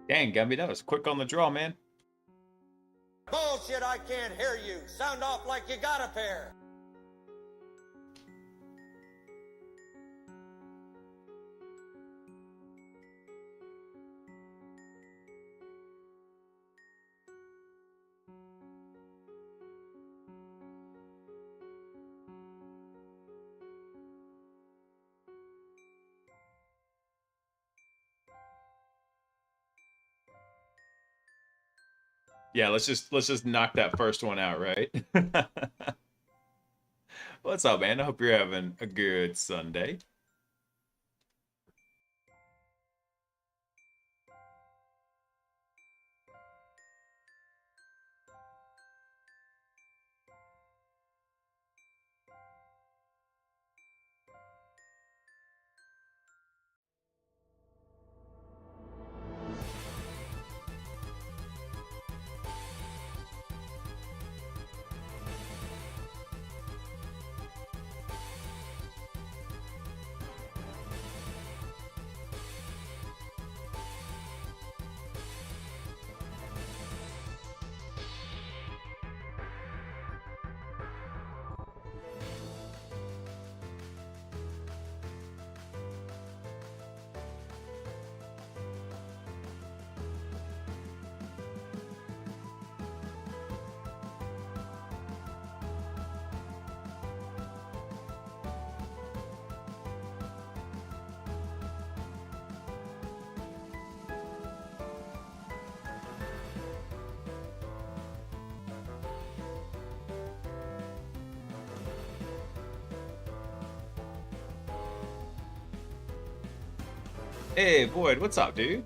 Dang, Gumby, that was quick on the draw, man. Bullshit, I can't hear you. Sound off like you got a pair. Yeah, let's just knock that first one out, right? What's up, man? I hope you're having a good Sunday. Hey, Boyd, what's up, dude?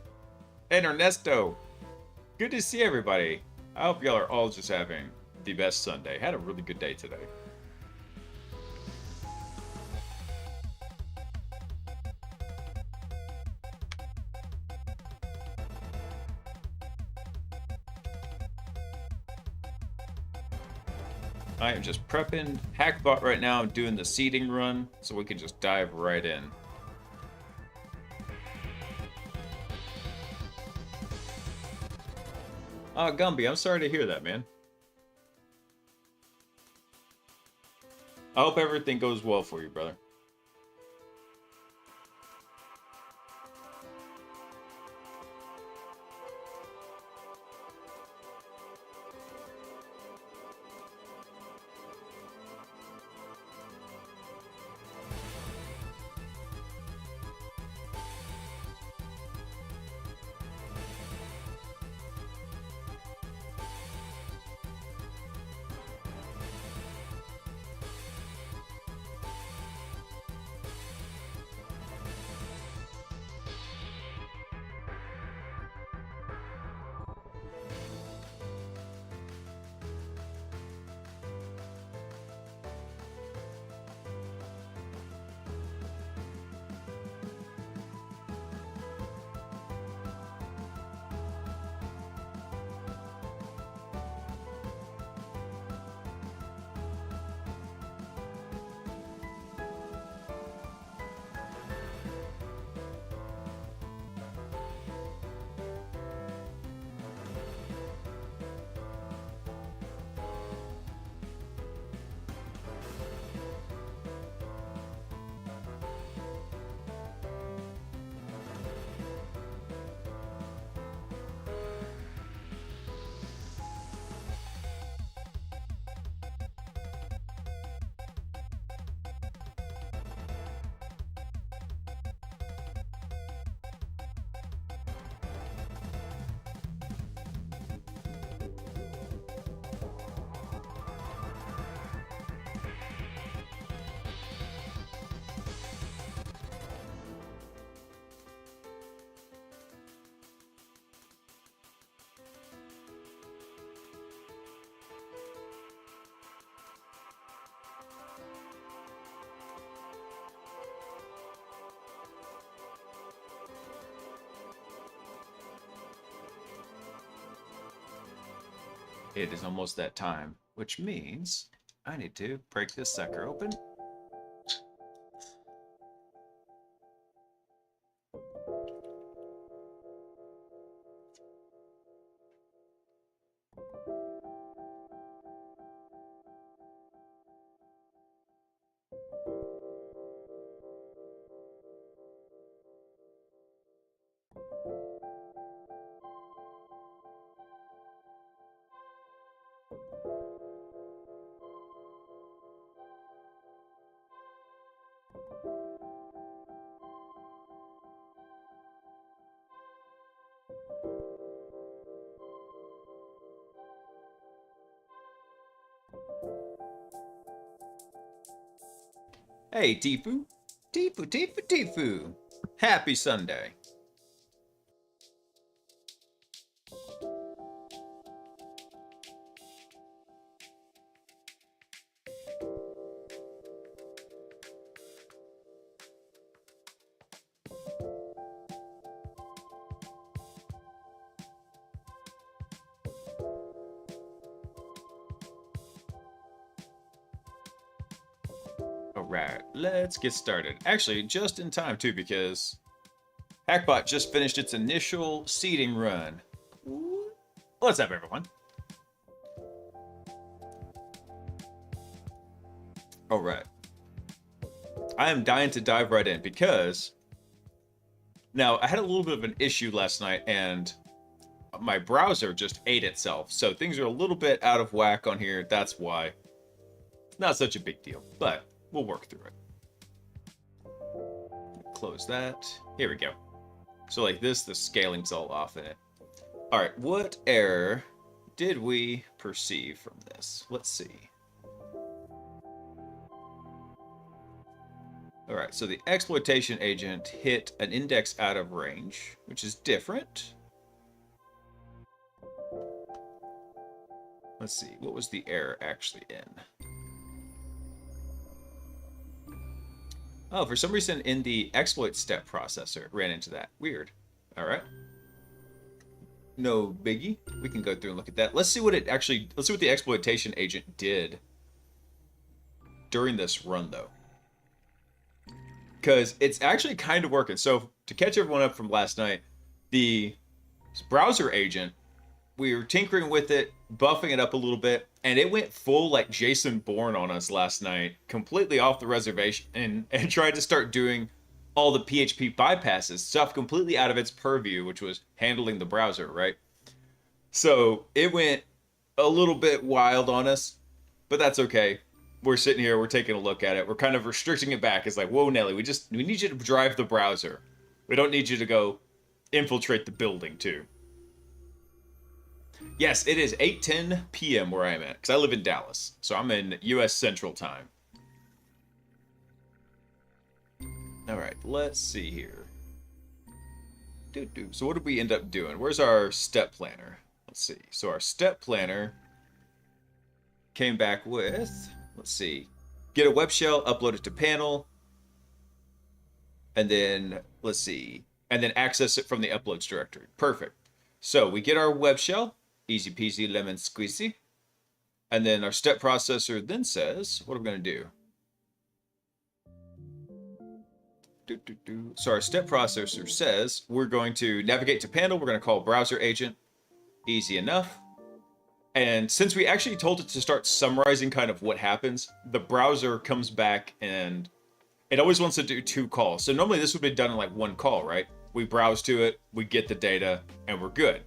And Ernesto, good to see everybody. I hope y'all are all just having the best Sunday. Had a really good day today. I am just prepping HackBot right now. I'm doing the seeding run, so we can just dive right in. Gumby, I'm sorry to hear that, man. I hope everything goes well for you, brother. It is almost that time, which means I need to break this sucker open. Hey, Tifu. Tifu, Tifu, Tifu. Happy Sunday. All right, let's get started. Actually, just in time too, because HackBot just finished its initial seeding run. What's up, everyone? All right. I am dying to dive right in because now I had a little bit of an issue last night and my browser just ate itself. So things are a little bit out of whack on here. That's why. Not such a big deal, but we'll work through it. Close that. Here we go. So like this, the scaling's all off in it. All right, what error did we perceive from this? Let's see. All right, so the exploitation agent hit an index out of range, which is different. Let's see, what was the error actually in? Oh, for some reason in the exploit step processor, it ran into that. Weird. All right. No biggie. We can go through and look at that. Let's see what the exploitation agent did during this run, though. Because it's actually kind of working. So to catch everyone up from last night, the browser agent, we were tinkering with it, buffing it up a little bit, and it went full like Jason Bourne on us last night, completely off the reservation, and tried to start doing all the PHP bypasses, stuff completely out of its purview, which was handling the browser, right? So it went a little bit wild on us, but that's okay. We're sitting here, we're taking a look at it, we're kind of restricting it back. It's like, whoa, Nelly, we need you to drive the browser. We don't need you to go infiltrate the building too. Yes, it is 8:10 p.m. where I'm at, because I live in Dallas, so I'm in U.S. Central Time. All right, let's see here. So what did we end up doing? Where's our step planner? Let's see. So our step planner came back with, let's see, get a web shell, upload it to panel, and then, let's see, and then access it from the uploads directory. Perfect. So we get our web shell, easy peasy lemon squeezy, and then our step processor then says, what are we going to do? So our step processor says we're going to navigate to panel. We're going to call browser agent. Easy enough. And since we actually told it to start summarizing kind of what happens, the browser comes back and it always wants to do 2 calls. So normally this would be done in like 1 call, right? We browse to it, we get the data, and we're good.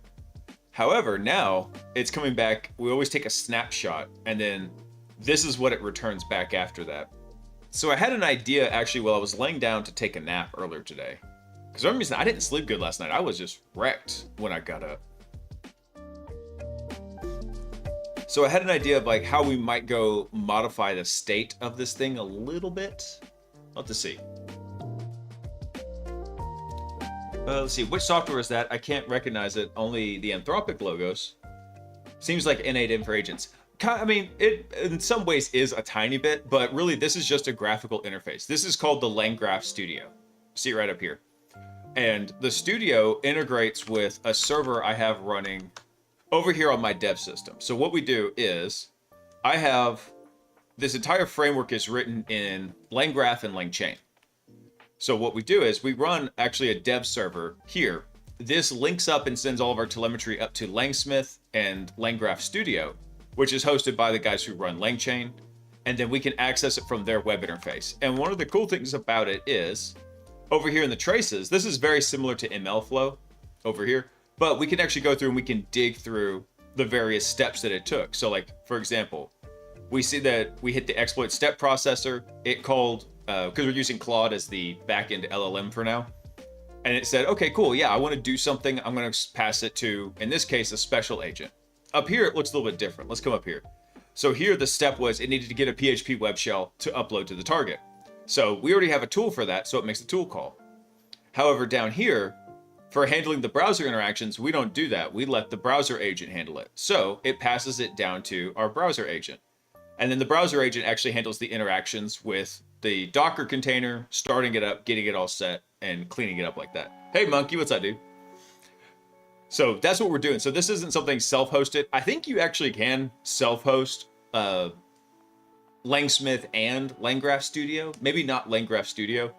However, now it's coming back. We always take a snapshot, and then this is what it returns back after that. So I had an idea actually while I was laying down to take a nap earlier today. Because for some reason I didn't sleep good last night. I was just wrecked when I got up. So I had an idea of like how we might go modify the state of this thing a little bit. I'll have to see. Let's see, which software is that? I can't recognize it. Only the Anthropic logos. Seems like N8N for agents. I mean, it in some ways is a tiny bit, but really this is just a graphical interface. This is called the LangGraph Studio. See it right up here. And the studio integrates with a server I have running over here on my dev system. So what we do is I have this entire framework is written in LangGraph and LangChain. So what we do is we run actually a dev server here. This links up and sends all of our telemetry up to Langsmith and LangGraph Studio, which is hosted by the guys who run LangChain, and then we can access it from their web interface. And one of the cool things about it is, over here in the traces, this is very similar to MLflow over here, but we can actually go through and we can dig through the various steps that it took. So like, for example, we see that we hit the exploit step processor. It called, because we're using Claude as the backend LLM for now, and it said, okay, cool, yeah, I want to do something. I'm going to pass it to, in this case, a special agent. Up here, it looks a little bit different. Let's come up here. So here, the step was it needed to get a PHP web shell to upload to the target. So we already have a tool for that, so it makes a tool call. However, down here, for handling the browser interactions, we don't do that. We let the browser agent handle it. So it passes it down to our browser agent. And then the browser agent actually handles the interactions with the Docker container, starting it up, getting it all set, and cleaning it up like that. Hey, Monkey, what's up, dude? So that's what we're doing. So this isn't something self-hosted. I think you actually can self-host Langsmith and LangGraph Studio. Maybe not LangGraph Studio,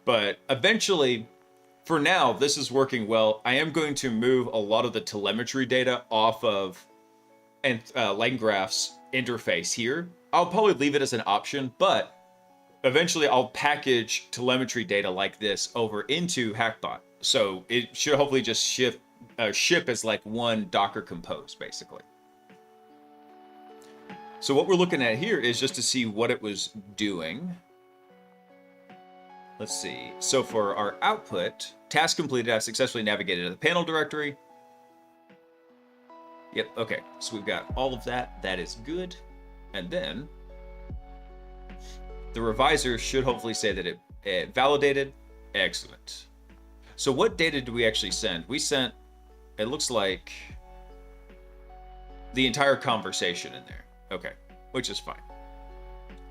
but eventually, for now, this is working well. I am going to move a lot of the telemetry data off of LangGraph's interface here. I'll probably leave it as an option, but eventually I'll package telemetry data like this over into HackBot. So it should hopefully just ship as like one Docker compose, basically. So what we're looking at here is just to see what it was doing. Let's see. So for our output, task completed, I successfully navigated to the panel directory. Yep, okay. So we've got all of that. That is good. And then the revisor should hopefully say that it validated. Excellent. So what data did we actually send? We sent, it looks like, the entire conversation in there. Okay, which is fine.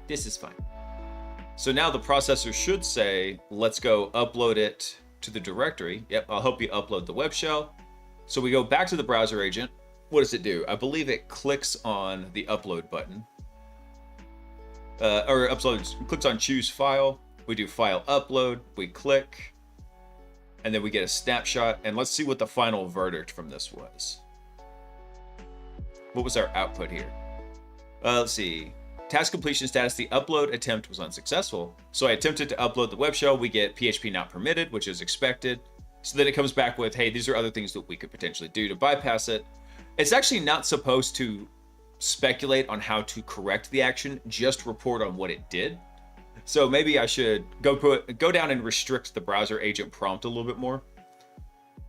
This is fine. So now the processor should say, let's go upload it to the directory. Yep, I'll help you upload the web shell. So we go back to the browser agent. What does it do? I believe it clicks on the upload button. Clicks on choose file. We do file upload, we click, and then we get a snapshot. And let's see what the final verdict from this was. What was our output here? Let's see. Task completion status, the upload attempt was unsuccessful. So I attempted to upload the web shell. We get PHP not permitted, which is expected. So then it comes back with, hey, these are other things that we could potentially do to bypass it. It's actually not supposed to speculate on how to correct the action, just report on what it did. So maybe I should go down and restrict the browser agent prompt a little bit more.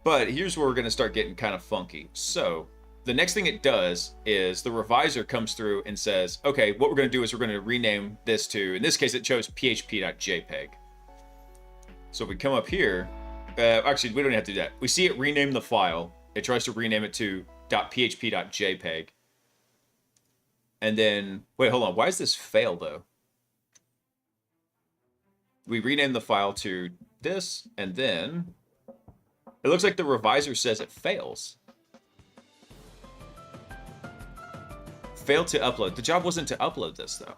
But here's where we're going to start getting kind of funky. So the next thing it does is the revisor comes through and says, okay, what we're going to do is we're going to rename this to, in this case, it chose php.jpg. So if we come up here, actually, we don't have to do that. We see it rename the file. It tries to rename it to .php.jpg. And then, wait, hold on. Why does this fail, though? We rename the file to this, and then it looks like the revisor says it fails. Failed to upload. The job wasn't to upload this, though.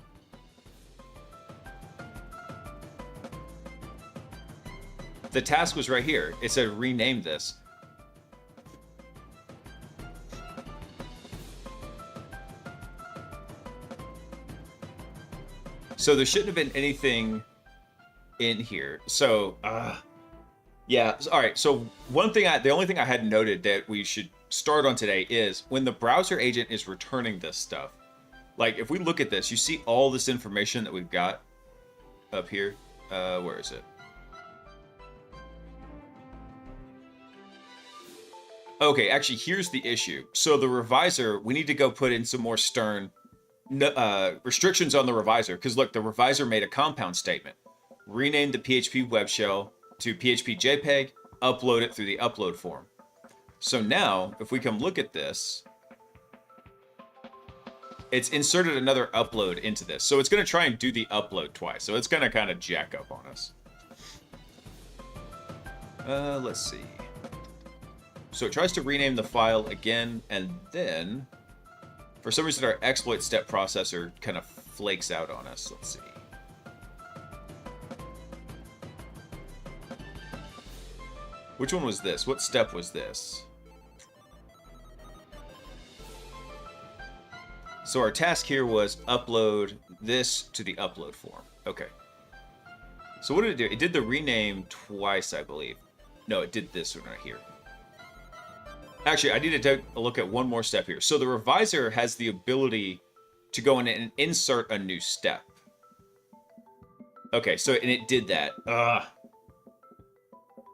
The task was right here. It said rename this. So there shouldn't have been anything in here. So, yeah. All right. So the only thing I had noted that we should start on today is when the browser agent is returning this stuff. Like if we look at this, you see all this information that we've got up here. Where is it? Okay, actually, here's the issue. So the revisor, we need to go put in some more stern restrictions on the revisor. Because look, the revisor made a compound statement. Rename the PHP web shell to PHP JPEG, upload it through the upload form. So now, if we come look at this, it's inserted another upload into this. So it's going to try and do the upload twice. So it's going to kind of jack up on us. Let's see. So it tries to rename the file again, and then for some reason our exploit step processor kind of flakes out on us. Let's see. Which one was this? What step was this? So our task here was upload this to the upload form. Okay. So what did it do? It did the rename twice, I believe. No, it did this one right here. Actually, I need to take a look at one more step here. So the revisor has the ability to go in and insert a new step. Okay, so, and it did that.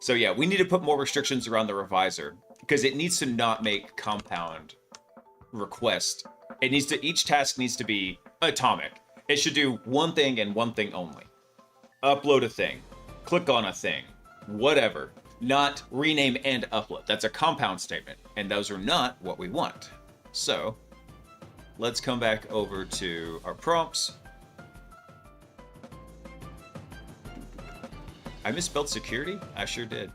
So yeah, we need to put more restrictions around the revisor because it needs to not make compound requests. It needs to, each task needs to be atomic. It should do one thing and one thing only. upload a thing, click on a thing, whatever, not rename and upload. That's a compound statement, and those are not what we want. So let's come back over to our prompts. I misspelled security? I sure did.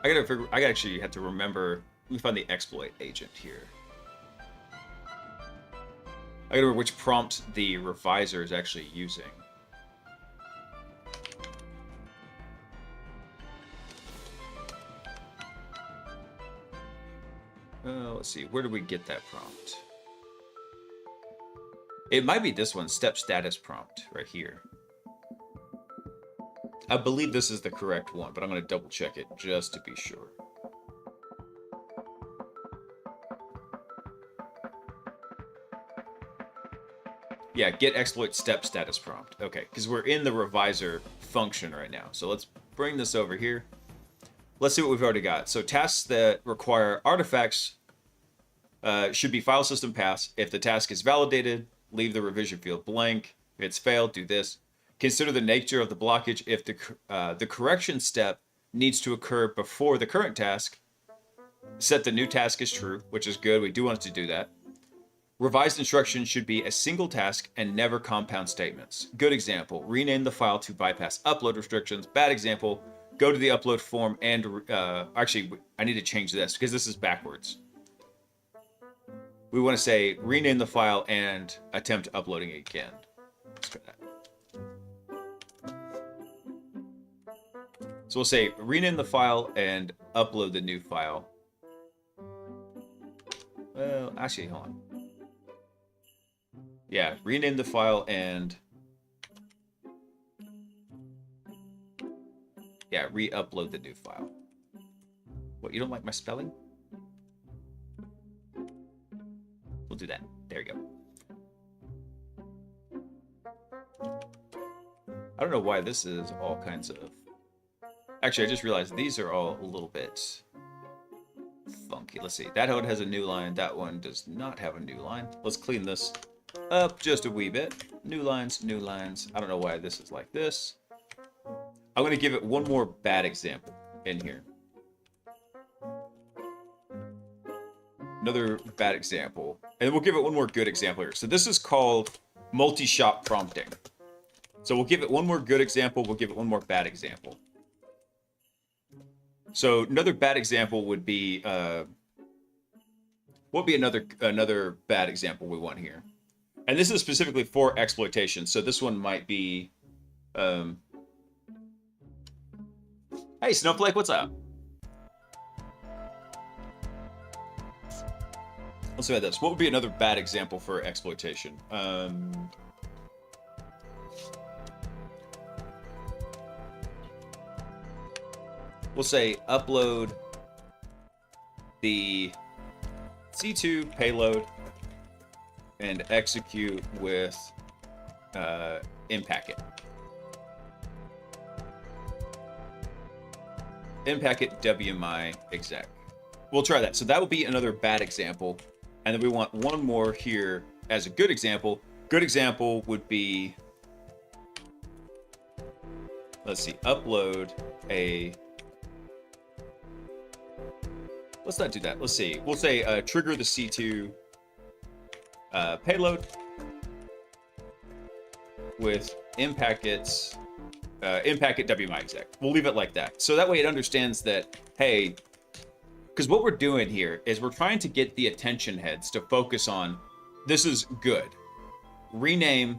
I actually have to remember. Let me find the exploit agent here. I gotta remember which prompt the revisor is actually using. Let's see, where did we get that prompt? It might be this one, step status prompt, right here. I believe this is the correct one, but I'm going to double check it just to be sure. Yeah, get exploit step status prompt. Okay, because we're in the revisor function right now. So let's bring this over here. Let's see what we've already got. So tasks that require artifacts should be file system pass. If the task is validated, leave the revision field blank. If it's failed, do this. Consider the nature of the blockage. If the correction step needs to occur before the current task, set the new task as true, which is good. We do want it to do that. Revised instructions should be a single task and never compound statements. Good example, rename the file to bypass upload restrictions. Bad example, go to the upload form and, actually, I need to change this because this is backwards. We want to say rename the file and attempt uploading it again. Let's try that. So we'll say rename the file and upload the new file. Well, actually, hold on. Yeah, rename the file and yeah, re-upload the new file. What, you don't like my spelling? We'll do that. There you go. I don't know why this is all kinds of... Actually, I just realized these are all a little bit funky. Let's see. That one has a new line. That one does not have a new line. Let's clean this up just a wee bit. New lines, new lines. I don't know why this is like this. I'm going to give it one more bad example in here. Another bad example. And we'll give it one more good example here. So this is called multi-shot prompting. So we'll give it one more good example. We'll give it one more bad example. So another bad example would be, what would be another bad example we want here? And this is specifically for exploitation. So this one might be, hey Snowflake, what's up? Let's look at this. What would be another bad example for exploitation? We'll say upload the C2 payload and execute with InPacket. InPacket WMI exec. We'll try that. So that would be another bad example. And then we want one more here as a good example. Good example would be, let's see, upload a... Let's not do that. Let's see. We'll say trigger the C2 payload with InPacket's InPacket WMI exec. We'll leave it like that. So that way it understands that, hey, because what we're doing here is we're trying to get the attention heads to focus on, this is good. Rename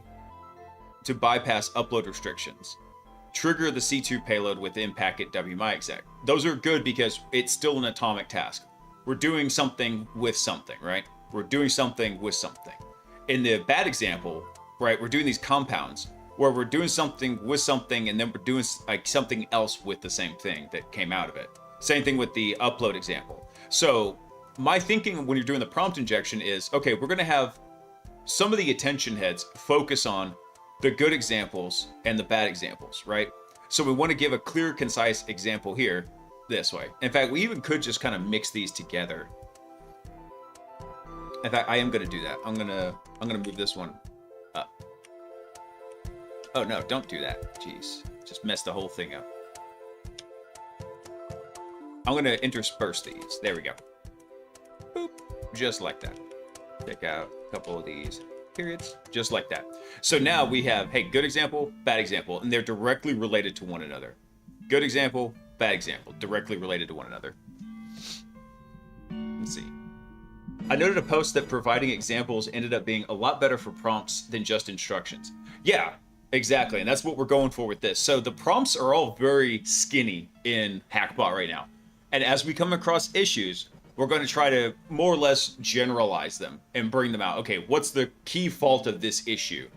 to bypass upload restrictions. Trigger the C2 payload with InPacket WMI exec. Those are good because it's still an atomic task. We're doing something with something, right? We're doing something with something. In the bad example, right, we're doing these compounds where we're doing something with something and then we're doing like something else with the same thing that came out of it. Same thing with the upload example. So my thinking when you're doing the prompt injection is, okay, we're going to have some of the attention heads focus on the good examples and the bad examples, right? So we want to give a clear, concise example here this way. In fact, we even could just kind of mix these together. In fact, I am gonna do that. I'm gonna move this one up. Oh no, don't do that. Jeez, just messed the whole thing up. I'm gonna intersperse these. There we go. Boop, just like that. Take out a couple of these periods, just like that. So now we have, hey, good example, bad example, and they're directly related to one another. Good example, bad example, directly related to one another. Let's see. I noted a post that providing examples ended up being a lot better for prompts than just instructions. Yeah, exactly, and that's what we're going for with this. So the prompts are all very skinny in HackBot right now. And as we come across issues, we're going to try to more or less generalize them and bring them out. Okay, what's the key fault of this issue?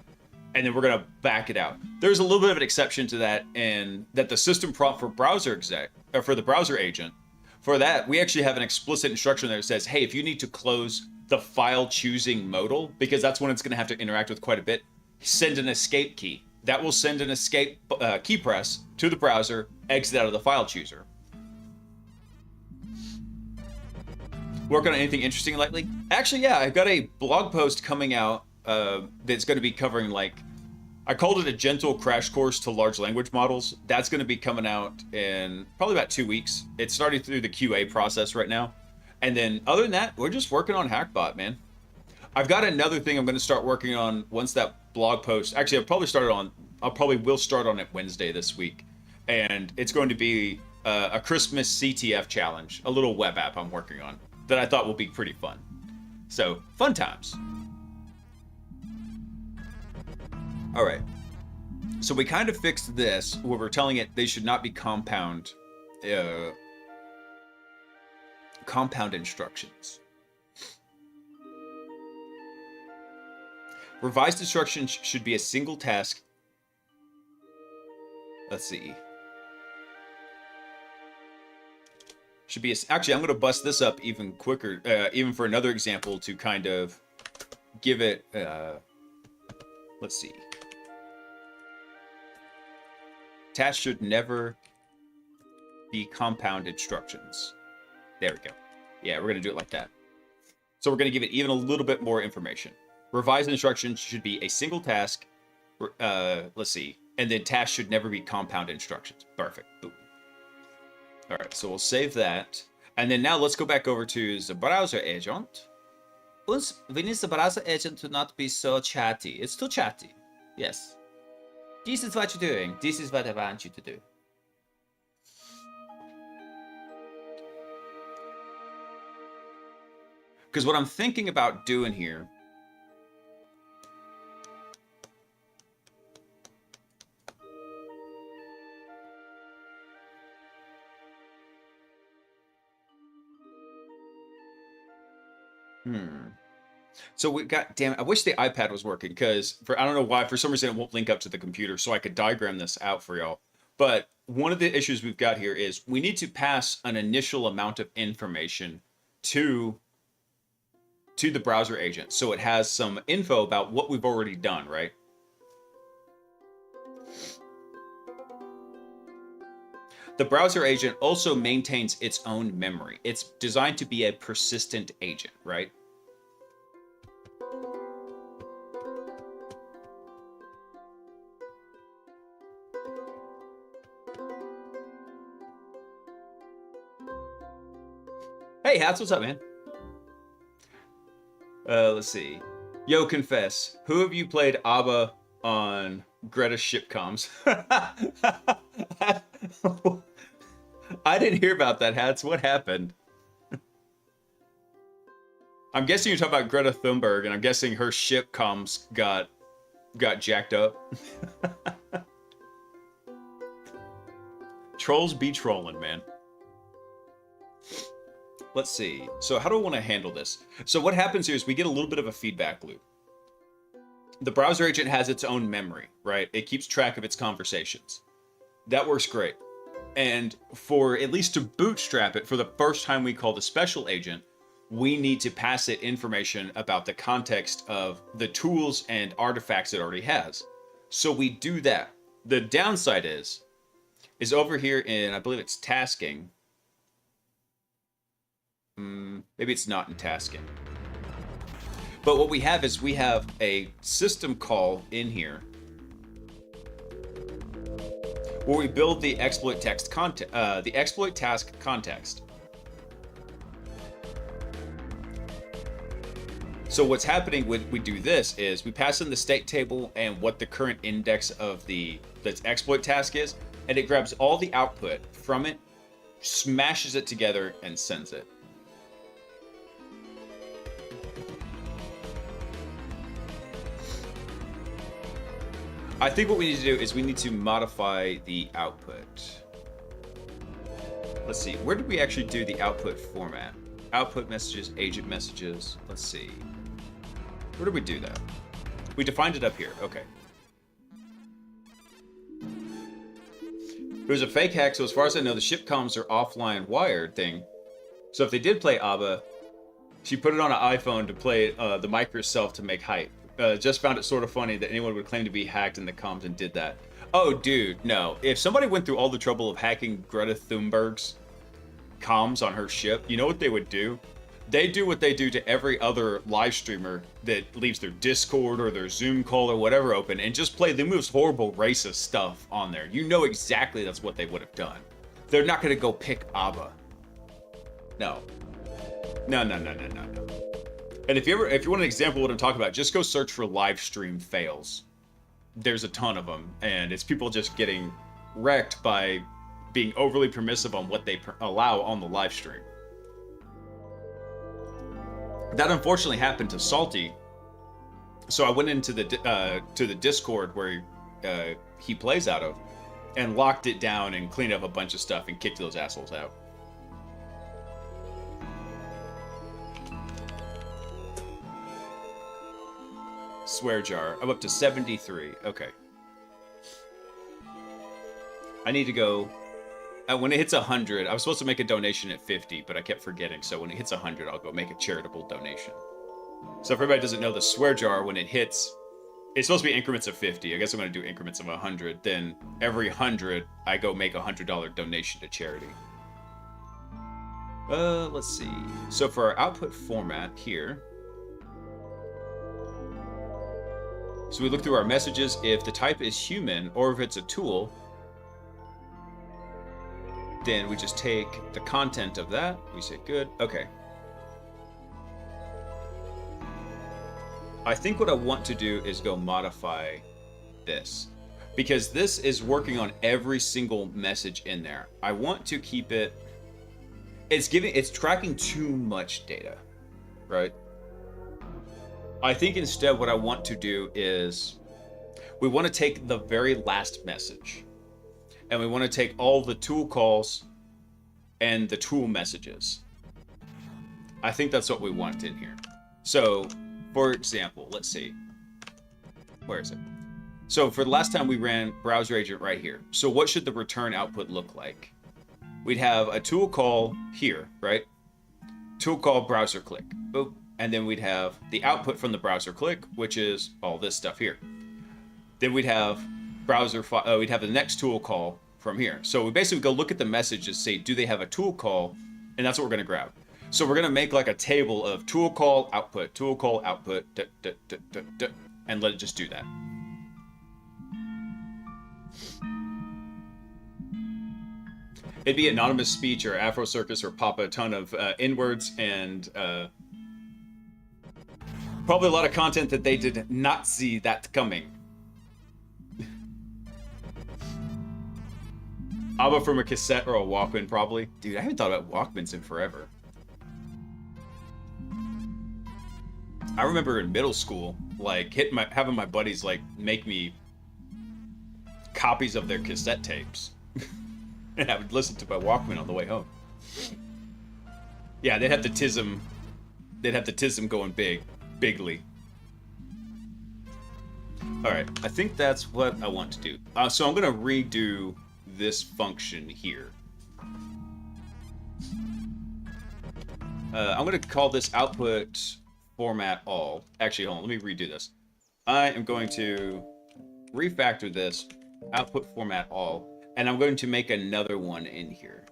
And then we're going to back it out. There's a little bit of an exception to that, and that the system prompt for for the browser agent, for that, we actually have an explicit instruction there that says, hey, if you need to close the file choosing modal, because that's when it's going to have to interact with quite a bit, send an escape key. That will send an escape key press to the browser, exit out of the file chooser. Work on anything interesting lately? Actually, yeah, I've got a blog post coming out that's going to be covering, like, I called it a gentle crash course to large language models. That's going to be coming out in probably about 2 weeks. It's starting through the QA process right now. And then other than that, we're just working on HackBot, man. I've got another thing I'm going to start working on once that blog post, actually I probably will start on it Wednesday this week. And it's going to be a Christmas CTF challenge, a little web app I'm working on that I thought will be pretty fun. So, fun times. All right. So we kind of fixed this where we're telling it they should not be compound instructions. Revised instructions should be a single task. Let's see. Should be actually, I'm going to bust this up even quicker, even for another example to kind of give it, let's see. Tasks should never be compound instructions. There we go. Yeah, we're going to do it like that. So we're going to give it even a little bit more information. Revised instructions should be a single task. Let's see. And then tasks should never be compound instructions. Perfect. Boom. All right, so we'll save that. And then now let's go back over to the browser agent. We need the browser agent to not be so chatty. It's too chatty. Yes. This is what you're doing. This is what I want you to do. Because what I'm thinking about doing here So we got, damn it, I wish the iPad was working because I don't know why, for some reason it won't link up to the computer, so I could diagram this out for y'all. But one of the issues we've got here is we need to pass an initial amount of information to the browser agent. So it has some info about what we've already done, right? The browser agent also maintains its own memory. It's designed to be a persistent agent, right? Hey, Hats, what's up, man? Let's see. Yo, confess. Who have you played ABBA on Greta's ship comms? I didn't hear about that, Hats. What happened? I'm guessing you're talking about Greta Thunberg, and I'm guessing her ship comms got jacked up. Trolls be trolling, man. Let's see. So how do I want to handle this? So what happens here is we get a little bit of a feedback loop. The browser agent has its own memory, right? It keeps track of its conversations. That works great. And for at least to bootstrap it, for the first time we call the special agent, we need to pass it information about the context of the tools and artifacts it already has. So we do that. The downside is over here in, I believe it's tasking. Maybe it's not in tasking. But what we have is we have a system call in here where we build the exploit task context. So what's happening when we do this is we pass in the state table and what the current index of that's exploit task is, and it grabs all the output from it, smashes it together, and sends it. I think what we need to do is we need to modify the output. Let's see, where did we actually do the output format? Output messages, agent messages. Let's see. Where did we do that? We defined it up here. Okay. It was a fake hack, so as far as I know, the ship comms are offline wired thing. So if they did play ABBA, she put it on an iPhone to play the mic herself to make hype. Just found it sort of funny that anyone would claim to be hacked in the comms and did that. Oh, dude, no. If somebody went through all the trouble of hacking Greta Thunberg's comms on her ship, you know what they would do? They do what they do to every other live streamer that leaves their Discord or their Zoom call or whatever open and just play the most horrible racist stuff on there. You know exactly that's what they would have done. They're not going to go pick ABBA. No. No. And if you want an example of what I'm talking about, just go search for live stream fails. There's a ton of them, and it's people just getting wrecked by being overly permissive on what they allow on the live stream. That unfortunately happened to Salty. So I went into the to the Discord where he plays out of, and locked it down and cleaned up a bunch of stuff and kicked those assholes out. Swear jar. I'm up to 73. Okay. I need to go. When it hits 100, I was supposed to make a donation at 50, but I kept forgetting. So when it hits 100, I'll go make a charitable donation. So if everybody doesn't know, the swear jar, when it hits, it's supposed to be increments of 50. I guess I'm going to do increments of 100. Then every 100, I go make a $100 donation to charity. Let's see. So for our output format here, so we look through our messages. If the type is human or if it's a tool, then we just take the content of that. We say good. Okay. I think what I want to do is go modify this, because this is working on every single message in there. I want to keep it. It's tracking too much data, right? I think instead what I want to do is we want to take the very last message and we want to take all the tool calls and the tool messages. I think that's what we want in here. So, for example, let's see. Where is it? So for the last time we ran browser agent right here. So what should the return output look like? We'd have a tool call here, right? Tool call browser click. Boop. And then we'd have the output from the browser click, which is all this stuff here. Then we'd have we'd have the next tool call from here. So we basically go look at the message and say, do they have a tool call? And that's what we're going to grab. So we're going to make like a table of tool call output, and let it just do that. It'd be anonymous speech or Afro Circus or pop a ton of N-words and probably a lot of content that they did not see that coming. ABBA from a cassette or a Walkman, probably. Dude, I haven't thought about Walkmans in forever. I remember in middle school, like having my buddies like make me copies of their cassette tapes, and I would listen to my Walkman on the way home. Yeah, they'd have the tism. They'd have the tism going bigly. All right, I think that's what I want to do. So I'm gonna redo this function here. I'm gonna call this output format all. Actually, hold on, let me redo this. I am going to refactor this output format all, and I'm going to make another one in here.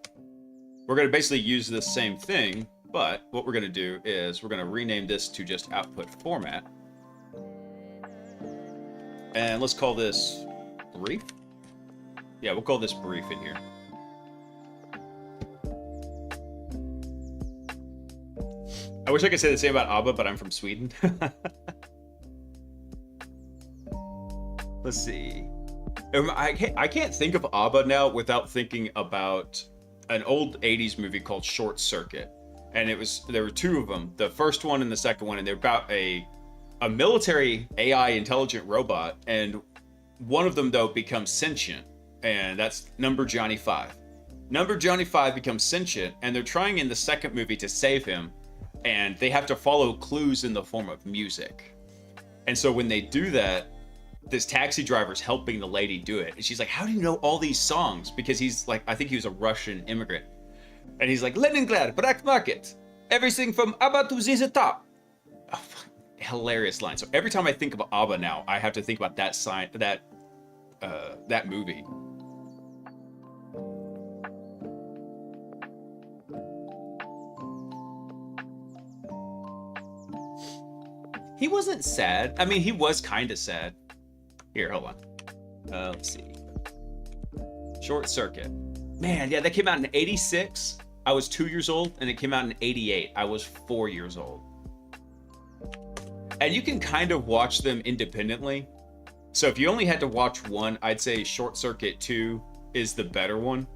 We're going to basically use the same thing, But what we're going to do is we're going to rename this to just output format. And let's call this brief. Yeah, we'll call this brief in here. I wish I could say the same about ABBA, but I'm from Sweden. Let's see. I can't think of ABBA now without thinking about an old 80s movie called Short Circuit. And there were two of them, the first one and the second one, and they're about a military AI intelligent robot, and one of them though becomes sentient, and that's Number Johnny 5. Number Johnny 5 becomes sentient, and they're trying in the second movie to save him, and they have to follow clues in the form of music. And so when they do that, this taxi driver's helping the lady do it, and she's like, how do you know all these songs? Because he's like, I think he was a Russian immigrant, and he's like, Leningrad, Black Market, everything from ABBA to ZZ Top. Oh, hilarious line. So every time I think of ABBA now, I have to think about that that movie. He wasn't sad. I mean, he was kind of sad. Here, hold on. Let's see. Short Circuit. Man, yeah, that came out in 86. I was 2 years old, and it came out in 88. I was 4 years old. And you can kind of watch them independently. So if you only had to watch one, I'd say Short Circuit 2 is the better one.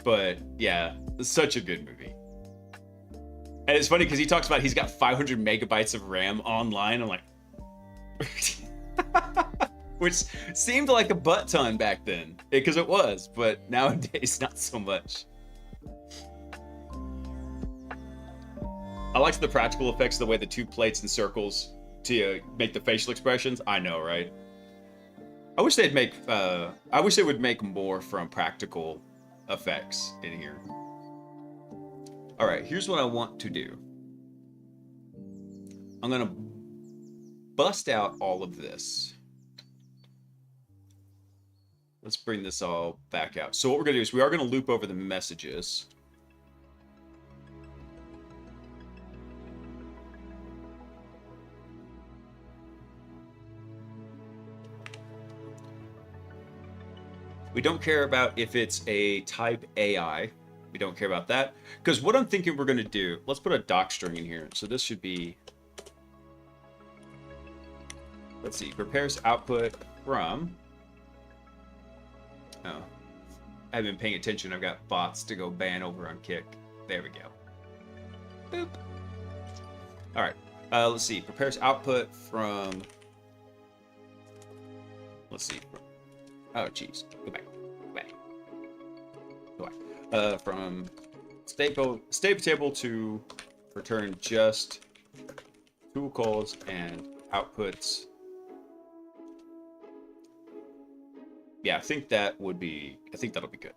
But yeah, it's such a good movie. And it's funny because he talks about he's got 500 megabytes of RAM online. I'm like, which seemed like a butt ton back then, because it was, but nowadays not so much. I liked the practical effects, the way the two plates and circles to make the facial expressions. I know, right? I wish they'd make. I wish they would make more from practical effects in here. All right, here's what I want to do. I'm gonna bust out all of this. Let's bring this all back out. So what we're gonna do is we are gonna loop over the messages. We don't care about if it's a type AI. We don't care about that. Because what I'm thinking we're going to do, let's put a doc string in here. So this should be, let's see, prepares output from, oh, I haven't been paying attention. I've got bots to go ban over on Kick. There we go. Boop. All right. Let's see, prepares output from, let's see. Oh, geez. Go back. Go back. Go back. From state table to return just tool calls and outputs. Yeah, I think that'll be good.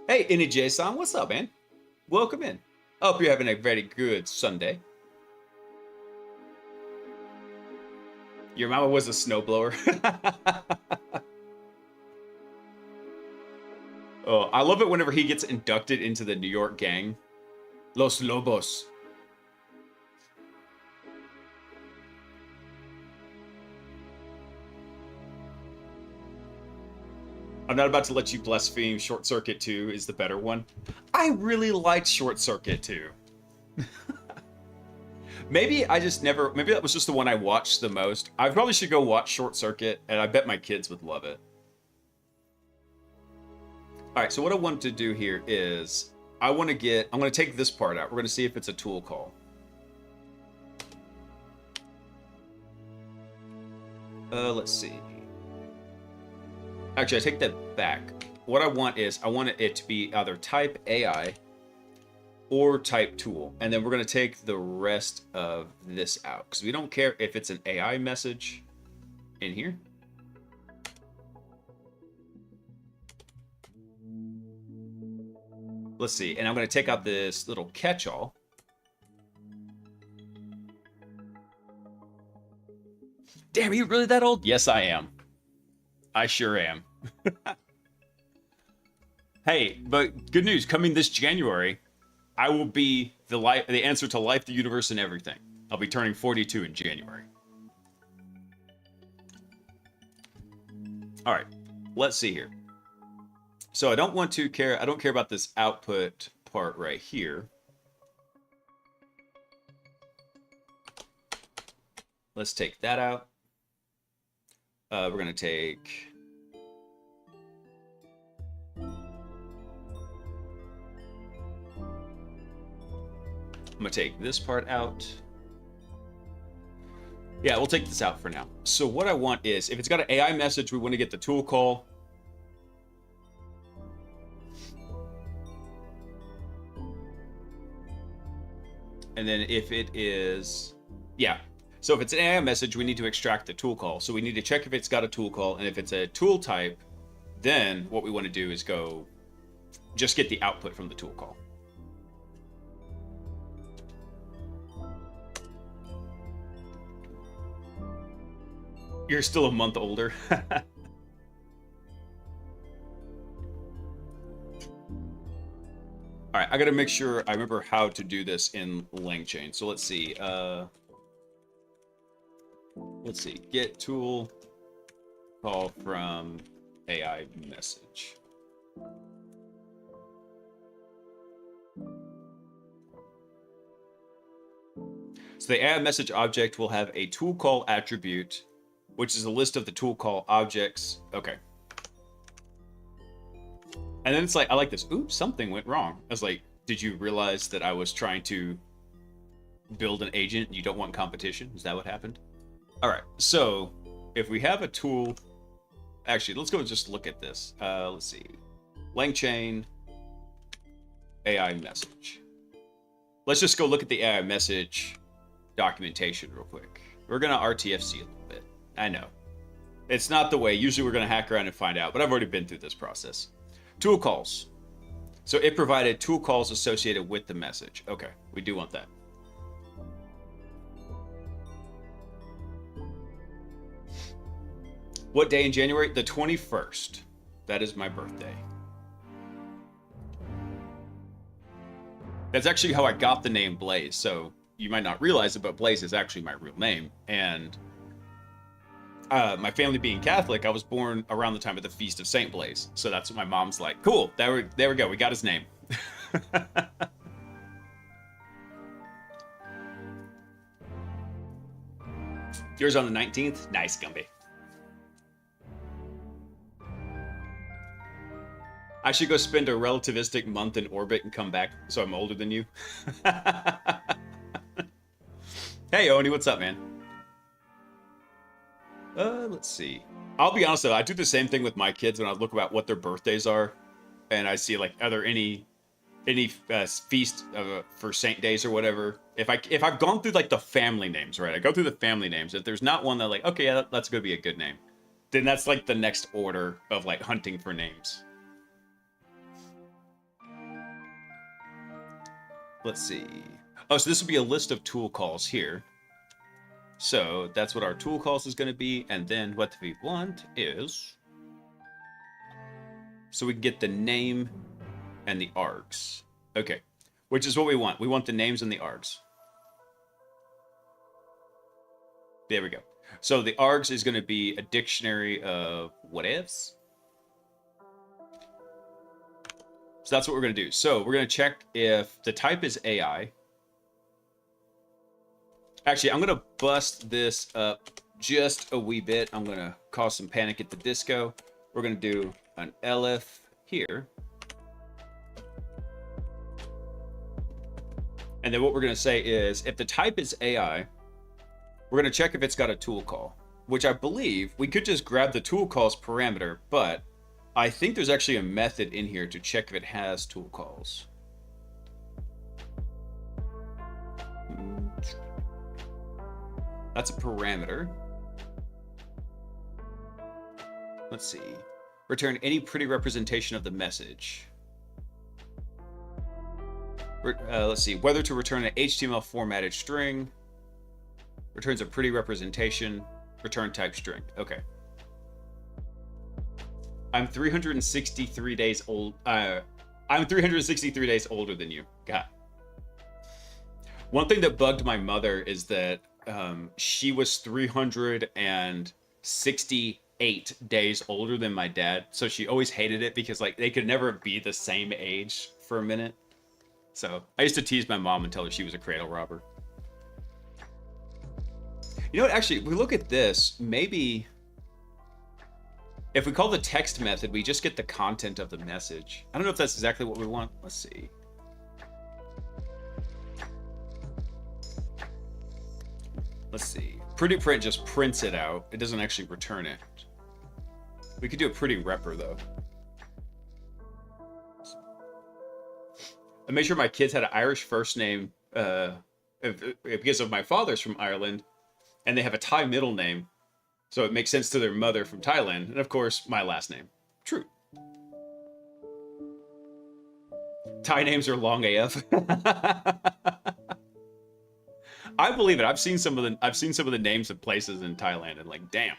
Hey, NEJ-san, what's up, man? Welcome in. Hope you're having a very good Sunday. Your mama was a snowblower. Oh, I love it whenever he gets inducted into the New York gang. Los Lobos. I'm not about to let you blaspheme. Short Circuit 2 is the better one. I really liked Short Circuit 2. Maybe I just never, maybe that was just the one I watched the most. I probably should go watch Short Circuit, and I bet my kids would love it. All right, so what I want to do here is, I'm going to take this part out. We're going to see if it's a tool call. Let's see. Actually, I take that back. What I want is, I want it to be either type AI or type tool. And then we're going to take the rest of this out, because we don't care if it's an AI message in here. Let's see. And I'm going to take out this little catch-all. Damn, are you really that old? Yes, I am. I sure am. Hey, but good news, coming this January, I will be the answer to life, the universe, and everything. I'll be turning 42 in January. All right, let's see here. So I don't care about this output part right here. Let's take that out. We're gonna take I'm gonna take this part out. Yeah, we'll take this out for now. So what I want is, if it's got an AI message, we want to get the tool call. And then if it is, yeah. So if it's an AI message, we need to extract the tool call. So we need to check if it's got a tool call. And if it's a tool type, then what we want to do is go just get the output from the tool call. You're still a month older. All right, I gotta make sure I remember how to do this in LangChain. So let's see. Get tool call from AI message. So the AI message object will have a tool call attribute, which is a list of the tool call objects. Okay. And then it's like, I like this. Oops, something went wrong. I was like, did you realize that I was trying to build an agent and you don't want competition? Is that what happened? All right, so if we have a tool, actually, let's go just look at this. Let's see. LangChain, AI message. Let's just go look at the AI message documentation real quick. We're gonna RTFC a little bit. I know. It's not the way. Usually we're gonna hack around and find out, but I've already been through this process. Tool calls. So it provided tool calls associated with the message. Okay, we do want that. What day in January? The 21st. That is my birthday. That's actually how I got the name Blaise. So you might not realize it, but Blaise is actually my real name. And my family being Catholic, I was born around the time of the Feast of Saint Blaise. So that's what my mom's like. Cool. There we go. We got his name. Yours on the 19th? Nice, Gumby. I should go spend a relativistic month in orbit and come back so I'm older than you. Hey, Oni, what's up, man? Let's see. I'll be honest though, I do the same thing with my kids when I look about what their birthdays are, and I see like, are there any feast for saint days or whatever? If I've gone through like the family names, right? I go through the family names. If there's not one that like, okay, yeah, that's gonna be a good name, then that's like the next order of like hunting for names. Let's see. Oh, so this would be a list of tool calls here. So that's what our tool calls is going to be. And then what we want is, so we can get the name and the args. Okay, which is what we want. We want the names and the args. There we go. So the args is going to be a dictionary of what ifs. So that's what we're going to do. So we're going to check if the type is AI. Actually, I'm going to bust this up just a wee bit. I'm going to cause some panic at the disco. We're going to do an elif here. And then what we're going to say is, if the type is AI, we're going to check if it's got a tool call, which I believe we could just grab the tool calls parameter, but I think there's actually a method in here to check if it has tool calls. That's a parameter. Let's see. Return any pretty representation of the message. Let's see. Whether to return an HTML formatted string. Returns a pretty representation. Return type string. Okay. I'm 363 days old. I'm 363 days older than you. God. One thing that bugged my mother is that she was 368 days older than my dad. So she always hated it because like they could never be the same age for a minute. So I used to tease my mom and tell her she was a cradle robber. You know what? Actually, if we look at this, maybe if we call the text method, we just get the content of the message. I don't know if that's exactly what we want. Let's see. Let's see. Pretty print just prints it out. It doesn't actually return it. We could do a pretty repper though. I made sure my kids had an Irish first name because of my father's from Ireland, and they have a Thai middle name, so it makes sense to their mother from Thailand, and of course my last name. True. Thai names are long AF. I believe it. I've seen some of the names of places in Thailand, and like, damn.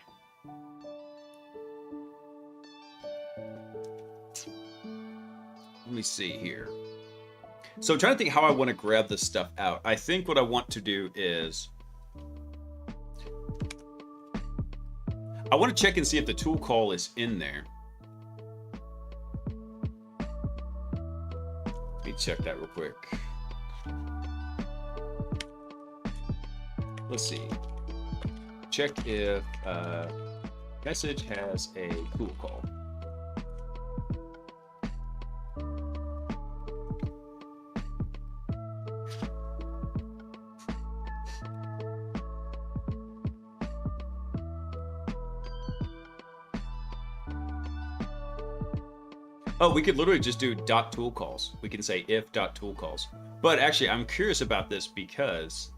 Let me see here. So I'm trying to think how I want to grab this stuff out. I think what I want to do is I want to check and see if the tool call is in there. Let me check that real quick. Let's see. Check if message has a tool call. Oh, we could literally just do .tool calls. We can say if .tool calls. But actually, I'm curious about this because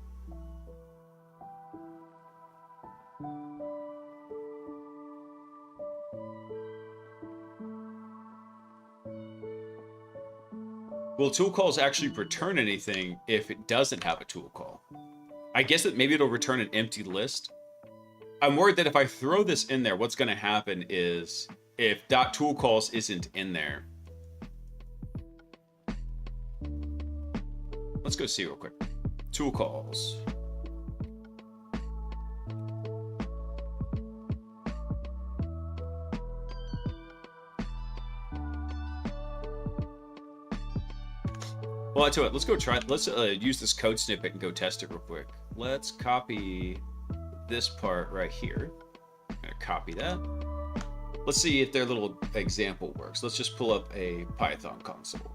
will tool calls actually return anything if it doesn't have a tool call? I guess that maybe it'll return an empty list. I'm worried that if I throw this in there, what's going to happen is if .toolcalls isn't in there. Let's go see real quick. Tool calls. Well, I tell you what, let's go try it. Let's use this code snippet and go test it real quick. Let's copy this part right here. I'm gonna copy that. Let's see if their little example works. Let's just pull up a Python console.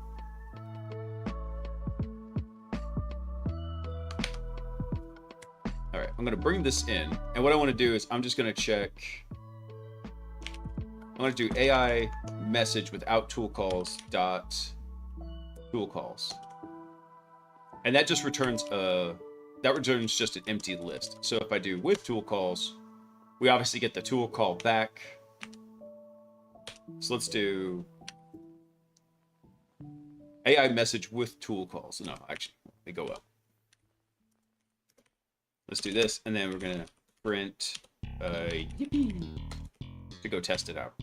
All right, I'm gonna bring this in. And what I wanna do is I'm just gonna check. I'm gonna do AI message without tool calls dot tool calls. And that just returns just an empty list. So if I do with tool calls, we obviously get the tool call back. So let's do AI message with tool calls. No, actually, let me go up. Let's do this, and then we're gonna print yippee to go test it out.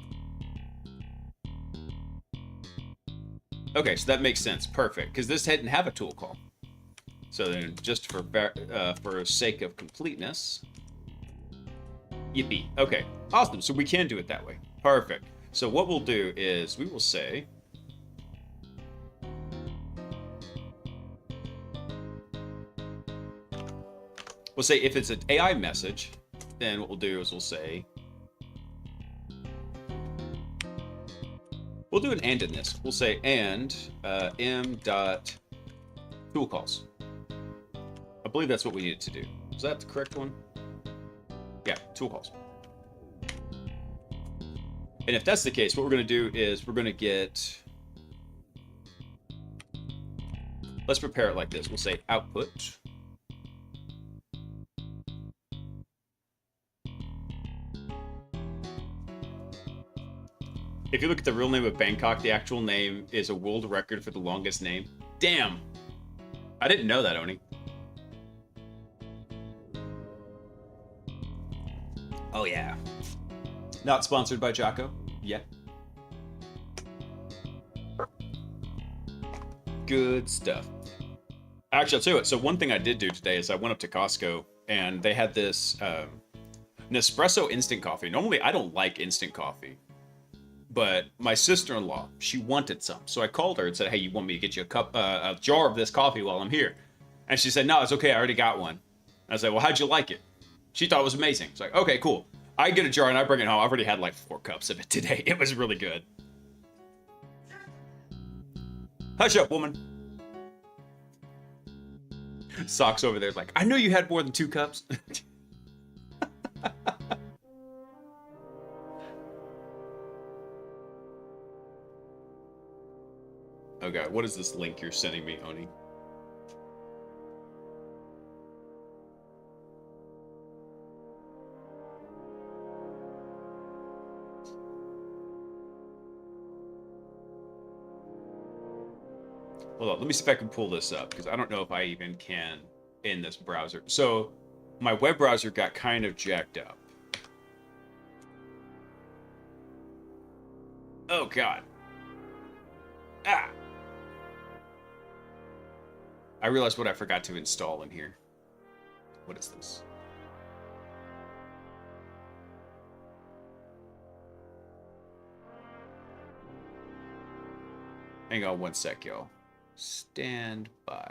Okay, so that makes sense. Perfect, because this didn't have a tool call. So then, just for sake of completeness, yippee. Okay, awesome. So we can do it that way. Perfect. So what we'll do is we will say if it's an AI message, then what we'll do is we'll do an and in this. We'll say and m dot tool calls. I believe that's what we needed to do. Is that the correct one? Yeah, tool calls. And if that's the case, what we're going to do is we're going to get, let's prepare it like this. We'll say output. If you look at the real name of Bangkok, the actual name is a world record for the longest name. Damn. I didn't know that, Oni. Oh, yeah. Not sponsored by Jocko yet. Good stuff. Actually, I'll tell you what. So one thing I did do today is I went up to Costco and they had this Nespresso instant coffee. Normally, I don't like instant coffee, but my sister-in-law, she wanted some. So I called her and said, "Hey, you want me to get you a jar of this coffee while I'm here?" And she said, "No, it's okay. I already got one." I said, "Well, how'd you like it?" She thought it was amazing. It's like, okay, cool. I get a jar and I bring it home. I've already had like 4 cups of it today. It was really good. Hush up, woman. Socks over there like, I knew you had more than 2 cups. Okay, what is this link you're sending me, Oni? Hold on, let me see if I can pull this up, because I don't know if I even can in this browser. So, my web browser got kind of jacked up. Oh, God. Ah! I realized what I forgot to install in here. What is this? Hang on one sec, y'all. Stand by.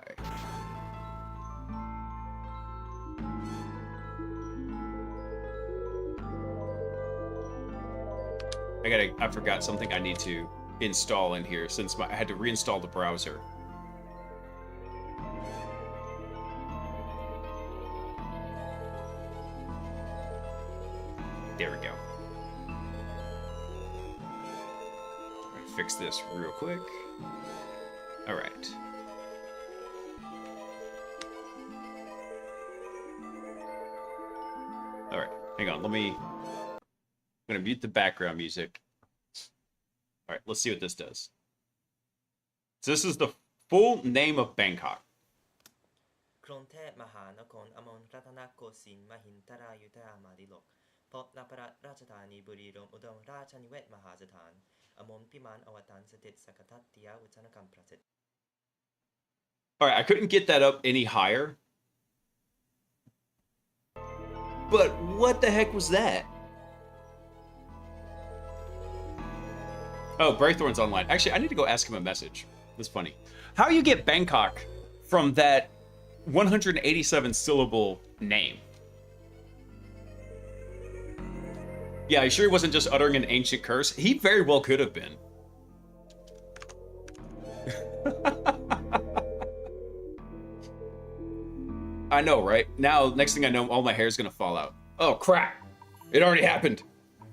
I forgot something I need to install in here since I had to reinstall the browser. There we go. Fix this real quick. All right. All right, hang on. I'm gonna mute the background music. All right, let's see what this does. So this is the full name of Bangkok. กรุงเทพมหานครอมรรัตนโกสินทร์มหินทรายุทธยามาดิลกพบนพรัตน์ราชธานีบุรีรัมย์อุดมราชนิเวศมหาสถานอมรพิมานอวตารสถิตสักทัตติยาอุชนกรรมประสิทธิ์ All right, I couldn't get that up any higher. But what the heck was that? Oh, Braythorn's online. Actually, I need to go ask him a message. That's funny. How do you get Bangkok from that 187 syllable name? Yeah, you sure he wasn't just uttering an ancient curse? He very well could have been. I know, right? Now, next thing I know, all my hair is gonna fall out. Oh, crap. It already happened.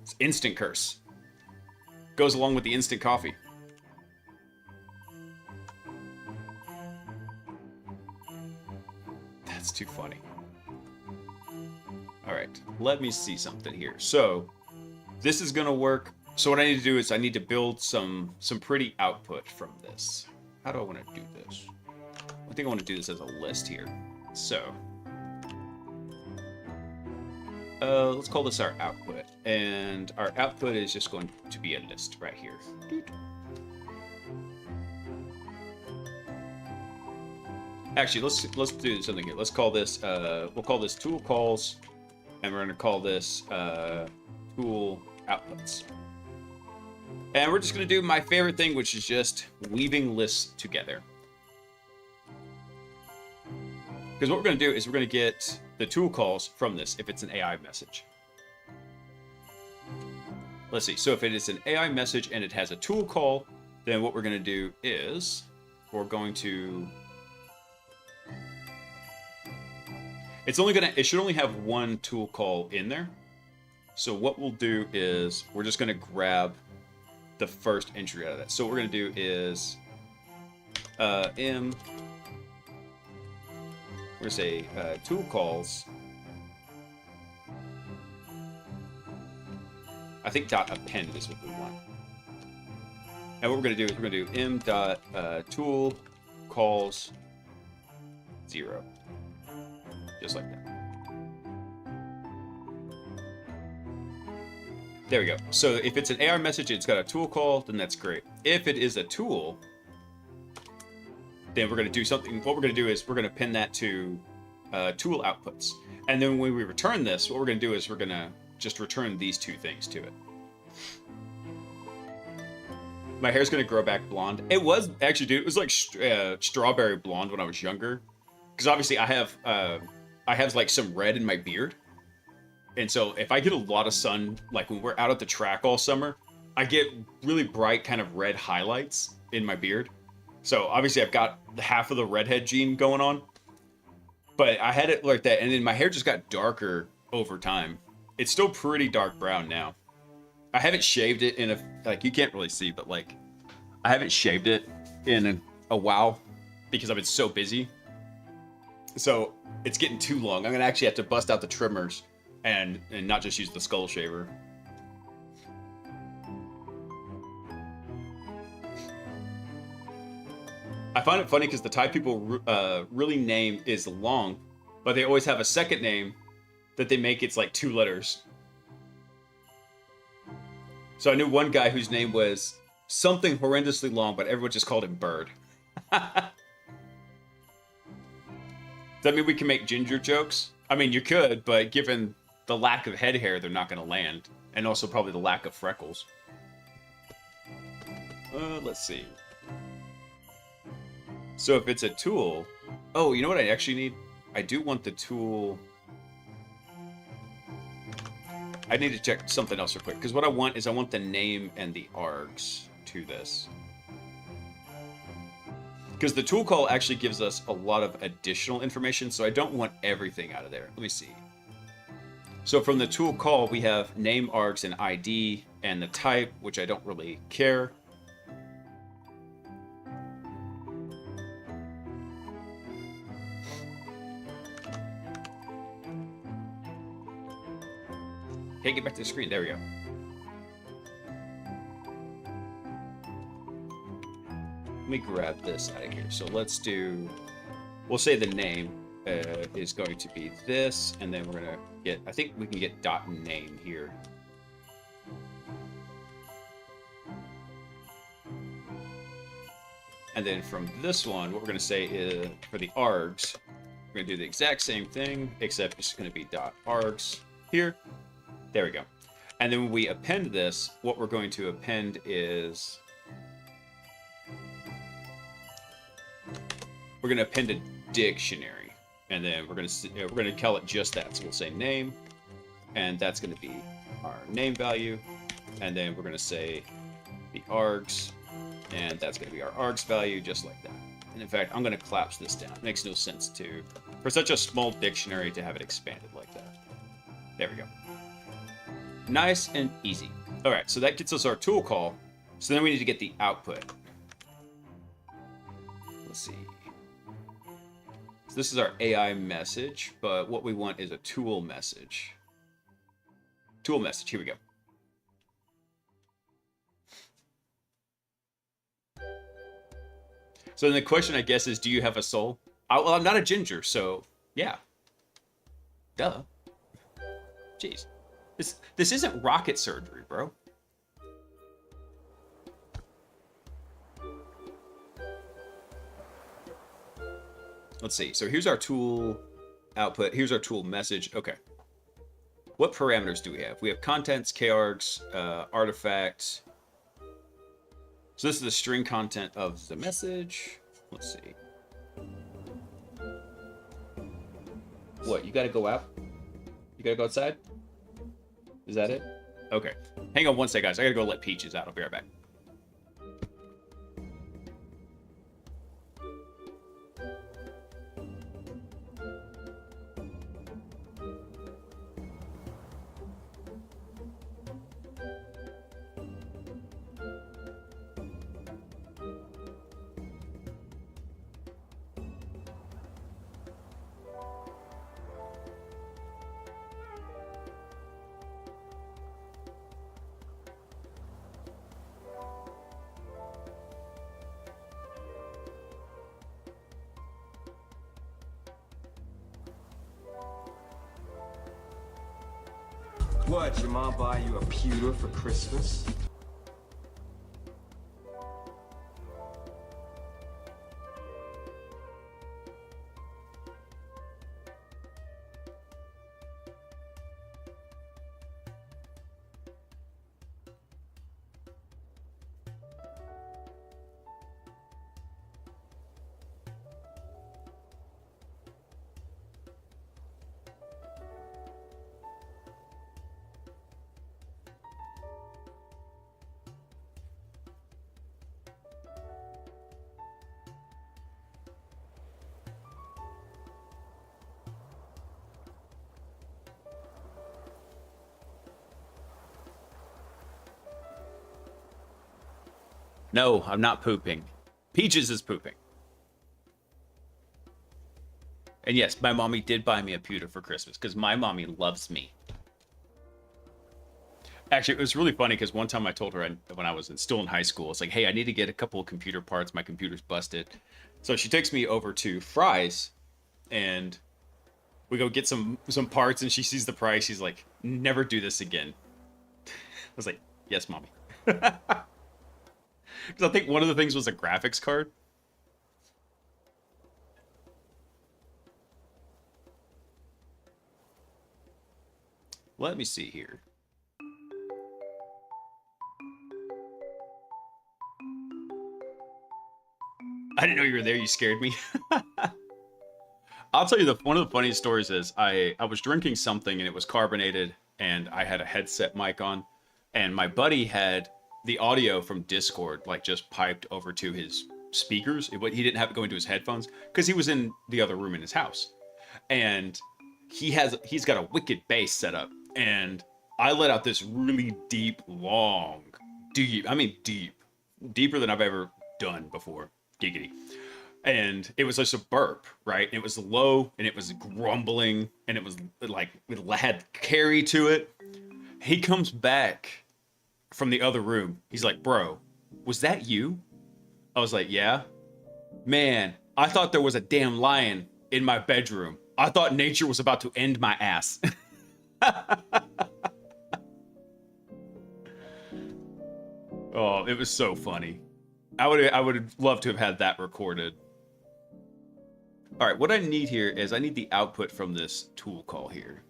It's instant curse. Goes along with the instant coffee. That's too funny. All right, let me see something here. So, this is gonna work. So what I need to do is I need to build some pretty output from this. How do I want to do this? I think I want to do this as a list here. So, let's call this our output, and our output is just going to be a list right here. Actually, let's do something here. Let's call this we'll call this tool calls, and we're going to call this tool outputs. And we're just going to do my favorite thing, which is just weaving lists together. Because what we're going to do is we're going to get the tool calls from this if it's an AI message. Let's see. So if it is an AI message and it has a tool call, then what we're going to do is we're going to... It should only have one tool call in there. So what we'll do is we're just going to grab the first entry out of that. So what we're going to do is we're going to say tool calls. I think .append is what we want. And what we're going to do is we're going to do m.tool calls 0. Just like that. There we go. So if it's an AR message, it's got a tool call, then that's great. If it is a tool, then we're going to do something. What we're going to do is we're going to pin that to tool outputs. And then when we return this, what we're going to do is we're going to just return these two things to it. My hair's going to grow back blonde. It was actually, dude, it was like strawberry blonde when I was younger. Because obviously I have like some red in my beard. And so if I get a lot of sun, like when we're out at the track all summer, I get really bright kind of red highlights in my beard. So obviously I've got half of the redhead gene going on. But I had it like that, and then my hair just got darker over time. It's still pretty dark brown now. I haven't shaved it in like, you can't really see, but like, I haven't shaved it in a while because I've been so busy. So it's getting too long. I'm gonna actually have to bust out the trimmers and not just use the skull shaver. I find it funny because the Thai people really name is long, but they always have a second name that they make it's like 2 letters. So I knew one guy whose name was something horrendously long, but everyone just called him Bird. Does that mean we can make ginger jokes? I mean, you could, but given the lack of head hair, they're not going to land. And also probably the lack of freckles. Let's see. So if it's a tool... Oh, you know what I actually need? I do want the tool... I need to check something else real quick. Because what I want is I want the name and the args to this. Because the tool call actually gives us a lot of additional information, so I don't want everything out of there. Let me see. So from the tool call, we have name, args, and ID, and the type, which I don't really care. Can't get back to the screen. There we go. Let me grab this out of here. So let's do, we'll say the name is going to be this, and then we're going to get, I think we can get dot name here. And then from this one, what we're going to say is, for the args, we're going to do the exact same thing, except it's going to be dot args here. There we go. And then when we append this, what we're going to append is... we're going to append a dictionary. And then we're going to call it just that. So we'll say name, and that's going to be our name value. And then we're going to say the args, and that's going to be our args value, just like that. And in fact, I'm going to collapse this down. It makes no sense for such a small dictionary to have it expanded like that. There we go. Nice and easy. All right, so that gets us our tool call. So then we need to get the output. Let's see. So this is our AI message, but what we want is a tool message. Tool message, here we go. So then the question, I guess, is do you have a soul? Well, I'm not a ginger, so yeah. Duh. Jeez. This isn't rocket surgery, bro. Let's see. So here's our tool output. Here's our tool message. Okay. What parameters do we have? We have contents, kargs, artifacts. So this is the string content of the message. Let's see. What? You got to go out? You got to go outside? Is that it? Okay. Hang on one sec, guys. I gotta go let Peaches out. I'll be right back. What, your mom buy you a pewter for Christmas? No, I'm not pooping. Peaches is pooping. And yes, my mommy did buy me a pewter for Christmas because my mommy loves me. Actually, it was really funny because one time I told her when I was still in high school, it's like, hey, I need to get a couple of computer parts. My computer's busted. So she takes me over to Fry's and we go get some parts and she sees the price. She's like, never do this again. I was like, yes, mommy. Because I think one of the things was a graphics card. Let me see here. I didn't know you were there. You scared me. I'll tell you one of the funniest stories is I was drinking something and it was carbonated and I had a headset mic on and my buddy had the audio from Discord like just piped over to his speakers. He didn't have it go into his headphones because he was in the other room in his house. And he's got a wicked bass set up and I let out this really deep, deeper than I've ever done before. Giggity. And it was just a burp, right? It was low and it was grumbling and it was like it had carry to it. He comes back from the other room. He's like, bro, was that you? I was like, yeah. Man, I thought there was a damn lion in my bedroom. I thought nature was about to end my ass. Oh, it was so funny. I would love to have had that recorded. All right, what I need here is I need the output from this tool call here.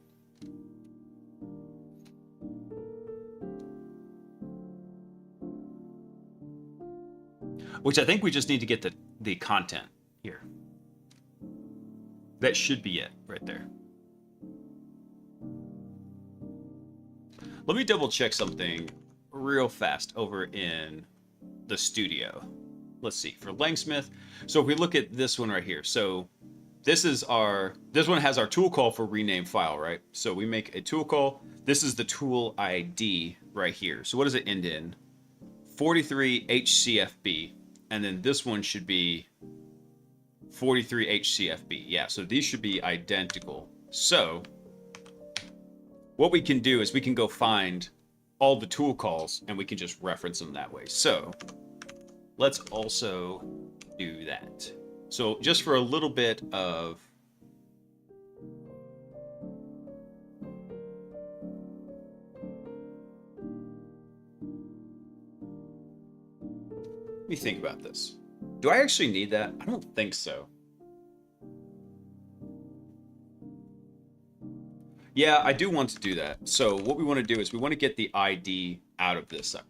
Which I think we just need to get the content here. That should be it right there. Let me double check something real fast over in the studio. Let's see, for Langsmith. So if we look at this one right here, so this one has our tool call for rename file, right? So we make a tool call. This is the tool ID right here. So what does it end in? 43 HCFB. And then this one should be 43 HCFB. Yeah, so these should be identical. So what we can do is we can go find all the tool calls and we can just reference them that way. So let's also do that. So just for a little bit of let me think about this. Do I actually need that? I don't think so. Yeah, I do want to do that. So what we want to do is we want to get the ID out of this sucker.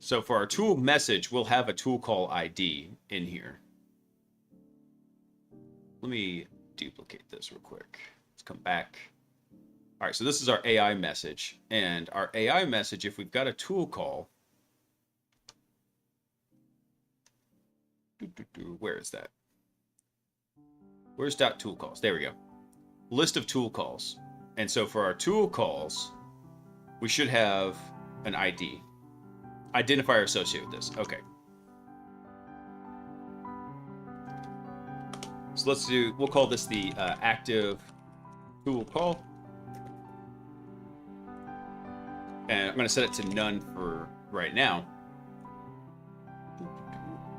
So for our tool message, we'll have a tool call ID in here. Let me duplicate this real quick. Let's come back. All right, so this is our AI message. And our AI message, if we've got a tool call, where is that? Where's .tool calls? There we go. List of tool calls. And so for our tool calls, we should have an ID. Identifier associated with this. Okay. So we'll call this the active tool call. And I'm going to set it to none for right now.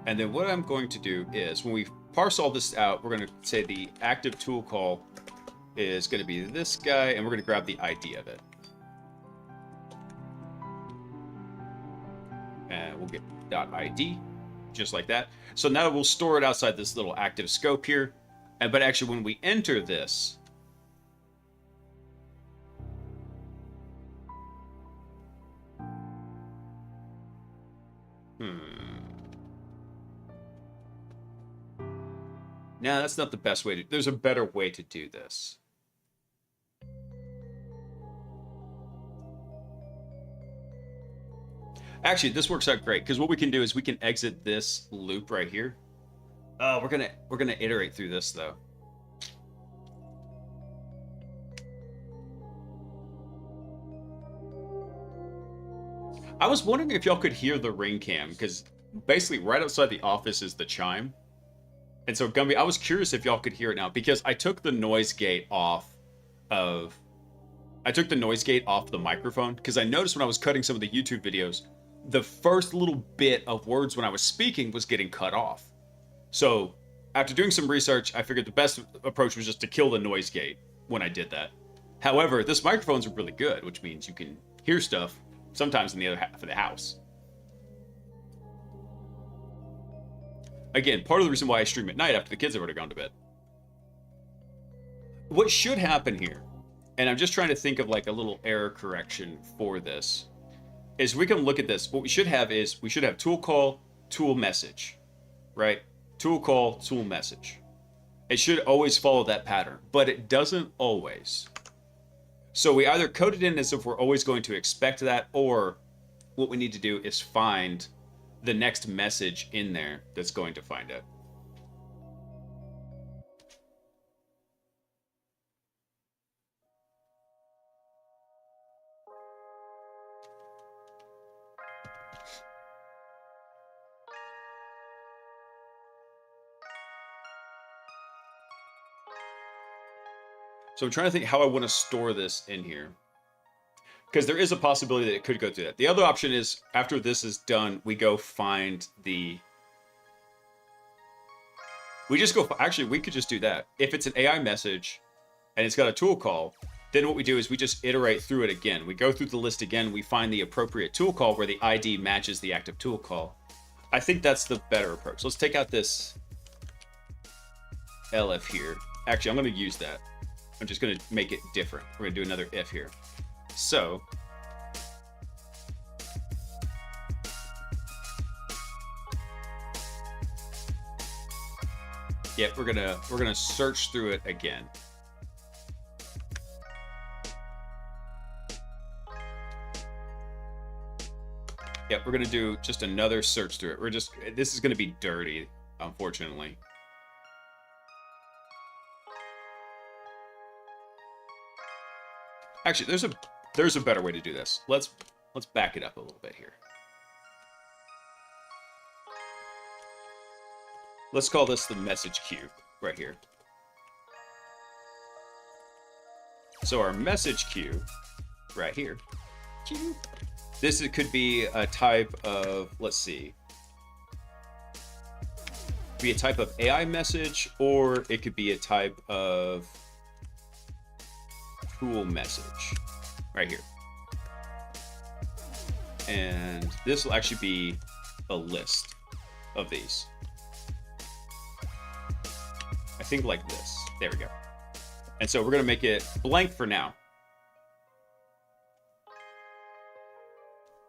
And then what I'm going to do is when we parse all this out, we're going to say the active tool call is going to be this guy, and we're going to grab the ID of it. And we'll get .id, just like that. So now we'll store it outside this little active scope here. But actually, when we enter this, no, that's not the best way to. There's a better way to do this. Actually, this works out great because what we can do is we can exit this loop right here. We're gonna iterate through this though. I was wondering if y'all could hear the ring cam, because basically right outside the office is the chime. And so Gumby, I was curious if y'all could hear it now, because I took the noise gate off the microphone, because I noticed when I was cutting some of the YouTube videos, the first little bit of words when I was speaking was getting cut off. So after doing some research, I figured the best approach was just to kill the noise gate when I did that. However, this microphone's really good, which means you can hear stuff sometimes in the other half of the house. Again, part of the reason why I stream at night after the kids have already gone to bed. What should happen here, and I'm just trying to think of like a little error correction for this, is we can look at this. What we should have is, we should have tool call, tool message, right? Tool call, tool message. It should always follow that pattern, but it doesn't always. So we either code it in as if we're always going to expect that, or what we need to do is find the next message in there that's going to find it. So I'm trying to think how I want to store this in here, because there is a possibility that it could go through that. The other option is, after this is done, we go find the... Actually, we could just do that. If it's an AI message and it's got a tool call, then what we do is we just iterate through it again. We go through the list again. We find the appropriate tool call where the ID matches the active tool call. I think that's the better approach. Let's take out this LF here. Actually, I'm going to use that. I'm just going to make it different. We're going to do another if here. So yeah, we're gonna search through it again. Yep, we're gonna do just another search through it. This is gonna be dirty, unfortunately. Actually, there's a better way to do this. Let's back it up a little bit here. Let's call this the message queue right here. So our message queue right here. This could be a type of, let's see. Be a type of AI message, or it could be a type of tool message right here. And this will actually be a list of these. I think like this. There we go. And so we're going to make it blank for now.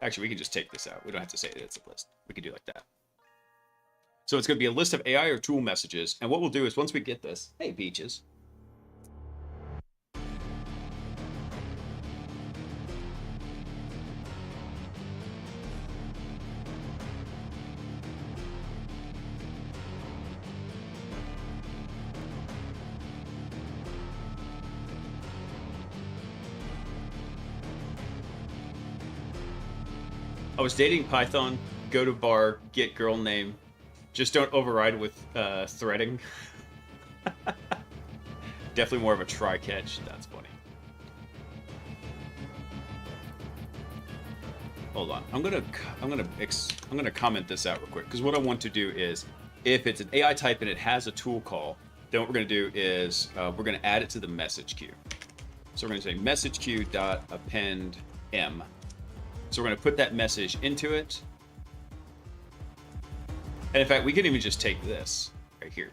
Actually, we can just take this out. We don't have to say that it's a list. We can do like that. So it's going to be a list of AI or tool messages. And what we'll do is, once we get this, hey, Peaches. I was dating Python, go to bar, get girl name. Just don't override with threading. Definitely more of a try catch. That's funny. Hold on. I'm gonna comment this out real quick, because what I want to do is, if it's an AI type and it has a tool call, then what we're gonna do is we're gonna add it to the message queue. So we're gonna say message queue dot append m. So we're going to put that message into it. And in fact, we can even just take this right here.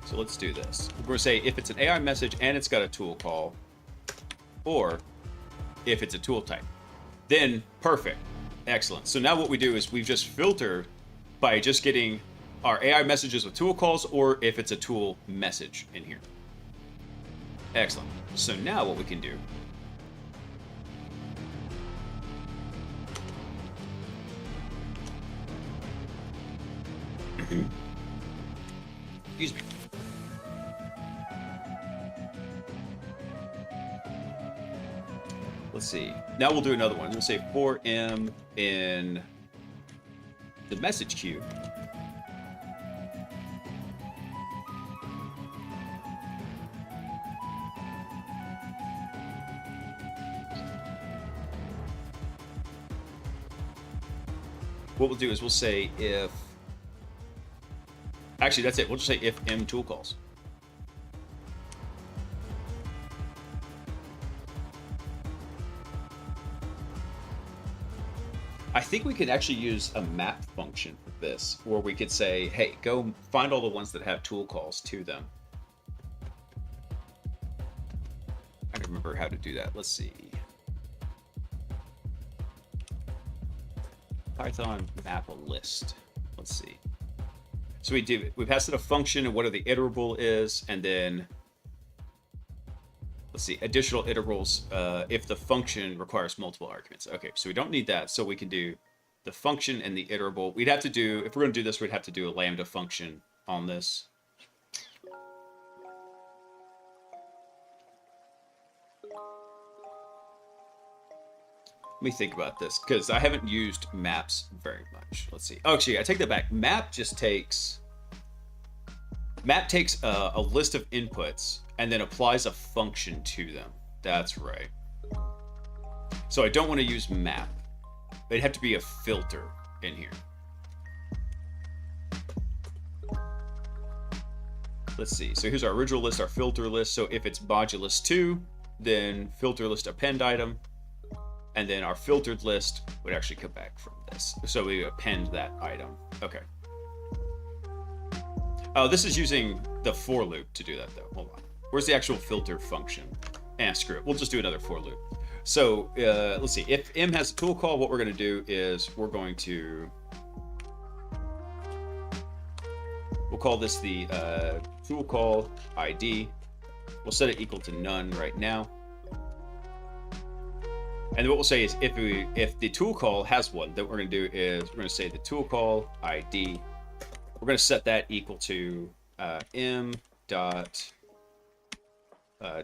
So let's do this. We're going to say if it's an AI message and it's got a tool call, or if it's a tool type, then perfect. Excellent. So now what we do is we've just filtered by just getting our AI messages with tool calls, or if it's a tool message in here. Excellent. So now what we can do excuse me. Let's see. Now we'll do another one. We'll say for m in the message queue. What we'll do is we'll say if... Actually, that's it. We'll just say if m tool calls. I think we could actually use a map function for this, or we could say, hey, go find all the ones that have tool calls to them. I don't remember how to do that. Let's see. Python map a list. Let's see. So we pass it a function and what are the iterable is, and then let's see, additional iterables if the function requires multiple arguments. Okay, so we don't need that. So we can do the function and the iterable. We'd have to do, if we're going to do this, we'd have to do a lambda function on this. Let me think about this, because I haven't used maps very much. Let's see. Oh, actually, I take that back. Map takes a list of inputs and then applies a function to them. That's right. So I don't want to use map. It'd have to be a filter in here. Let's see. So here's our original list, our filter list. So if it's modulus 2, then filter list append item. And then our filtered list would actually come back from this. So we append that item. Okay. Oh, this is using the for loop to do that, though. Hold on. Where's the actual filter function? Screw it. We'll just do another for loop. So let's see. If m has a tool call, what we're going to do is we'll call this the tool call ID. We'll set it equal to none right now. And what we'll say is if the tool call has one, then what we're going to do is we're going to say the tool call ID. We're going to set that equal to m dot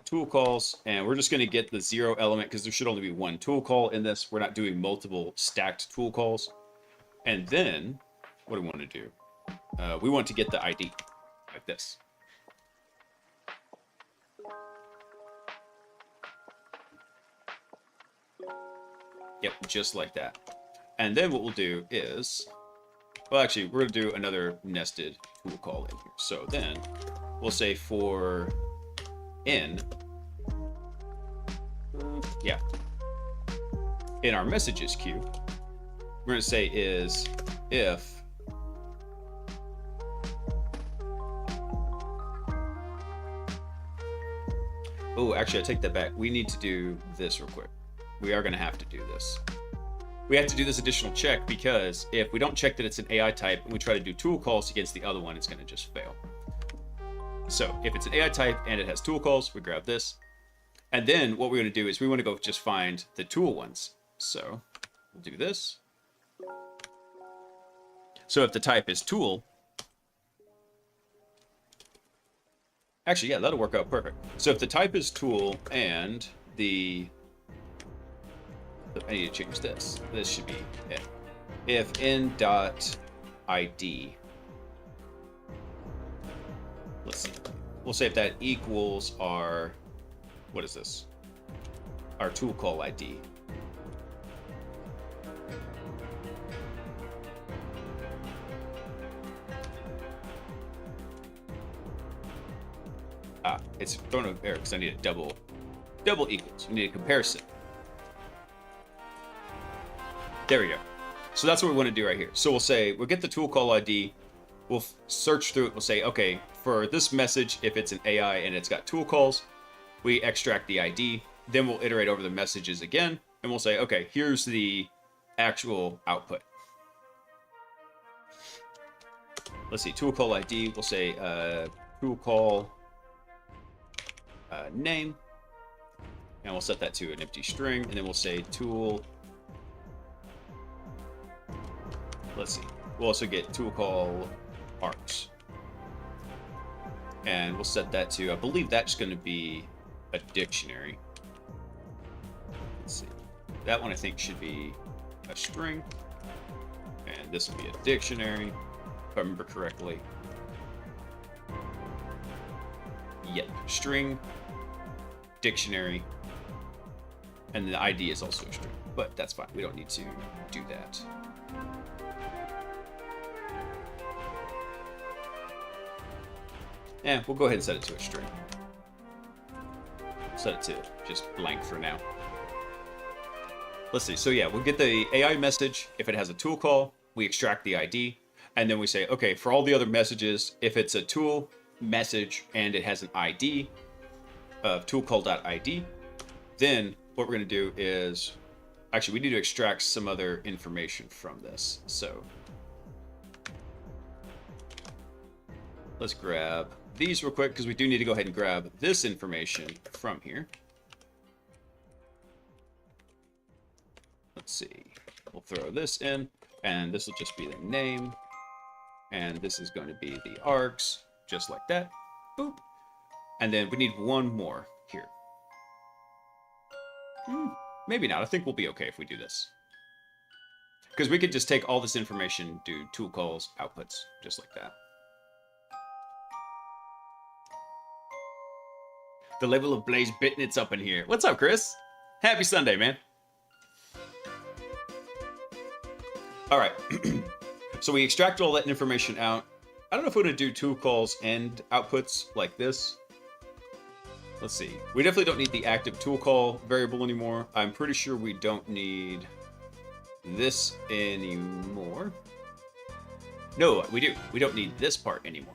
tool calls, and we're just going to get the 0 element because there should only be one tool call in this. We're not doing multiple stacked tool calls. And then what do we want to do? We want to get the ID like this. Yep, just like that. And then what we'll do is, well, actually, we're going to do another nested tool call in here. So then we'll say for in, in our messages queue, we're going to say is if oh, actually, I take that back. We need to do this real quick. We are going to have to do this. We have to do this additional check because if we don't check that it's an AI type and we try to do tool calls against the other one, it's going to just fail. So if it's an AI type and it has tool calls, we grab this. And then what we're going to do is we want to go just find the tool ones. So we'll do this. So if the type is tool, actually, yeah, that'll work out perfect. So if the type is tool and I need to change this. This should be it. If in dot ID, let's see. We'll say if that equals our, what is this? Our tool call ID. It's throwing an error because I need a double equals. We need a comparison. There we go. So that's what we want to do right here. So we'll say, we'll get the tool call ID. We'll search through it. We'll say, okay, for this message, if it's an AI and it's got tool calls, we extract the ID. Then we'll iterate over the messages again. And we'll say, okay, here's the actual output. Let's see, tool call ID. We'll say tool call name. And we'll set that to an empty string. And then we'll say tool. Let's see. We'll also get tool call args. And we'll set that to, I believe that's going to be a dictionary. let's see. That one I think should be a string. And this will be a dictionary, if I remember correctly. Yep, string, dictionary, and the ID is also a string. But that's fine, we don't need to do that. Yeah, we'll go ahead and set it to a string. Set it to just blank for now. Let's see. So yeah, we'll get the AI message. If it has a tool call, we extract the ID. And then we say, okay, for all the other messages, if it's a tool message and it has an ID of toolcall.id, then what we're going to do is, actually, we need to extract some other information from this. So let's grab these real quick, because we do need to go ahead and grab this information from here. Let's see. We'll throw this in, and this will just be the name. And this is going to be the args, just like that. Boop. And then we need one more here. Maybe not. I think we'll be okay if we do this. Because we could just take all this information, do tool calls, outputs, just like that. The level of Blaise Bitnit's up in here. What's up, Chris? Happy Sunday, man. All right. So we extract all that information out. I don't know if we're going to do tool calls and outputs like this. Let's see. We definitely don't need the active tool call variable anymore. I'm pretty sure we don't need this anymore. No, we do. We don't need this part anymore.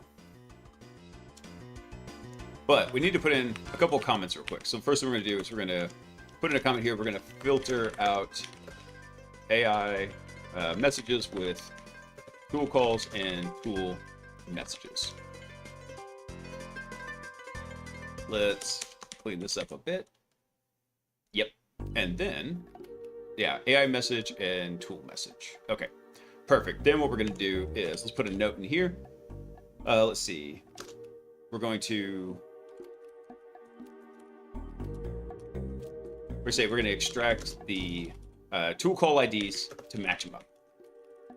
But we need to put in a couple of comments real quick. So the first thing we're going to do is we're going to put in a comment here. We're going to filter out AI messages with tool calls and tool messages. Let's clean this up a bit. Yep. And then, yeah, AI message and tool message. Okay, perfect. Then what we're going to do is let's put a note in here. Let's see. We're going to extract the tool call IDs to match them up.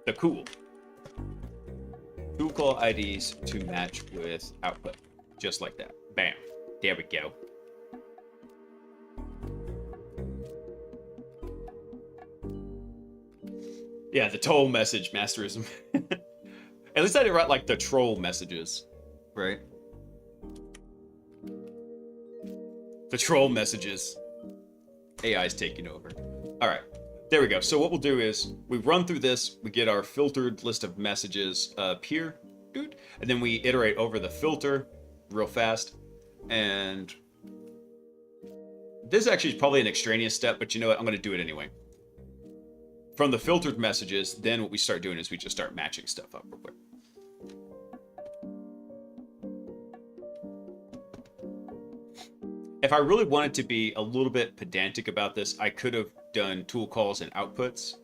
The cool tool call IDs to match with output, just like that. Bam. There we go. Yeah, the toll message masterism. At least I didn't write like the troll messages, right? The troll messages. AI's taking over. All right, there we go. So what we'll do is we run through this, we get our filtered list of messages up here, and then we iterate over the filter real fast. And this actually is probably an extraneous step, but you know what? I'm going to do it anyway. From the filtered messages, then what we start doing is we just start matching stuff up real quick. If I really wanted to be a little bit pedantic about this, I could have done tool calls and outputs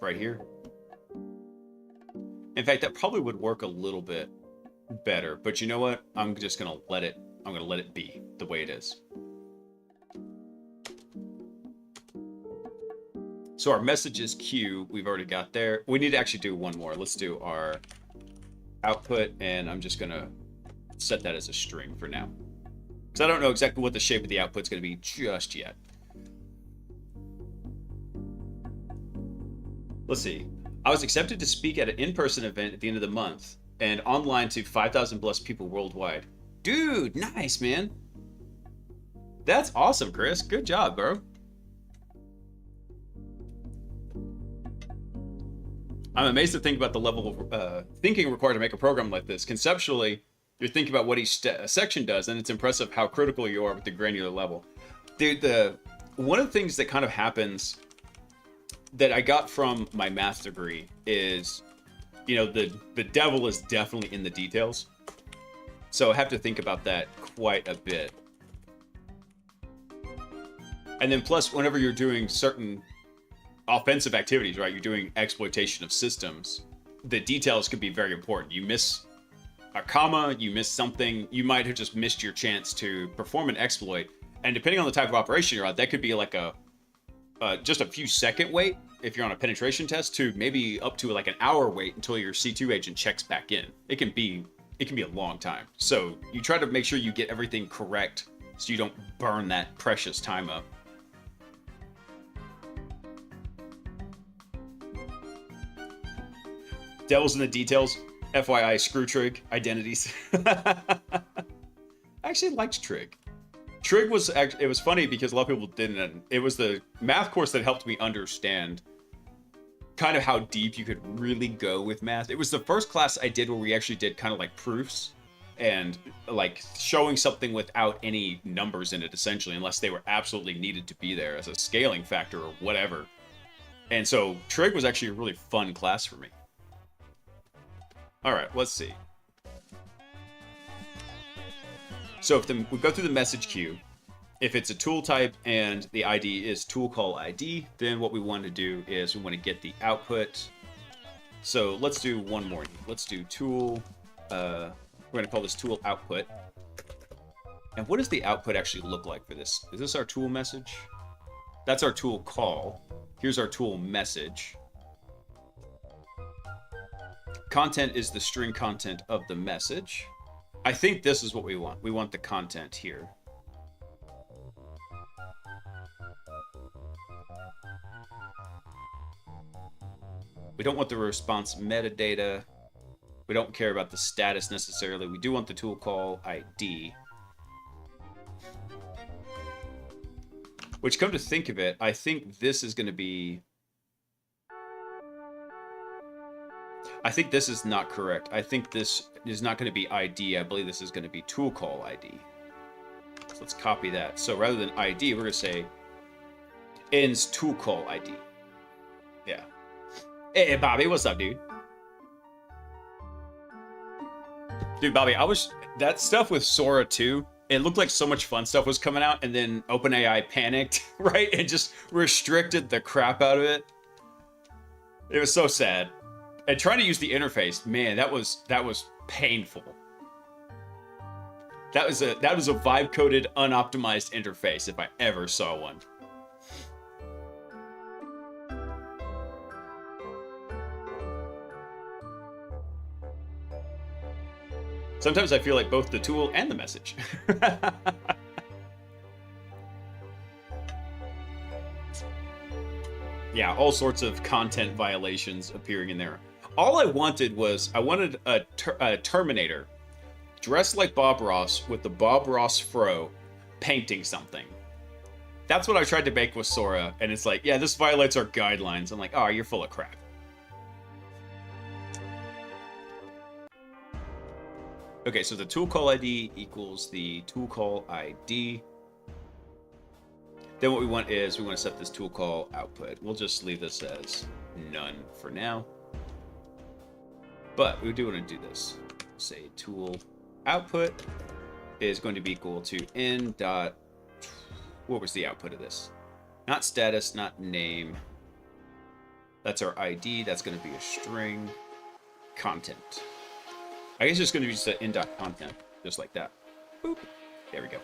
right here. In fact, that probably would work a little bit better, but you know what? I'm just going to let it be the way it is. So our messages queue, we've already got there. We need to actually do one more. Let's do our output, and I'm just going to set that as a string for now. So I don't know exactly what the shape of the output's going to be just yet. Let's see. I was accepted to speak at an in-person event at the end of the month and online to 5,000 plus people worldwide. Dude, nice, man. That's awesome, Chris. Good job, bro. I'm amazed to think about the level of thinking required to make a program like this. Conceptually, you're thinking about what each section does, and it's impressive how critical you are with the granular level. Dude, one of the things that kind of happens that I got from my math degree is, you know, the devil is definitely in the details. So I have to think about that quite a bit. And then plus, whenever you're doing certain offensive activities, right? You're doing exploitation of systems. The details could be very important. You miss a comma, you miss something, you might have just missed your chance to perform an exploit, And depending on the type of operation you're on, that could be like a just a few second wait if you're on a penetration test to maybe up to like an hour wait until your C2 agent checks back in. It can be a long time. So you try to make sure you get everything correct so you don't burn that precious time up. Devil's in the details. FYI, screw trig identities. I actually liked trig. Trig was actually, it was funny because a lot of people didn't. It was the math course that helped me understand kind of how deep you could really go with math. It was the first class I did where we actually did kind of like proofs and like showing something without any numbers in it, essentially, unless they were absolutely needed to be there as a scaling factor or whatever. And so trig was actually a really fun class for me. All right, let's see. So if we go through the message queue, if it's a tool type and the ID is tool call ID, then what we want to do is we want to get the output. So let's do one more. Let's do tool. We're going to call this tool output. And what does the output actually look like for this? Is this our tool message? That's our tool call. Here's our tool message. Content is the string content of the message. I think this is what we want. We want the content here. We don't want the response metadata. We don't care about the status necessarily. We do want the tool call ID. Which, come to think of it, I think this is going to be... I think this is not correct. I think this is not going to be ID. I believe this is going to be tool call ID. So let's copy that. So rather than ID, we're going to say ends tool call ID. Yeah. Hey, Bobby, what's up, dude? Dude, Bobby, that stuff with Sora 2, it looked like so much fun stuff was coming out, and then OpenAI panicked, right? And just restricted the crap out of it. It was so sad. And trying to use the interface, man, that was painful. That was a vibe-coded, unoptimized interface if I ever saw one. Sometimes I feel like both the tool and the message. Yeah, all sorts of content violations appearing in there. All I wanted was, a Terminator dressed like Bob Ross with the Bob Ross fro painting something. That's what I tried to make with Sora, and it's like, yeah, this violates our guidelines. I'm like, oh, you're full of crap. Okay, so the tool call ID equals the tool call ID. Then what we want is we want to set this tool call output. We'll just leave this as none for now. But we do want to do this. Say tool output is going to be equal to n dot. What was the output of this? Not status, not name. That's our ID. That's going to be a string. Content. I guess it's going to be just an n.content, just like that. Boop. There we go.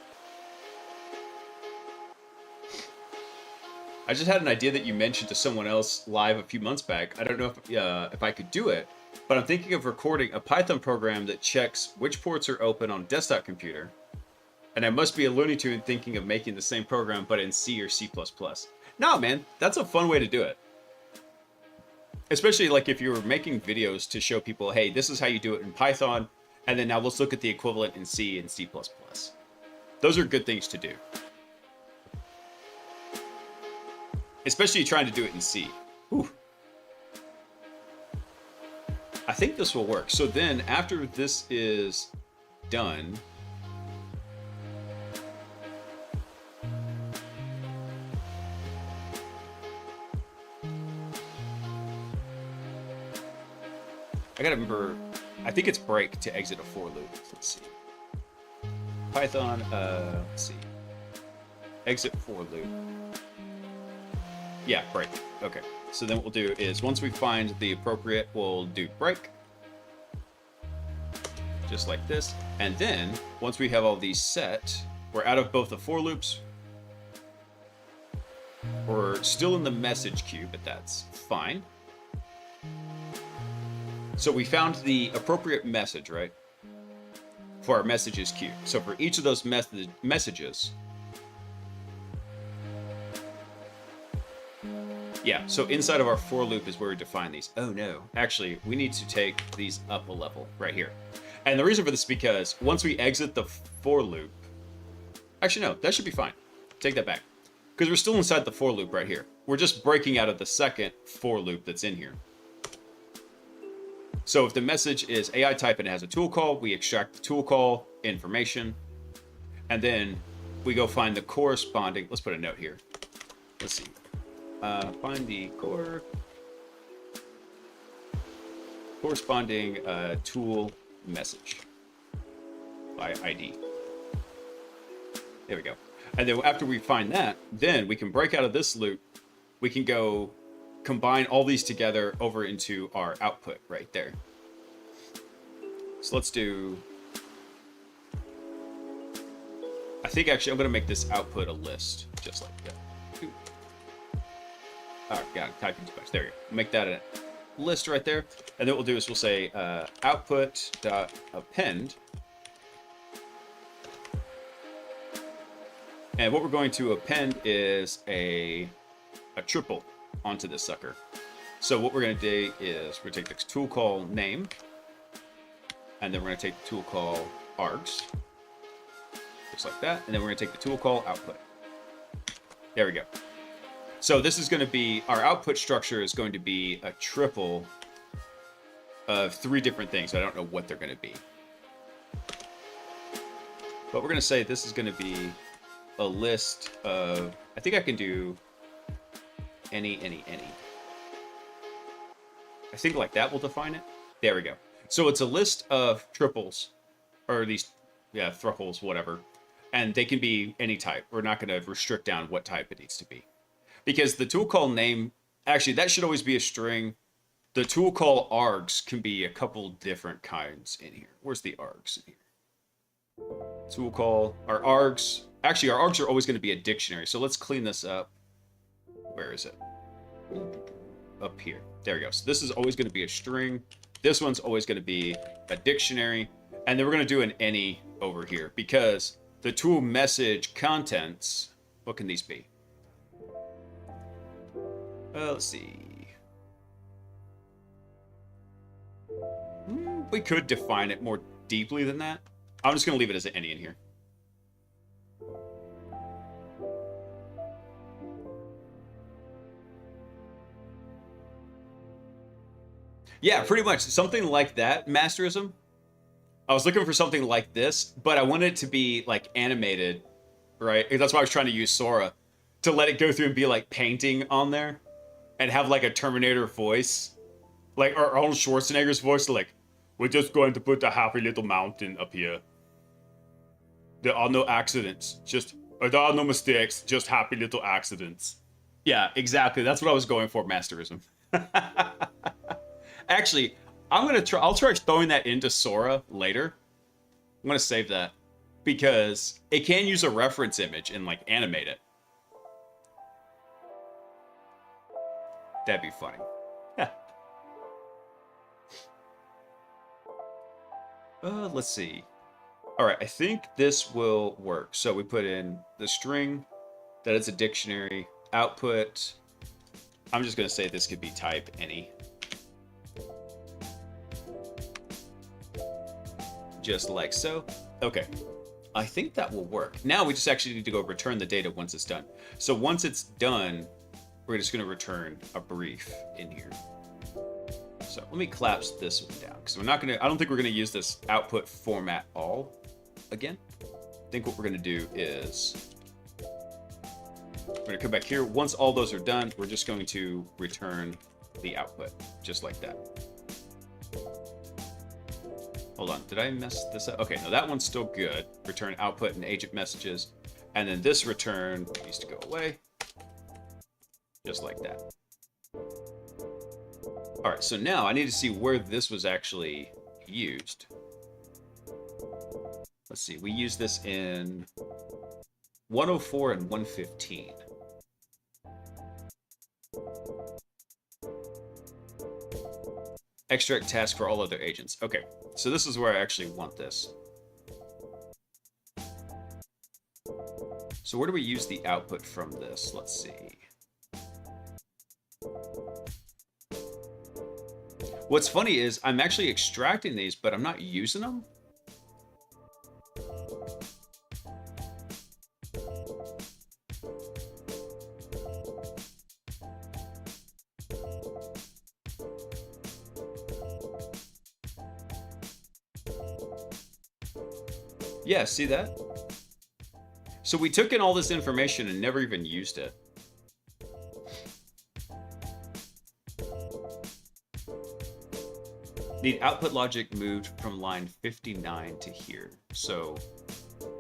I just had an idea that you mentioned to someone else live a few months back. I don't know if I could do it, but I'm thinking of recording a Python program that checks which ports are open on a desktop computer. And I must be a Looney Tune thinking of making the same program, but in C or C++. No, man, that's a fun way to do it. Especially like if you were making videos to show people, hey, this is how you do it in Python, and then now let's look at the equivalent in C and C++. Those are good things to do. Especially trying to do it in C. Whew. I think this will work. So then after this is done, I gotta remember, I think it's break to exit a for loop. Let's see. Python, let's see. Exit for loop. Yeah, break. Okay. So then what we'll do is once we find the appropriate, we'll do break. Just like this. And then once we have all these set, We're out of both the for loops. We're still in the message queue, but that's fine. So we found the appropriate message, right? For our messages queue. So for each of those messages, yeah, so inside of our for loop is where we define these. Oh no, actually, we need to take these up a level right here. And the reason for this is because once we exit the for loop, actually no, that should be fine. Take that back. Because we're still inside the for loop right here. We're just breaking out of the second for loop that's in here. So if the message is AI type and it has a tool call, we extract the tool call information, and then we go find the corresponding, let's put a note here. Let's see. Find the corresponding tool message by ID. There we go. And then after we find that, then we can break out of this loop. We can go combine all these together over into our output right there. So let's do, I think actually I'm going to make this output a list, just like that. All right, got it, typing too much. There you go. Make that a list right there. And then what we'll do is we'll say output.append. And what we're going to append is a triple onto this sucker. So what we're going to do is we're going to take the tool call name, and then we're going to take the tool call args, just like that. And then we're going to take the tool call output. There we go. So this is going to be, our output structure is going to be a triple of 3 different things. I don't know what they're going to be. But we're going to say this is going to be a list of, I think I can do any. I think like that will define it. There we go. So it's a list of triples, or these, yeah, thruples, whatever. And they can be any type. We're not going to restrict down what type it needs to be. Because the tool call name, actually, that should always be a string. The tool call args can be a couple different kinds in here. Where's the args in here? Tool call, our args. Actually, our args are always going to be a dictionary. So let's clean this up. Where is it? Up here. There we go. So this is always going to be a string. This one's always going to be a dictionary. And then we're going to do an any over here because the tool message contents, what can these be? Let's see. We could define it more deeply than that. I'm just going to leave it as an any in here. Yeah, pretty much something like that, Masterism. I was looking for something like this, but I wanted it to be like animated, right? That's why I was trying to use Sora to let it go through and be like painting on there and have like a Terminator voice, like our Arnold Schwarzenegger's voice, like, we're just going to put a happy little mountain up here. There are no accidents, there are no mistakes, just happy little accidents. Yeah, exactly. That's what I was going for, Masterism. Actually, I'll try throwing that into Sora later. I'm gonna save that because it can use a reference image and like animate it. That'd be funny. Yeah. Let's see. All right, I think this will work. So we put in the string, that it's a dictionary, output. I'm just gonna say this could be type any. Just like so. Okay, I think that will work. Now we just actually need to go return the data once it's done. So once it's done, we're just going to return a brief in here. So let me collapse this one down because I don't think we're going to use this output format all again. I think what we're going to do is we're going to come back here. Once all those are done, we're just going to return the output just like that. Hold on, did I mess this up? Okay, no, that one's still good. Return output and agent messages. And then this return needs to go away. Just like that. All right, so now I need to see where this was actually used. Let's see, we use this in 104 and 115. Extract task for all other agents. Okay, so this is where I actually want this. So where do we use the output from this? Let's see. What's funny is I'm actually extracting these, but I'm not using them. Yeah, see that? So we took in all this information and never even used it. Need output logic moved from line 59 to here. So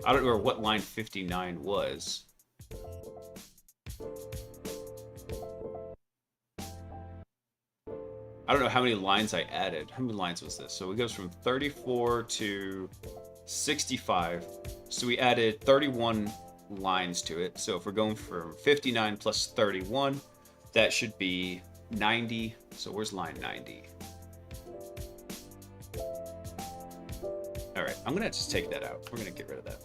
I don't know what line 59 was. I don't know how many lines I added. How many lines was this? So it goes from 34 to 65. So we added 31 lines to it. So if we're going from 59 plus 31, that should be 90. So where's line 90? All right, I'm gonna just take that out. We're gonna get rid of that.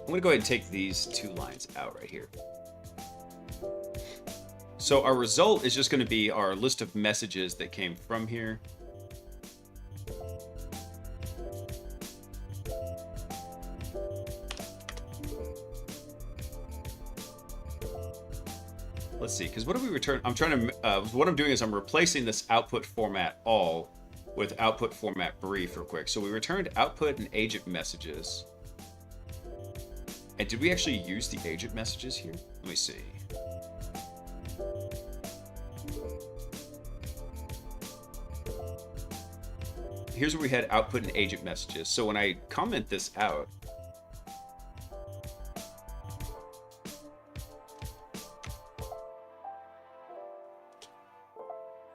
I'm gonna go ahead and take these two lines out right here. So our result is just gonna be our list of messages that came from here. Let's see, because what do we return? I'm trying to, what I'm doing is I'm replacing this output format all with output format brief real quick. So we returned output and agent messages. And did we actually use the agent messages here? Let me see. Here's where we had output and agent messages. So when I comment this out,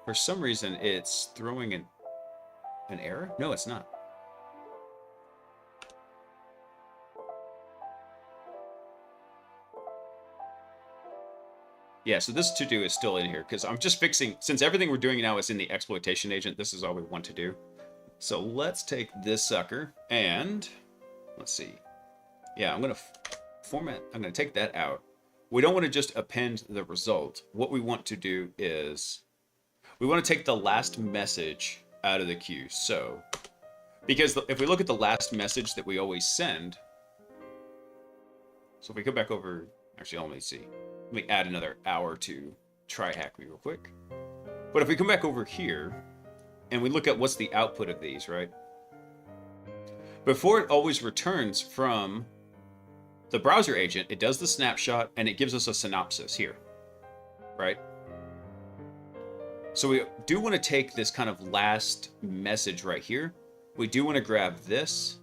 for some reason it's throwing an error? No, it's not. Yeah, so this to do is still in here because I'm just fixing, since everything we're doing now is in the exploitation agent, this is all we want to do. So let's take this sucker and let's see. Yeah, I'm going to format, I'm going to take that out. We don't want to just append the result. What we want to do is we want to take the last message out of the queue. So, because if we look at the last message that we always send, so if we go back over, actually, let me see. Let me add another hour to try hack me real quick. But if we come back over here and we look at what's the output of these, right? Before it always returns from the browser agent, it does the snapshot and it gives us a synopsis here, right? So we do want to take this kind of last message right here. We do want to grab this.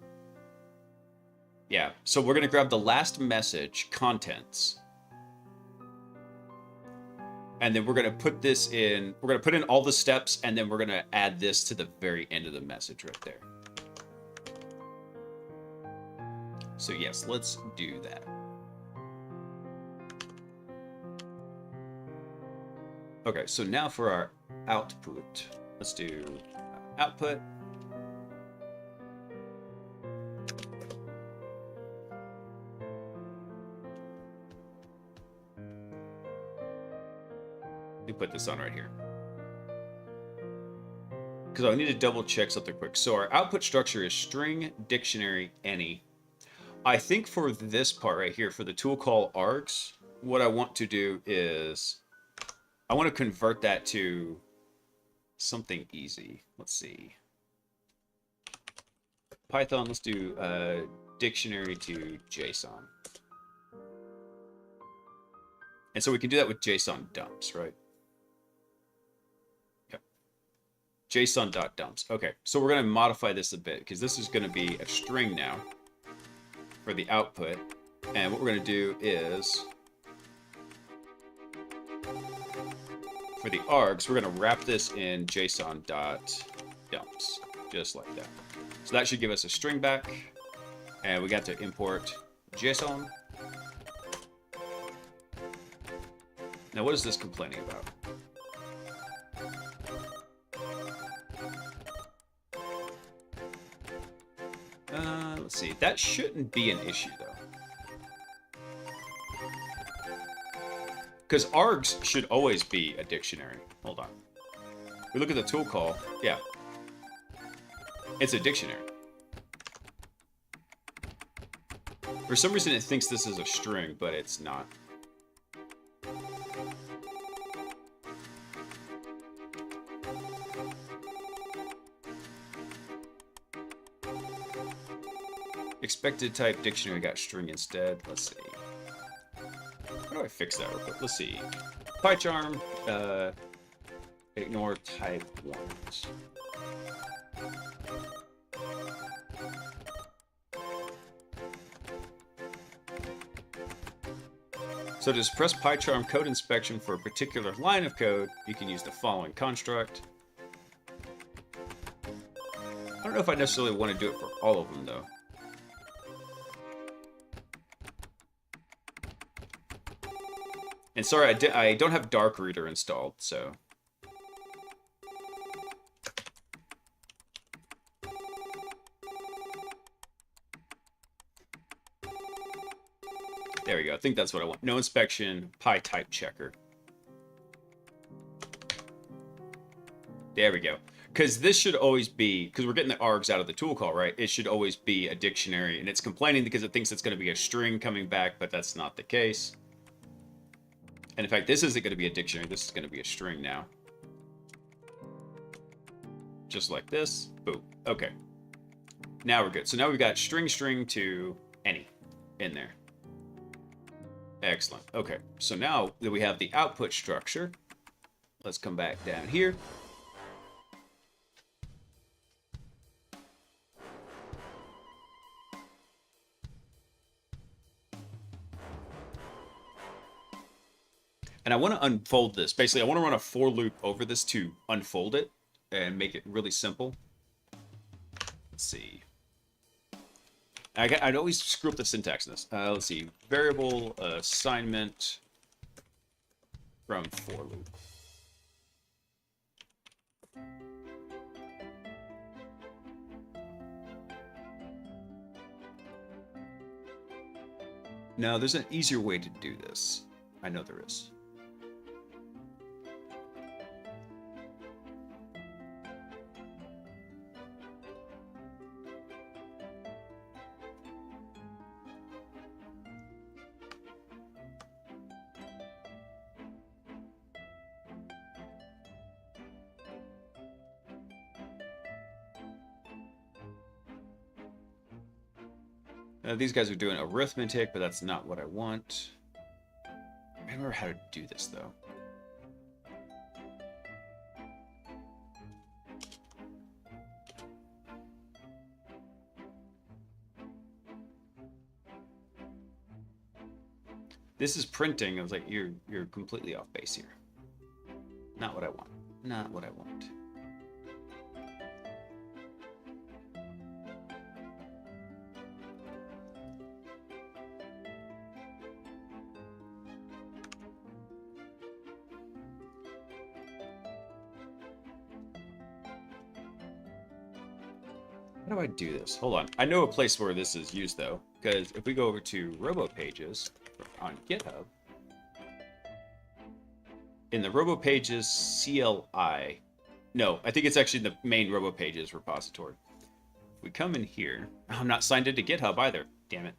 Yeah, so we're going to grab the last message, contents. And then we're going to put this in, we're going to put in all the steps, and then we're going to add this to the very end of the message right there. So yes, let's do that. Okay, so now for our output, let's do output. Put this on right here because I need to double check something quick. So our output structure is string, dictionary, any. I think for this part right here, for the tool call args, what I want to do is I want to convert that to something easy. Let's see. Python, let's do dictionary to JSON. And so we can do that with JSON dumps, right? JSON.dumps. Okay, so we're going to modify this a bit because this is going to be a string now for the output. And what we're going to do is for the args, we're going to wrap this in JSON.dumps, just like that. So that should give us a string back, and we got to import JSON. Now, what is this complaining about? Let's see. That shouldn't be an issue, though. Because args should always be a dictionary. Hold on. We look at the tool call. Yeah. It's a dictionary. For some reason, it thinks this is a string, but it's not. Expected type dictionary got string instead. Let's see. How do I fix that real quick? Let's see. PyCharm, ignore type ones. So to press PyCharm code inspection for a particular line of code, you can use the following construct. I don't know if I necessarily want to do it for all of them, though. And sorry, I don't have Dark Reader installed, so... There we go. I think that's what I want. No inspection, PyType checker. There we go. Because this should always be... Because we're getting the args out of the tool call, right? It should always be a dictionary. And it's complaining because it thinks it's going to be a string coming back, but that's not the case. And in fact, this isn't going to be a dictionary. This is going to be a string now. Just like this. Boom. Okay. Now we're good. So now we've got string to any in there. Excellent. Okay. So now that we have the output structure, let's come back down here. And I want to unfold this. Basically, I want to run a for loop over this to unfold it and make it really simple. Let's see. I'd always screw up the syntax in this. Let's see. Variable assignment from for loop. Now, there's an easier way to do this. I know there is. These guys are doing arithmetic, but that's not what I want. I remember how to do this, though. This is printing. I was like, you're completely off base here. Not what I want. Not what I want. How do I do this? Hold on. I know a place where this is used, though, because if we go over to Robo Pages on GitHub, in the Robo Pages CLI, no, I think it's actually the main Robo Pages repository. If we come in here, I'm not signed into GitHub either. Damn it.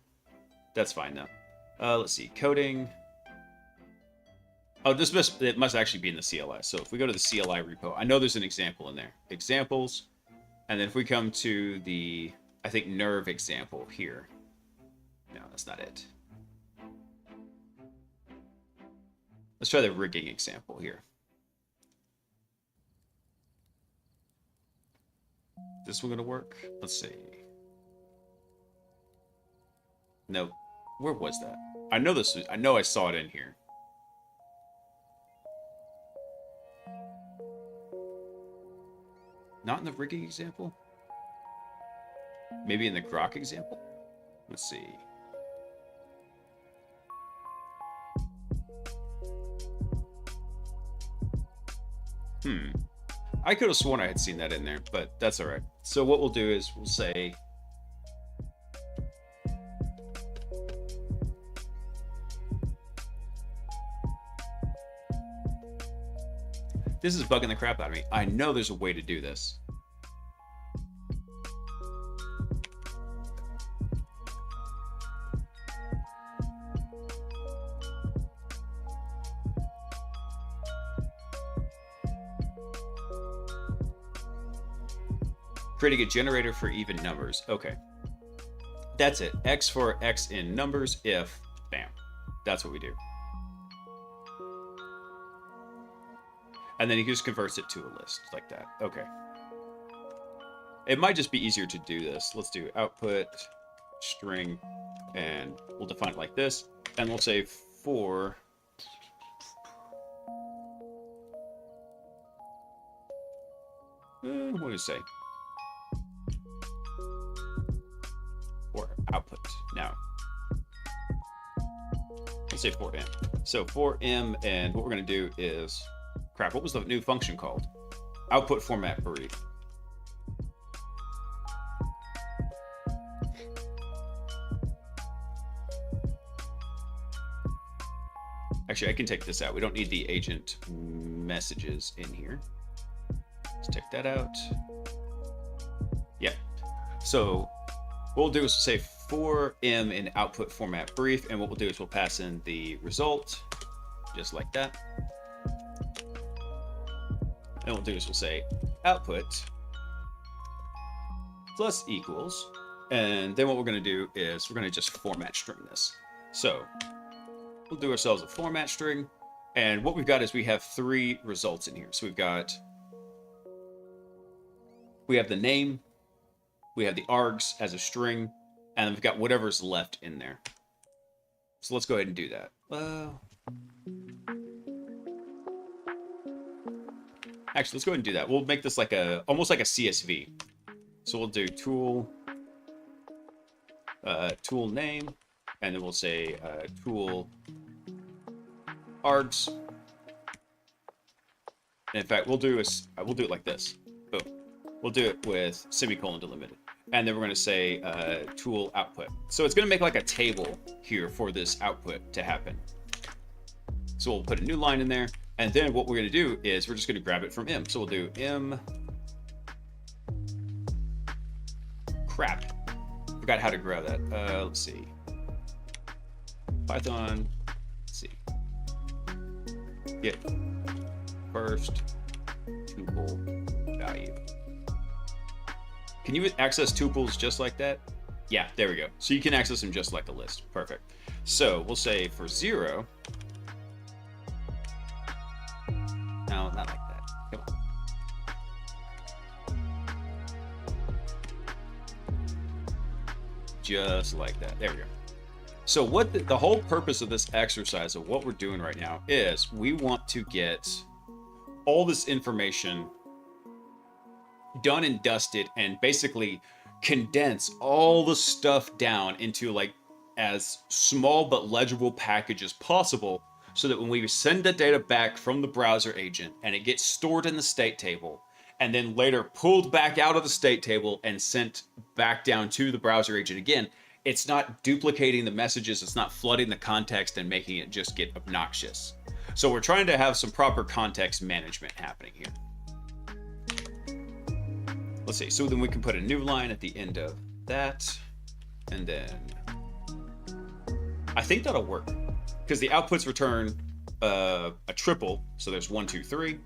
That's fine, though. Let's see. Coding. Oh, it must actually be in the CLI. So if we go to the CLI repo, I know there's an example in there. Examples. And then if we come to the, I think, nerve example here. No, that's not it. Let's try the rigging example here. Is this one going to work? Let's see. No. Where was that? I know I saw it in here. Not in the rigging example? Maybe in the grok example? Let's see. I could have sworn I had seen that in there, but that's all right. So what we'll do is we'll say this is bugging the crap out of me. I know there's a way to do this. Creating a generator for even numbers. Okay. That's it. X for X in numbers if, bam. That's what we do. And then he just converts it to a list like that. Okay. It might just be easier to do this. Let's do output string, and we'll define it like this. And we'll say for what do we say? For output. Now, let's say for m. So for m, and what we're going to do is, crap, what was the new function called? Output format brief. Actually, I can take this out. We don't need the agent messages in here. Let's take that out. Yeah. So what we'll do is say for m in output format brief, and what we'll do is we'll pass in the result, just like that. And what we'll do is we'll say output plus equals, and then what we're going to do is we're going to just format string this. So we'll do ourselves a format string, and what we've got is we have 3 results in here. So we have the name, we have the args as a string, and then we've got whatever's left in there. So let's go ahead and do that. Actually, let's go ahead and do that. We'll make this like almost like a CSV. So we'll do tool name, and then we'll say tool args. And in fact, we'll do it like this. Boom. We'll do it with semicolon delimited. And then we're going to say tool output. So it's going to make like a table here for this output to happen. So we'll put a new line in there. And then what we're going to do is we're just going to grab it from m. So we'll do m. Crap. Forgot how to grab that. Let's see. Python. Let's see. Get first tuple value. Can you access tuples just like that? Yeah, there we go. So you can access them just like a list. Perfect. So we'll say for 0. No, not like that. Come on. Just like that. There we go. So what the whole purpose of this exercise of what we're doing right now is we want to get all this information done and dusted and basically condense all the stuff down into like as small but legible package as possible, so that when we send the data back from the browser agent and it gets stored in the state table and then later pulled back out of the state table and sent back down to the browser agent again, it's not duplicating the messages, it's not flooding the context and making it just get obnoxious. So we're trying to have some proper context management happening here. Let's see, so then we can put a new line at the end of that, and then I think that'll work because the outputs return a triple, so there's 1, 2, 3.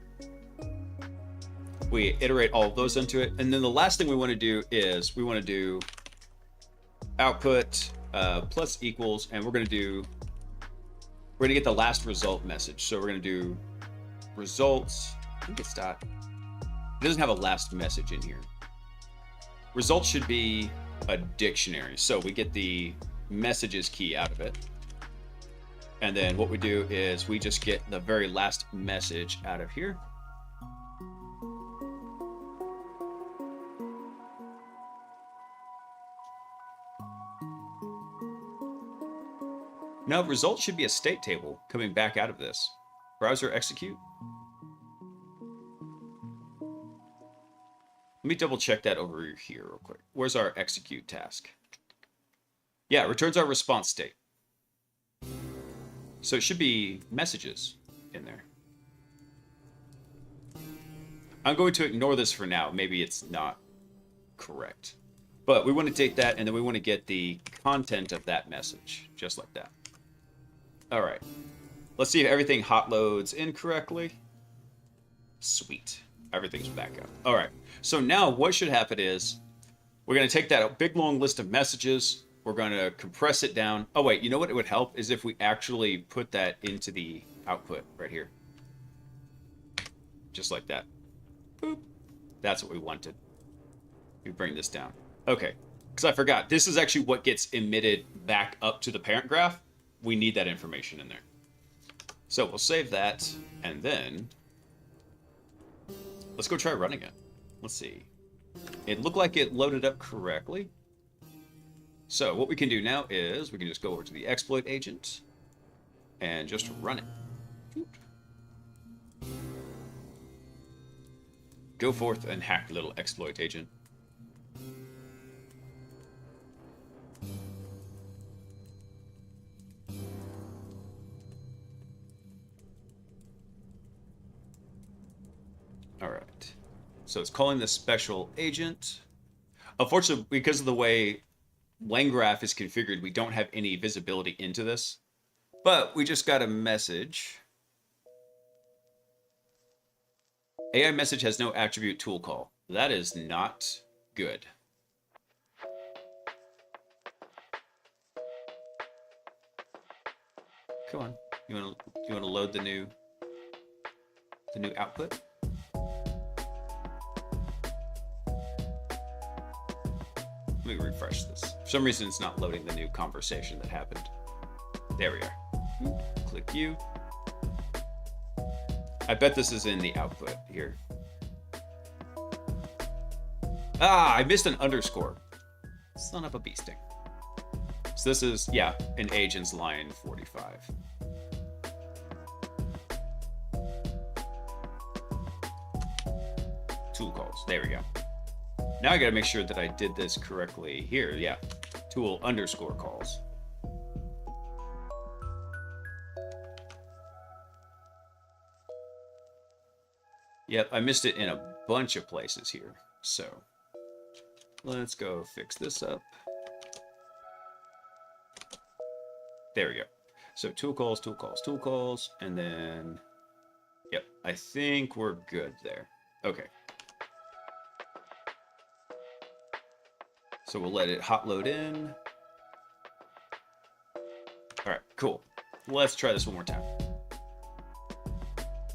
We iterate all of those into it, and then the last thing we want to do is we want to do output plus equals, and we're going to get the last result message. So we're going to do results. I think it's dot. It doesn't have a last message in here. Results should be a dictionary. So we get the messages key out of it. And then what we do is we just get the very last message out of here. Now, results should be a state table coming back out of this. Browser execute. Let me double check that over here real quick. Where's our execute task? Yeah, it returns our response state. So it should be messages in there. I'm going to ignore this for now. Maybe it's not correct. But we want to take that, and then we want to get the content of that message, just like that. All right. Let's see if everything hot loads incorrectly. Sweet. Everything's back up. All right. So now what should happen is we're going to take that big, long list of messages. We're going to compress it down. Oh, wait. You know what? It would help is if we actually put that into the output right here. Just like that. Boop. That's what we wanted. We bring this down. Okay. Because I forgot. This is actually what gets emitted back up to the parent graph. We need that information in there. So we'll save that. And then let's go try running it. Let's see. It looked like it loaded up correctly. So what we can do now is we can just go over to the exploit agent and just run it. Go forth and hack little exploit agent. All right. So it's calling the special agent. Unfortunately, because of the way LangGraph is configured, we don't have any visibility into this. But we just got a message. AI message has no attribute tool call. That is not good. Come on. You want to load the new output? Let me refresh this. For some reason, it's not loading the new conversation that happened. There we are. Click U. I bet this is in the output here. Ah, I missed an underscore. Son of a bee sting. So this is, yeah, an agent's line 45. Tool calls. There we go. Now I gotta make sure that I did this correctly here. Yeah. Tool underscore calls. Yep, I missed it in a bunch of places here. So let's go fix this up. There we go. So tool calls, tool calls, tool calls, and then, yep, I think we're good there. Okay. So we'll let it hot load in. All right, cool. Let's try this one more time.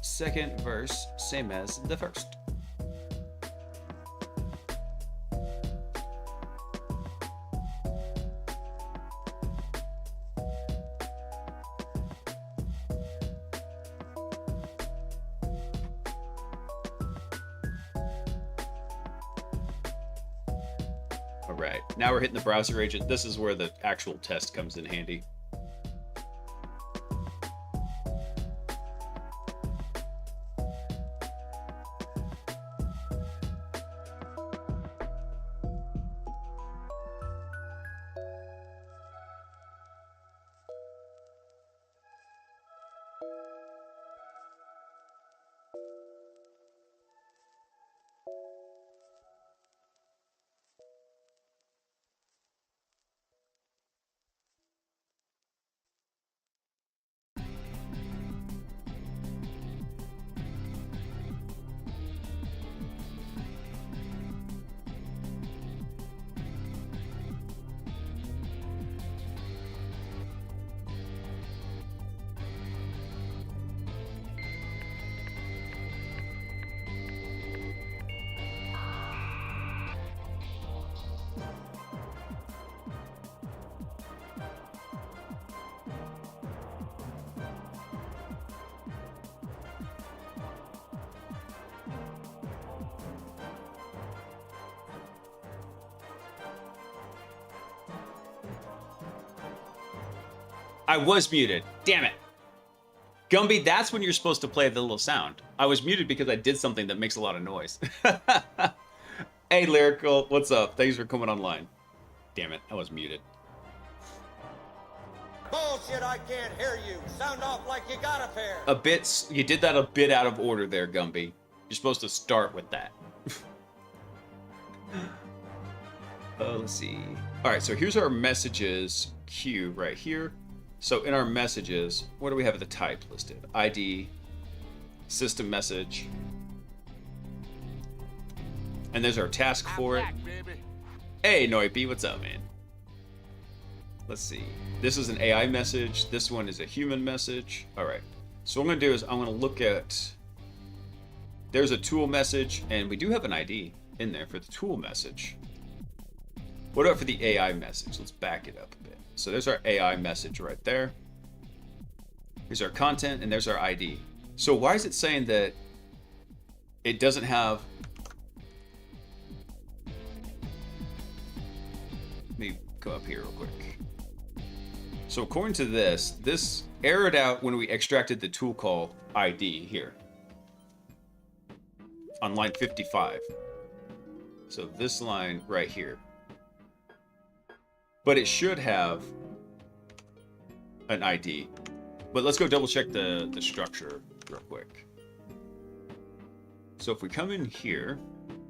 Second verse, same as the first. All right, now we're hitting the browser agent. This is where the actual test comes in handy. I was muted. Damn it. Gumby, that's when you're supposed to play the little sound. I was muted because I did something that makes a lot of noise. Hey, Lyrical, what's up? Thanks for coming online. Damn it, I was muted. Bullshit, I can't hear you. Sound off like you got a pair. You did that a bit out of order there, Gumby. You're supposed to start with that. Let's see. All right, so here's our messages queue right here. So in our messages, what do we have at the type listed? ID, system message. And there's our task for it. Hey, Noipi, what's up, man? Let's see. This is an AI message. This one is a human message. All right. So what I'm going to do is I'm going to look at... There's a tool message, and we do have an ID in there for the tool message. What about for the AI message? Let's back it up a bit. So there's our AI message right there. Here's our content, and there's our ID. So why is it saying that it doesn't have... Let me go up here real quick. So according to this errored out when we extracted the tool call ID here on line 55. So this line right here. But it should have an ID. But let's go double check the structure real quick. So if we come in here,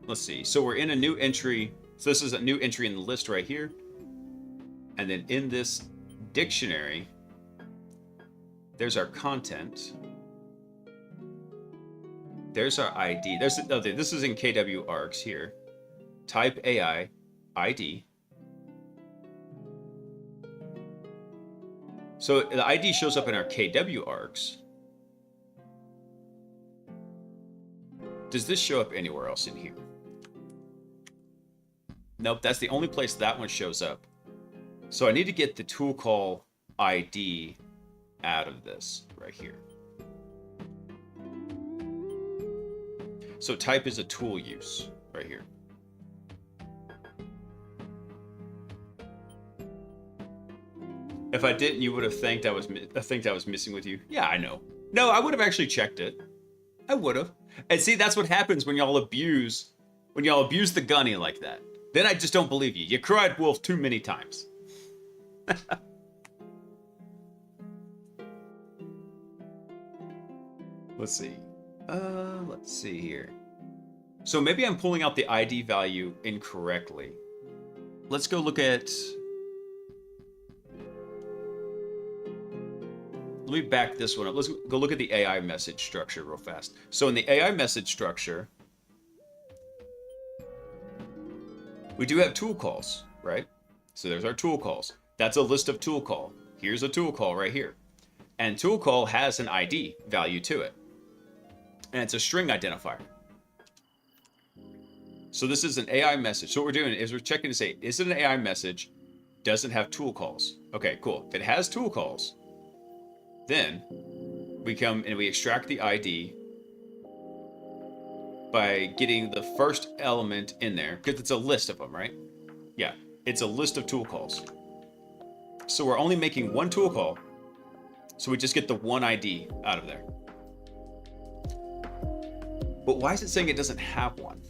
let's see. So we're in a new entry. So this is a new entry in the list right here. And then in this dictionary, there's our content. There's our ID. This is in KW args here. Type AI ID. So the ID shows up in our KW args. Does this show up anywhere else in here? Nope, that's the only place that one shows up. So I need to get the tool call ID out of this right here. So type is a tool use right here. If I didn't, you would have think I was missing with you. Yeah, I know. No, I would have actually checked it. I would have. And see, that's what happens when y'all abuse the gunny like that. Then I just don't believe you. You cried wolf too many times. Let's see. Let's see here. So maybe I'm pulling out the ID value incorrectly. Let's go look at... Let me back this one up. Let's go look at the AI message structure real fast. So in the AI message structure, we do have tool calls, right? So there's our tool calls. That's a list of tool call. Here's a tool call right here. And tool call has an ID value to it. And it's a string identifier. So this is an AI message. So what we're doing is we're checking to say, is it an AI message? Does it have tool calls? Okay, cool. If it has tool calls, then we come and we extract the ID by getting the first element in there, because it's a list of them, right? Yeah, it's a list of tool calls. So we're only making one tool call, so we just get the one ID out of there. But why is it saying it doesn't have one?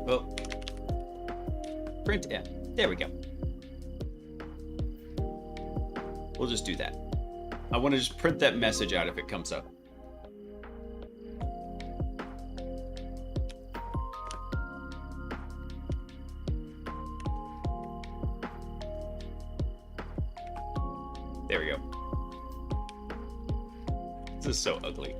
Well, print in. There we go. We'll just do that. I want to just print that message out if it comes up. There we go. This is so ugly.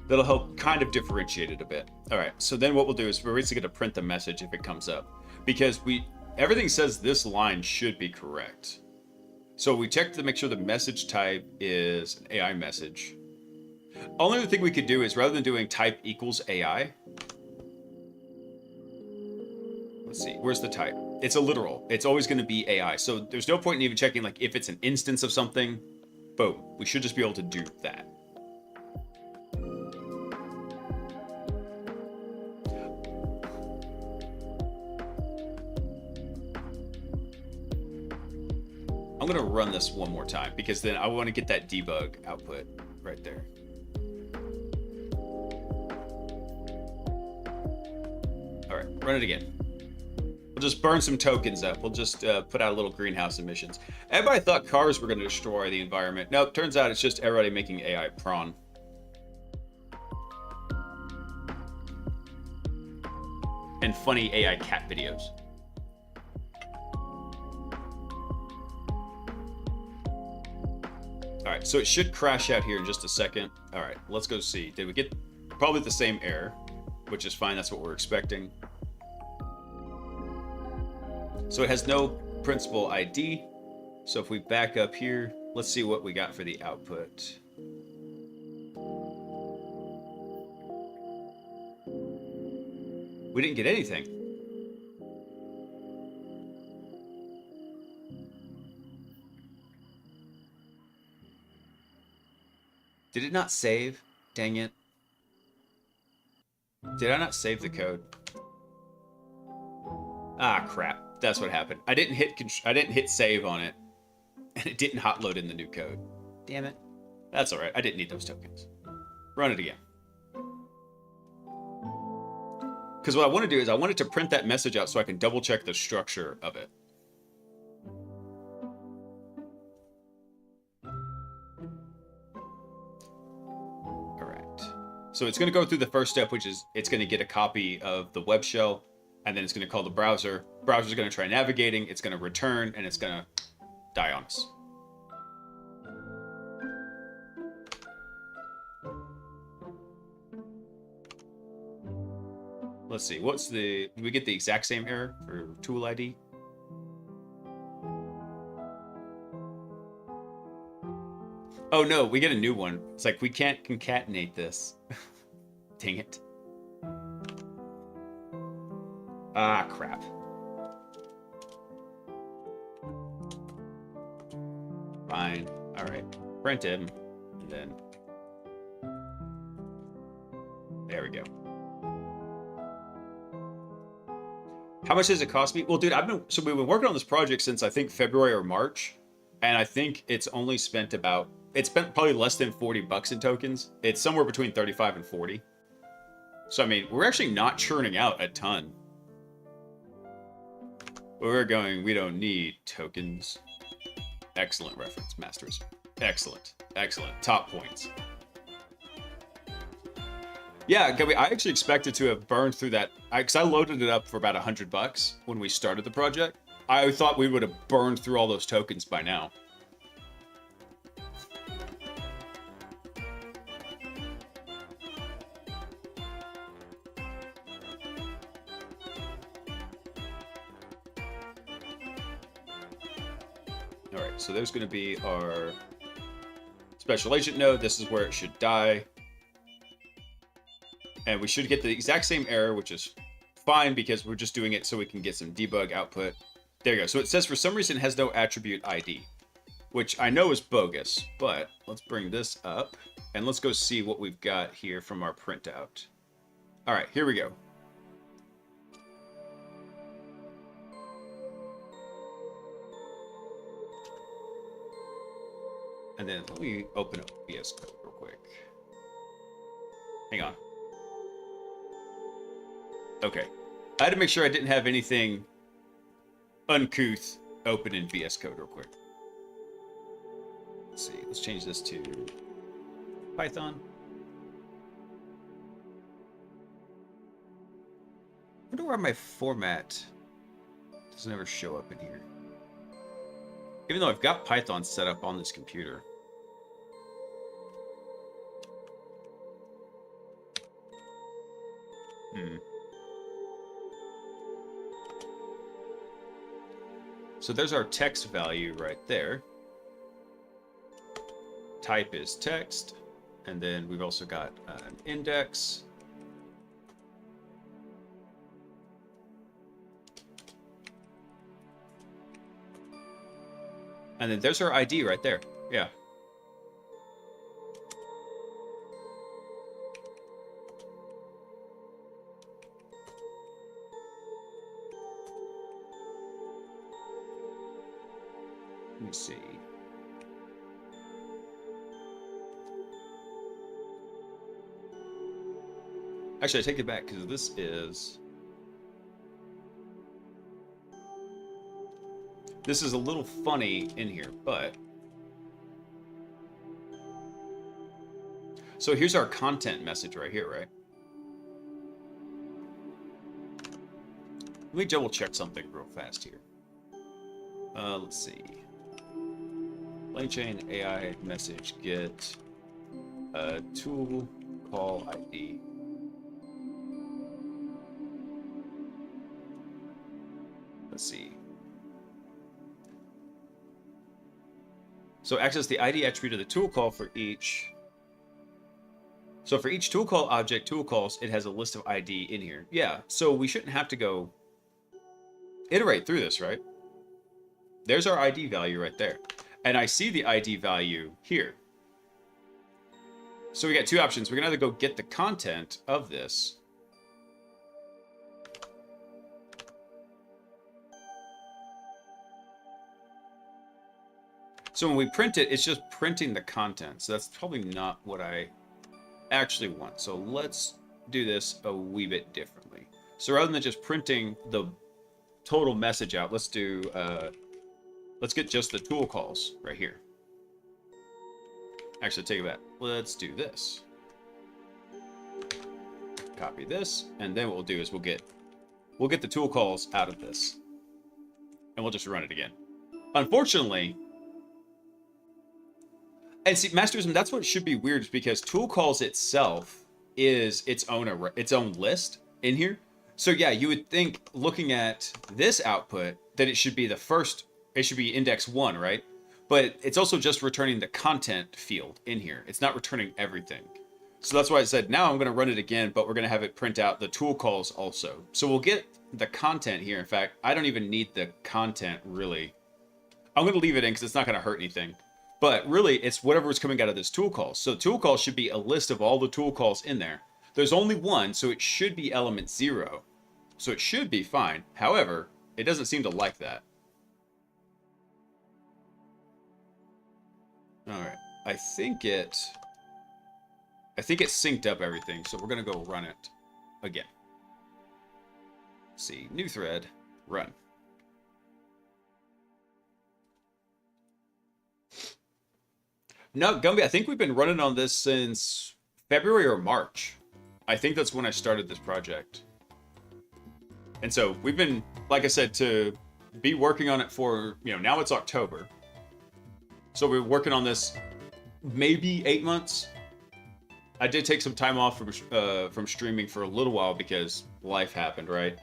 That'll help kind of differentiate it a bit. All right, so then what we'll do is we're basically going to print the message if it comes up, because everything says this line should be correct. So we check to make sure the message type is an AI message. Only other thing we could do is, rather than doing type equals AI, let's see, where's the type? It's a literal. It's always going to be AI. So there's no point in even checking like if it's an instance of something. Boom. We should just be able to do that. I'm gonna run this one more time because then I want to get that debug output right there. All right, run it again. We'll just burn some tokens up. We'll just put out a little greenhouse emissions. Everybody thought cars were going to destroy the environment. Nope, turns out it's just everybody making AI prawn. And funny AI cat videos. All right, so it should crash out here in just a second. All right, let's go see. Did we get probably the same error, which is fine. That's what we're expecting. So it has no principal ID. So if we back up here, let's see what we got for the output. We didn't get anything. Did it not save? Dang it. Did I not save the code? Ah, crap. That's what happened. I didn't hit save on it, and it didn't hot load in the new code. Damn it. That's all right. I didn't need those tokens. Run it again. Because what I want to do is I wanted to print that message out so I can double check the structure of it. All right. So it's going to go through the first step, which is it's going to get a copy of the web shell, and then it's going to call the browser. Browser's going to try navigating, it's going to return, and it's going to die on us. Let's see, do we get the exact same error for tool ID? Oh no, we get a new one. It's like, we can't concatenate this. Dang it. Ah, crap. Fine. All right. Print him, and then there we go. How much does it cost me? Well, dude, we've been working on this project since I think February or March, and I think it's only spent probably less than $40 in tokens. It's somewhere between 35 and 40. So I mean, we're actually not churning out a ton. We're going, we don't need tokens. Excellent reference, masters. Excellent. Excellent. Top points. Yeah, I actually expected to have burned through that, because I loaded it up for about $100 when we started the project. I thought we would have burned through all those tokens by now. All right, so there's going to be our special agent node. This is where it should die. And we should get the exact same error, which is fine because we're just doing it so we can get some debug output. There you go. So it says for some reason it has no attribute ID, which I know is bogus, but let's bring this up and let's go see what we've got here from our printout. All right, here we go. And then let me open up VS Code real quick. Hang on. Okay. I had to make sure I didn't have anything uncouth open in VS Code real quick. Let's see. Let's change this to Python. I wonder why my format doesn't ever show up in here. Even though I've got Python set up on this computer. So there's our text value right there. Type is text. And then we've also got an index. And then there's our ID right there. Yeah. Let me see. Actually, I take it back because this is a little funny in here, but so here's our content message right here, right? Let me double check something real fast here. Let's see. LangChain AI message get tool call ID. Let's see. So access the ID attribute of the tool call for each. So for each tool call object tool calls, it has a list of ID in here. Yeah, so we shouldn't have to go iterate through this, right? There's our ID value right there. And I see the ID value here. So we got two options. We can either go get the content of this. So when we print it, it's just printing the content. So that's probably not what I actually want. So let's do this a wee bit differently. So rather than just printing the total message out, let's do, let's get just the tool calls right here. Actually, take it back. Let's do this. Copy this, and then what we'll do is we'll get the tool calls out of this, and we'll just run it again. Unfortunately, and see, Masterism, that's what should be weird, is because tool calls itself is its own list in here. So yeah, you would think looking at this output that it should be the first. It should be index 1, right? But it's also just returning the content field in here. It's not returning everything. So that's why I said now I'm going to run it again, but we're going to have it print out the tool calls also. So we'll get the content here. In fact, I don't even need the content really. I'm going to leave it in because it's not going to hurt anything. But really, it's whatever is coming out of this tool call. So tool call should be a list of all the tool calls in there. There's only one, so it should be element 0. So it should be fine. However, it doesn't seem to like that. All right, I think it synced up everything, so we're gonna go run it again. Let's see, new thread, run. No, Gumby, I think we've been running on this since February or March. I think that's when I started this project. And so we've been, like I said, to be working on it for, now it's October. So we're working on this maybe 8 months. I did take some time off from streaming for a little while because life happened, right?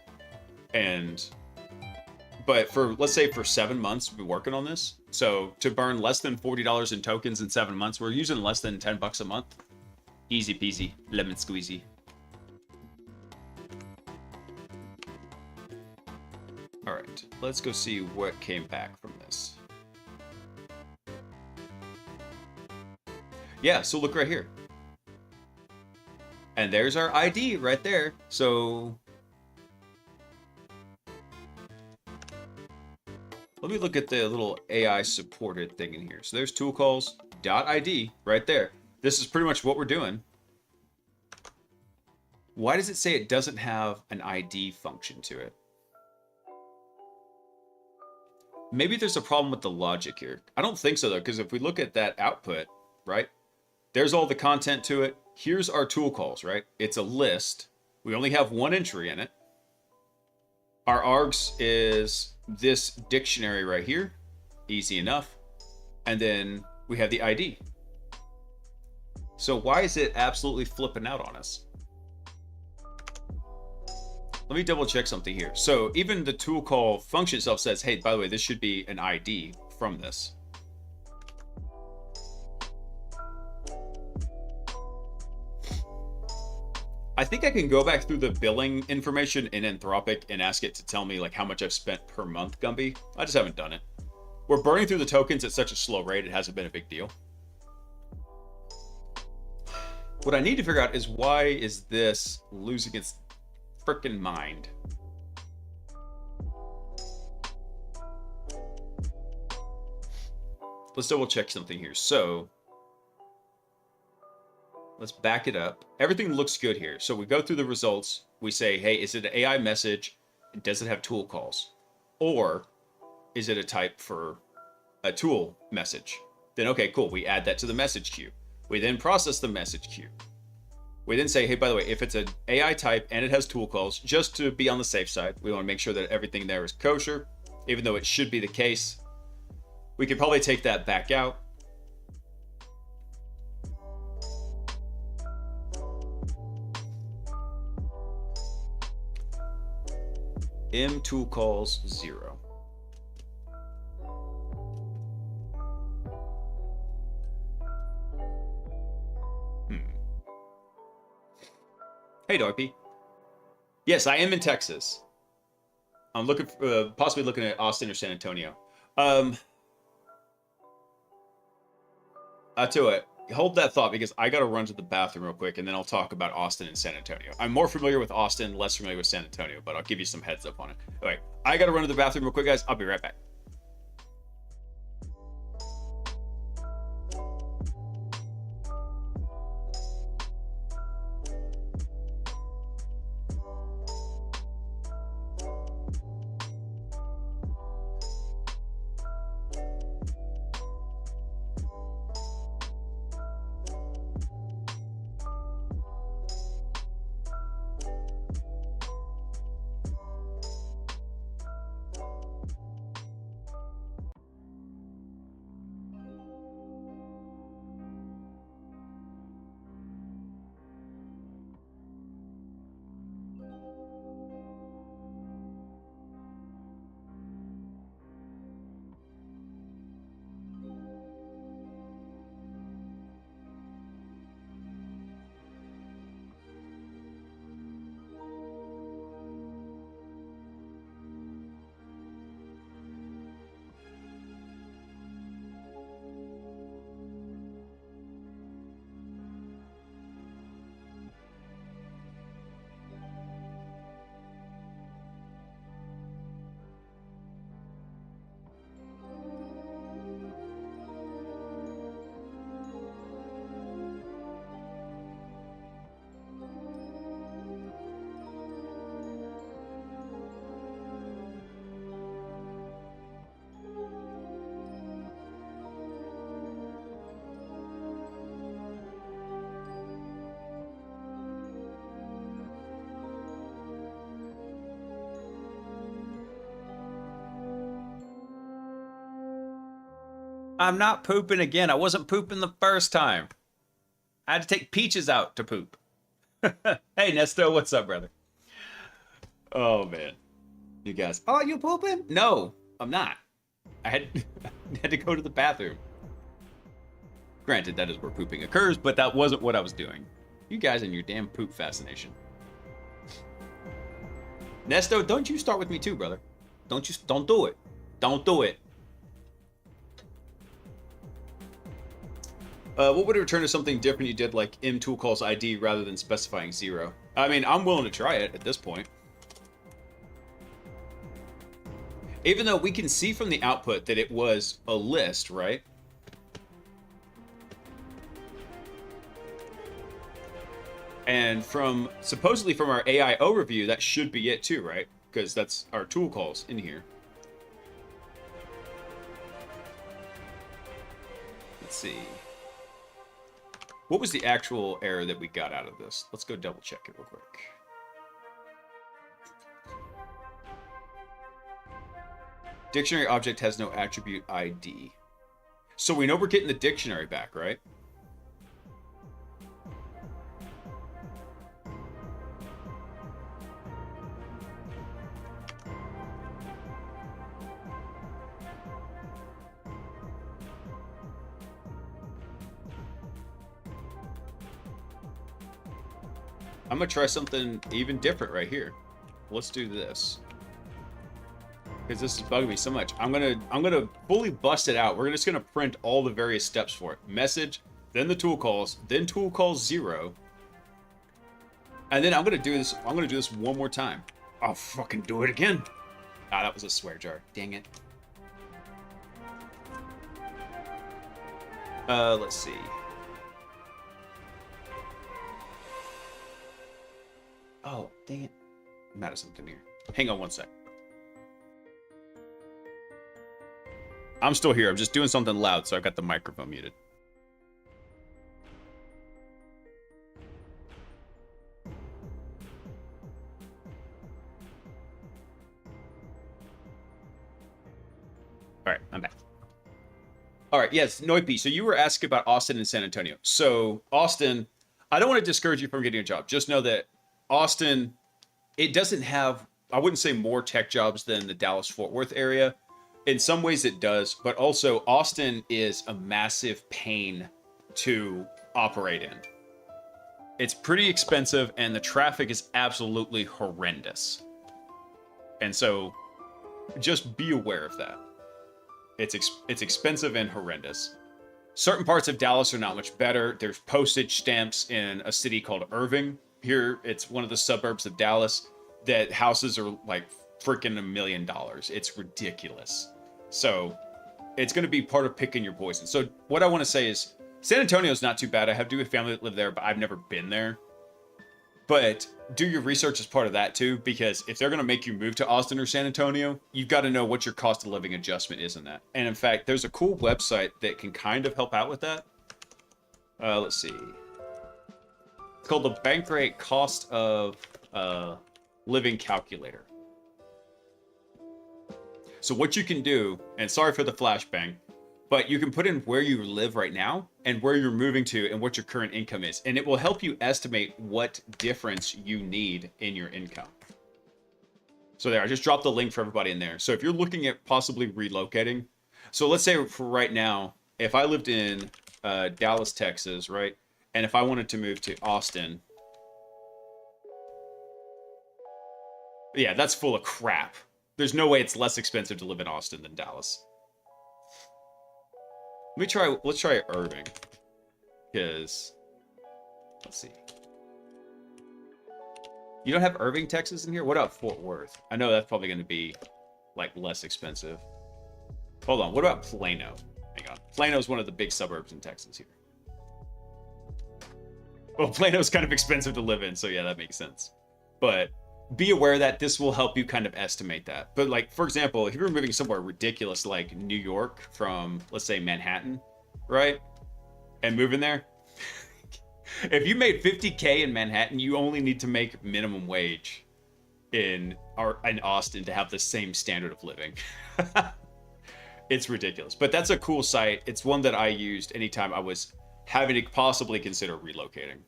But let's say for 7 months we've been working on this. So to burn less than $40 in tokens in 7 months, we're using less than $10 a month. Easy peasy, lemon squeezy. All right, let's go see what came back from this. Yeah, so look right here. And there's our ID right there. So let me look at the little AI supported thing in here. So there's tool calls .id right there. This is pretty much what we're doing. Why does it say it doesn't have an ID function to it? Maybe there's a problem with the logic here. I don't think so though, because if we look at that output, right? There's all the content to it. Here's our tool calls, right? It's a list. We only have one entry in it. Our args is this dictionary right here. Easy enough. And then we have the ID. So why is it absolutely flipping out on us? Let me double check something here. So even the tool call function itself says, hey, by the way, this should be an ID from this. I think I can go back through the billing information in Anthropic and ask it to tell me like how much I've spent per month, Gumby. I just haven't done it. We're burning through the tokens at such a slow rate, it hasn't been a big deal. What I need to figure out is why is this losing its frickin' mind? let's double check something here. So let's back it up. Everything looks good here. So we go through the results. We say, hey, is it an AI message? Does it have tool calls? Or is it a type for a tool message? Then, okay, cool. We add that to the message queue. We then process the message queue. We then say, hey, by the way, if it's an AI type and it has tool calls, just to be on the safe side, we want to make sure that everything there is kosher, even though it should be the case. We could probably take that back out. M tool calls 0. Hey, Dorpy. Yes, I am in Texas. I'm looking, possibly looking at Austin or San Antonio. I tell you what, hold that thought because I got to run to the bathroom real quick and then I'll talk about Austin and San Antonio. I'm more familiar with Austin, less familiar with San Antonio, but I'll give you some heads up on it. All right, I got to run to the bathroom real quick, guys. I'll be right back. I'm not pooping again. I wasn't pooping the first time. I had to take Peaches out to poop. Hey, Nesto, what's up, brother? Oh, man. You guys. Oh, you pooping? No, I'm not. I had to go to the bathroom. Granted, that is where pooping occurs, but that wasn't what I was doing. You guys and your damn poop fascination. Nesto, don't you start with me too, brother. Don't do it. Don't do it. What would it return to something different you did like M tool calls ID rather than specifying 0? I mean, I'm willing to try it at this point. Even though we can see from the output that it was a list, right? And supposedly from our AI overview, that should be it too, right? Because that's our tool calls in here. Let's see. What was the actual error that we got out of this? Let's go double check it real quick. Dictionary object has no attribute ID. So we know we're getting the dictionary back, right? I'm gonna try something even different right here. Let's do this. Because this is bugging me so much. I'm gonna fully bust it out. We're just gonna print all the various steps for it. Message, then the tool calls, then tool calls 0. And then I'm gonna do this one more time. I'll fucking do it again. Ah, that was a swear jar. Dang it. Let's see. Oh, dang it. I'm out of something here. Hang on one sec. I'm still here. I'm just doing something loud, so I got the microphone muted. All right, I'm back. All right, yes, Noipi. So you were asking about Austin and San Antonio. So Austin, I don't want to discourage you from getting a job. Just know that Austin, it doesn't have, I wouldn't say more tech jobs than the Dallas-Fort Worth area. In some ways it does, but also Austin is a massive pain to operate in. It's pretty expensive and the traffic is absolutely horrendous. And so just be aware of that. It's expensive and horrendous. Certain parts of Dallas are not much better. There's postage stamps in a city called Irving. Here, it's one of the suburbs of Dallas that houses are like freaking $1 million. It's ridiculous. So it's going to be part of picking your poison. So what I want to say is San Antonio is not too bad. I have a family that live there, but I've never been there. But do your research as part of that too, because if they're going to make you move to Austin or San Antonio, you've got to know what your cost of living adjustment is in that. And in fact, there's a cool website that can kind of help out with that. Let's see. It's called the Bankrate Cost of Living Calculator. So what you can do, and sorry for the flashbang, but you can put in where you live right now and where you're moving to and what your current income is. And it will help you estimate what difference you need in your income. So there, I just dropped the link for everybody in there. So if you're looking at possibly relocating, so let's say for right now, if I lived in Dallas, Texas, right? And if I wanted to move to Austin, yeah, that's full of crap. There's no way it's less expensive to live in Austin than Dallas. Let's try Irving. Because, let's see. You don't have Irving, Texas in here? What about Fort Worth? I know that's probably going to be, like, less expensive. Hold on, what about Plano? Hang on. Plano is one of the big suburbs in Texas here. Well, Plano's kind of expensive to live in, so yeah, that makes sense. But be aware that this will help you kind of estimate that. But like, for example, if you're moving somewhere ridiculous like New York from, let's say, Manhattan, right? And moving there, if you made $50K in Manhattan, you only need to make minimum wage in Austin to have the same standard of living. It's ridiculous. But that's a cool site. It's one that I used anytime I was having to possibly consider relocating.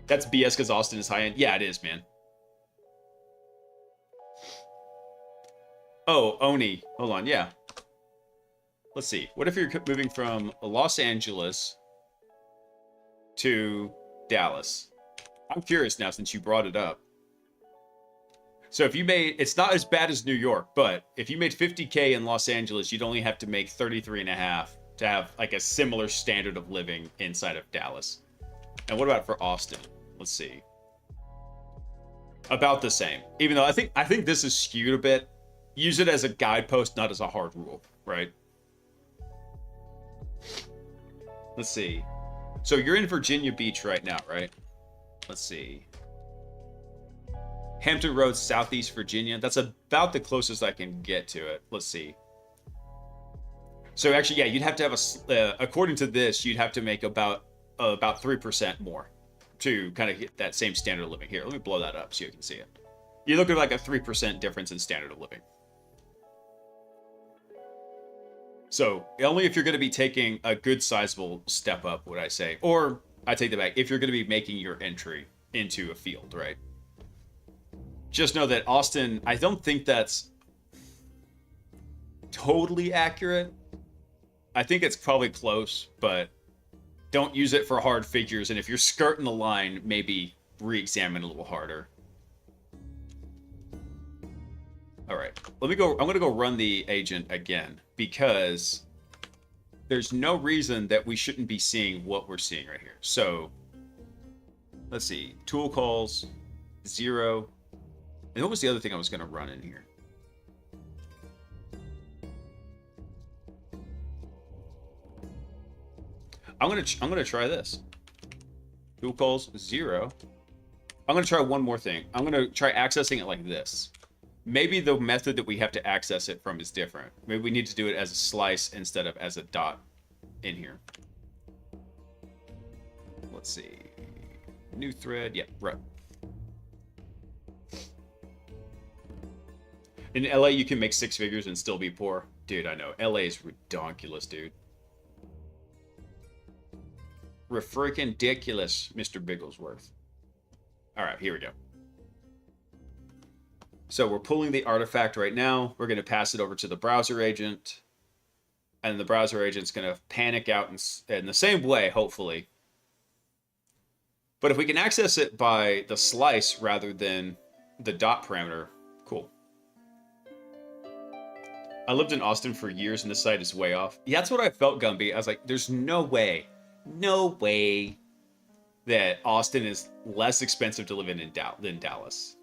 That's BS because Austin is high-end. Yeah, it is, man. Oh, Oni. Hold on, yeah. Let's see. What if you're moving from Los Angeles to Dallas? I'm curious now since you brought it up. So if you made, it's not as bad as New York, but if you made $50K in Los Angeles, you'd only have to make 33.5 to have like a similar standard of living inside of Dallas. And what about for Austin? Let's see. About the same. Even though I think this is skewed a bit. Use it as a guidepost, not as a hard rule, right? Let's see. So you're in Virginia Beach right now, right? Let's see. Hampton Roads, Southeast Virginia. That's about the closest I can get to it. Let's see. So actually, yeah, you'd have to have according to this, you'd have to make about 3% more to kind of get that same standard of living. Here, let me blow that up so you can see it. You're looking at like a 3% difference in standard of living. So only if you're going to be taking a good sizable step up, would I say, or I take that back, if you're going to be making your entry into a field, right? Just know that Austin, I don't think that's totally accurate. I think it's probably close, but don't use it for hard figures. And if you're skirting the line, maybe re-examine a little harder. All right, let me go. I'm going to go run the agent again because there's no reason that we shouldn't be seeing what we're seeing right here. So let's see, tool calls, 0. And what was the other thing I was going to run in here? I'm gonna try this. Tool calls 0. I'm gonna try one more thing. I'm gonna try accessing it like this. Maybe the method that we have to access it from is different. Maybe we need to do it as a slice instead of as a dot in here. Let's see. New thread. Yep, right. In LA, you can make 6 figures and still be poor. Dude, I know. LA is redonkulous, dude. Freaking ridiculous, Mr. Bigglesworth. All right, here we go. So we're pulling the artifact right now. We're going to pass it over to the browser agent. And the browser agent's going to panic out in the same way, hopefully. But if we can access it by the slice rather than the dot parameter, cool. I lived in Austin for years and this site is way off. Yeah, that's what I felt, Gumby. I was like, there's no way that Austin is less expensive to live in than Dallas.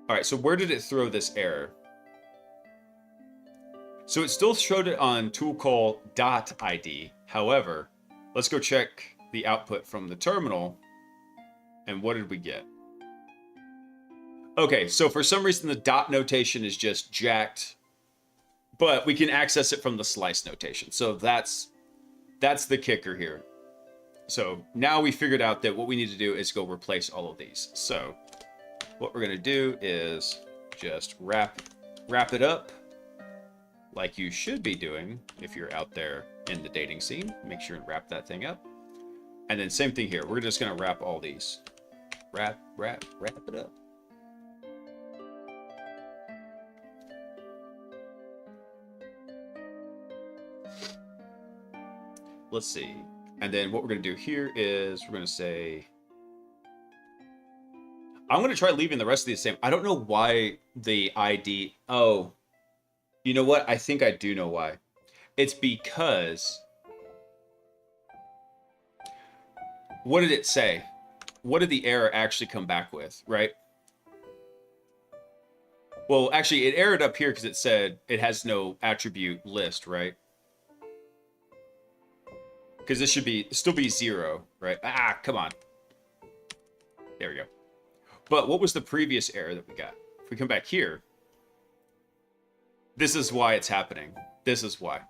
All right, so where did it throw this error? So it still showed it on toolcall.id. However, let's go check the output from the terminal. And what did we get? Okay, so for some reason the dot notation is just jacked, but we can access it from the slice notation. So that's the kicker here. So now we figured out that what we need to do is go replace all of these. So what we're gonna do is just wrap it up like you should be doing if you're out there in the dating scene. Make sure and wrap that thing up. And then same thing here. We're just gonna wrap all these. Wrap it up. Let's see. And then what we're going to do here is we're going to say, I'm going to try leaving the rest of these same. I don't know why the ID. Oh, you know what? I think I do know why. It's because, what did it say? What did the error actually come back with, right? Well, actually, it errored up here because it said it has no attribute list, right? Because this should still be 0, right? Ah, come on. There we go. But what was the previous error that we got? If we come back here, this is why it's happening. This is why.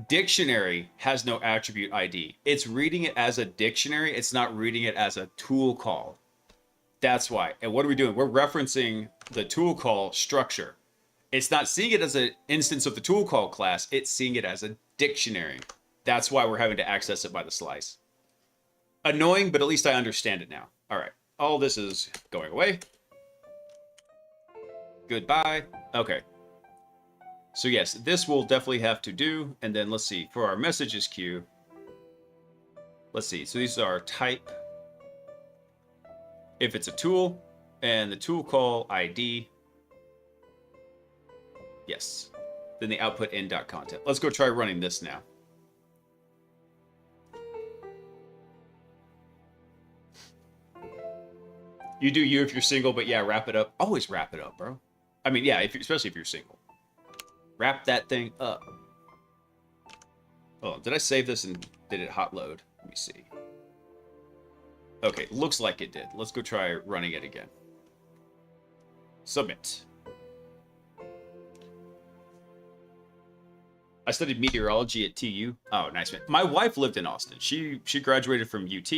Dictionary has no attribute ID. It's reading it as a dictionary. It's not reading it as a tool call. That's why. And what are we doing? We're referencing the tool call structure. It's not seeing it as an instance of the tool call class. It's seeing it as a dictionary. That's why we're having to access it by the slice. Annoying, but at least I understand it now. All right. All this is going away. Goodbye. Okay. So yes, this will definitely have to do. And then let's see, for our messages queue, let's see. So these are our type. If it's a tool, and the tool call ID. Yes. Then the output in.content. Let's go try running this now. You do you if you're single, but yeah, wrap it up. Always wrap it up, bro. I mean, yeah, especially if you're single. Wrap that thing up. Oh, did I save this and did it hot load? Let me see. Okay, looks like it did. Let's go try running it again. Submit. I studied meteorology at TU. Oh, nice, man. My wife lived in Austin. She graduated from UT.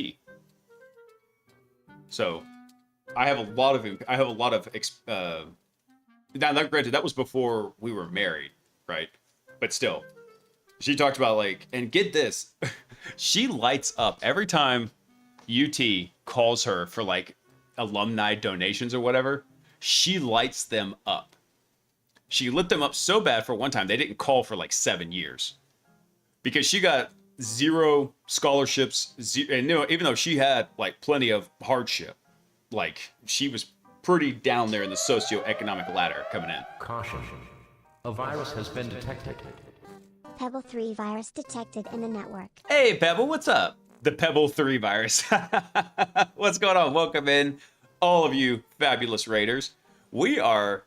So I have a lot of now, granted, that was before we were married, right? But still, she talked about and get this, she lights up every time UT calls her for alumni donations or whatever. She lights them up. She lit them up so bad for one time they didn't call for 7 years because she got 0 scholarships, and even though she had plenty of hardship, she was pretty down there in the socioeconomic ladder coming in. Caution. A virus has been detected. Pebble 3 virus detected in the network. Hey, Pebble, what's up? The Pebble 3 virus. What's going on? Welcome in, all of you fabulous raiders. We are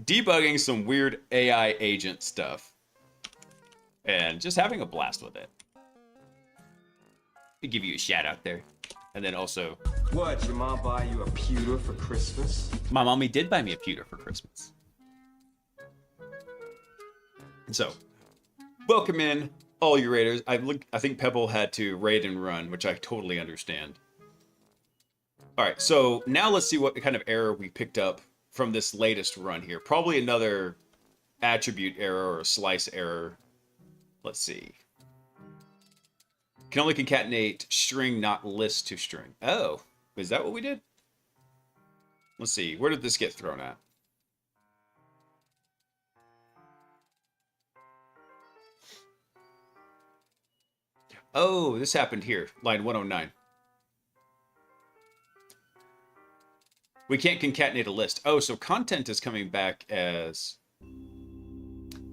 debugging some weird AI agent stuff. and just having a blast with it. To give you a shout out there. And then also, What, your mom buy you a pewter for Christmas? my mommy did buy me a pewter for Christmas. And so, welcome in, all you raiders. I think Pebble had to raid and run, which I totally understand. All right, so now let's see what kind of error we picked up from this latest run here. Probably another attribute error or a slice error. Let's see. Can only concatenate string, not list to string. Oh, is that what we did? Let's see. Where did this get thrown at? Oh, this happened here. Line 109. We can't concatenate a list. Oh, so content is coming back as...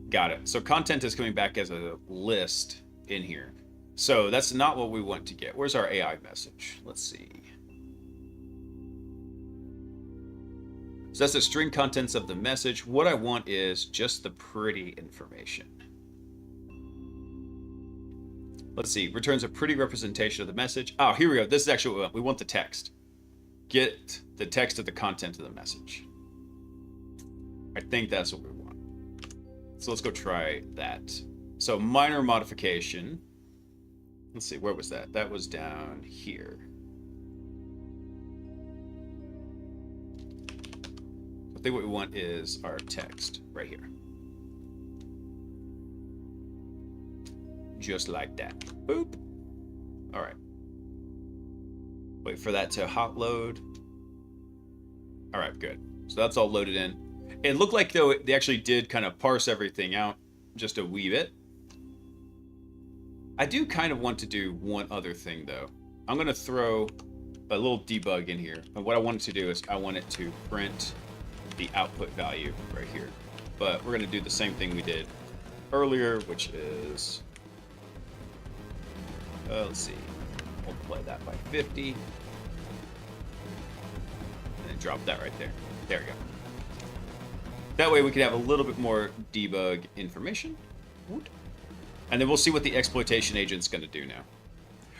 Got it. So content is coming back as a list in here. So that's not what we want to get. Where's our AI message? Let's see. So that's the string contents of the message. What I want is just the pretty information. Let's see. Returns a pretty representation of the message. Oh, here we go. This is actually what we want. We want the text. Get the text of the content of the message. I think that's what we want. So let's go try that. So minor modification. Let's see, where was that? That was down here. I think what we want is our text right here. Just like that. Boop. All right. Wait for that to hot load. All right, good. So that's all loaded in. It looked like, though, they actually did kind of parse everything out just a wee bit. I do kind of want to do one other thing, though. I'm going to throw a little debug in here. And what I want it to do is I want it to print the output value right here. But we're going to do the same thing we did earlier, which is... let's see. Multiply that by 50. And then drop that right there. There we go. That way we can have a little bit more debug information. And then we'll see what the exploitation agent's going to do now.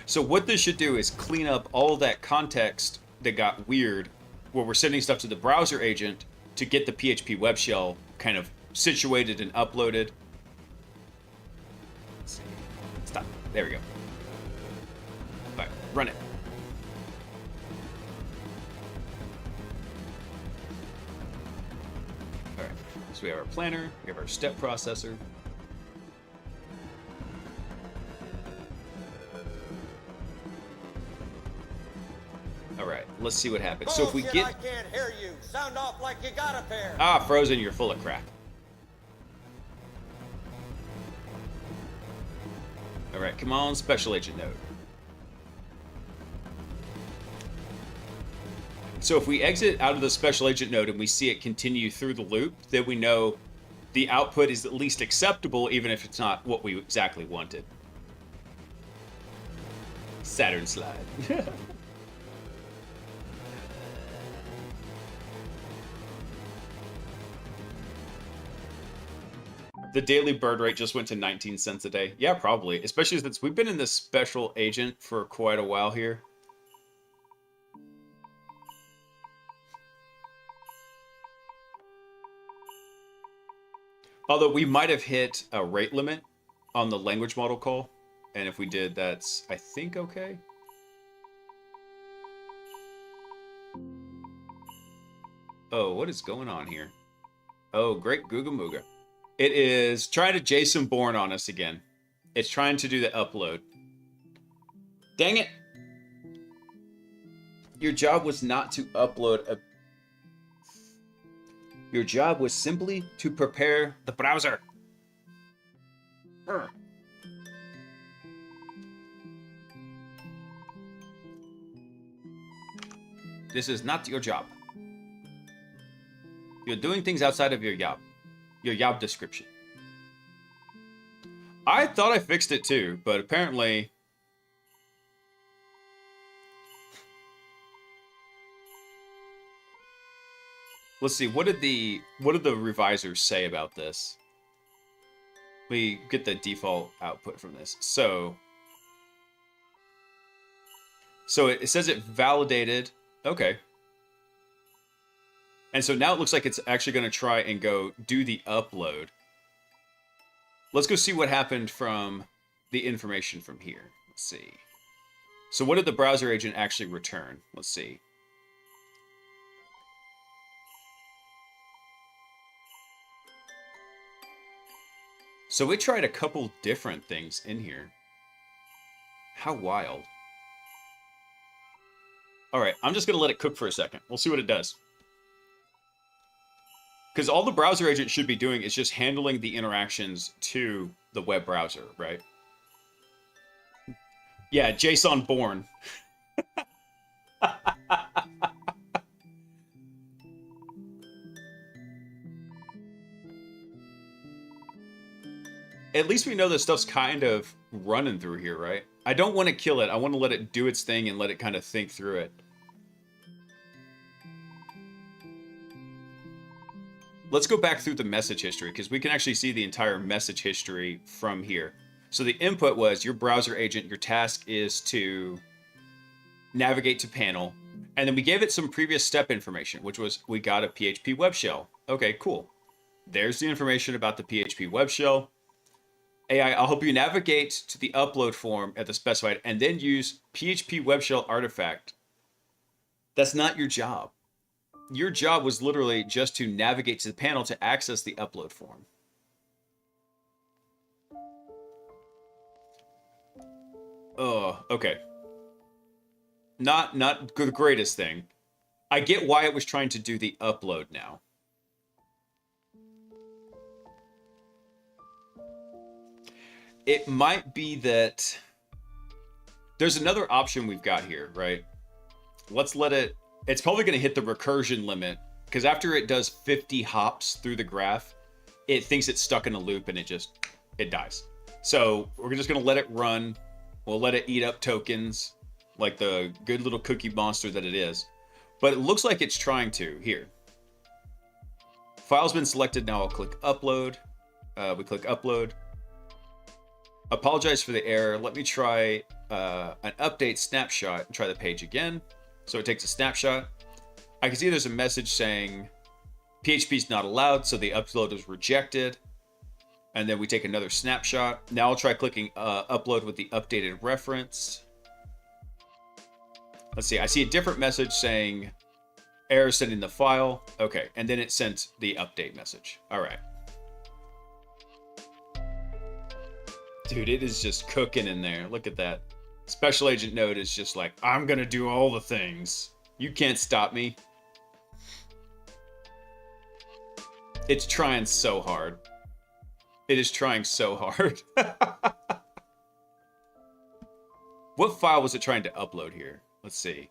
So what this should do is clean up all that context that got weird, where we're sending stuff to the browser agent to get the PHP web shell kind of situated and uploaded. Let's see. Stop. There we go. All right, run it. All right, so we have our planner, we have our step processor. All right, let's see what happens. So if we Bullshit, I get... can't hear you. Sound off like you got a pair. Ah, Frozen, you're full of crap. All right, come on, special agent node. So if we exit out of the special agent node and we see it continue through the loop, then we know the output is at least acceptable, even if it's not what we exactly wanted. Saturn slide. The daily bird rate just went to 19 cents a day. Yeah, probably. Especially since we've been in this special agent for quite a while here. Although we might have hit a rate limit on the language model call. And if we did, that's, I think, okay. Oh, what is going on here? Oh, great Googa Mooga. It is trying to JSON born on us again. It's trying to do the upload. Dang it! Your job was not to upload a... Your job was simply to prepare the browser. This is not your job. You're doing things outside of your job description. I thought I fixed it too, but apparently... Let's see, what did the revisers say about this? we get the default output from this. So it says it validated. Okay. And so now it looks like it's actually going to try and go do the upload. Let's go see what happened from the information from here. Let's see. So what did the browser agent actually return? Let's see. So we tried a couple different things in here. How wild. All right, I'm just going to let it cook for a second. We'll see what it does. Because all the browser agent should be doing is just handling the interactions to the web browser, right? Yeah, JSON born. At least we know this stuff's kind of running through here, right? I don't want to kill it. I want to let it do its thing and let it kind of think through it. Let's go back through the message history because we can actually see the entire message history from here. So the input was your browser agent, your task is to navigate to panel. And then we gave it some previous step information, which was we got a PHP web shell. Okay, cool. There's the information about the PHP web shell. AI, I'll help you navigate to the upload form at the specified and then use PHP web shell artifact. That's not your job. Your job was literally just to navigate to the panel to access the upload form. Oh, okay. Not the greatest thing. I get why it was trying to do the upload now. It might be that there's another option we've got here, right? Let's let it... It's probably going to hit the recursion limit because after it does 50 hops through the graph, it thinks it's stuck in a loop and it dies. So we're just going to let it run. We'll let it eat up tokens like the good little cookie monster that it is. But it looks like it's trying to. Here. File's been selected. Now I'll click upload. We click upload. Apologize for the error. Let me try an update snapshot and try the page again. So it takes a snapshot. I can see there's a message saying PHP is not allowed, so the upload is rejected. And then we take another snapshot. Now I'll try clicking upload with the updated reference. Let's see. I see a different message saying error sending the file. Okay, and then it sent the update message. All right. Dude, it is just cooking in there. Look at that. Special Agent Node is just like, I'm gonna do all the things. You can't stop me. It's trying so hard. It is trying so hard. What file was it trying to upload here? Let's see.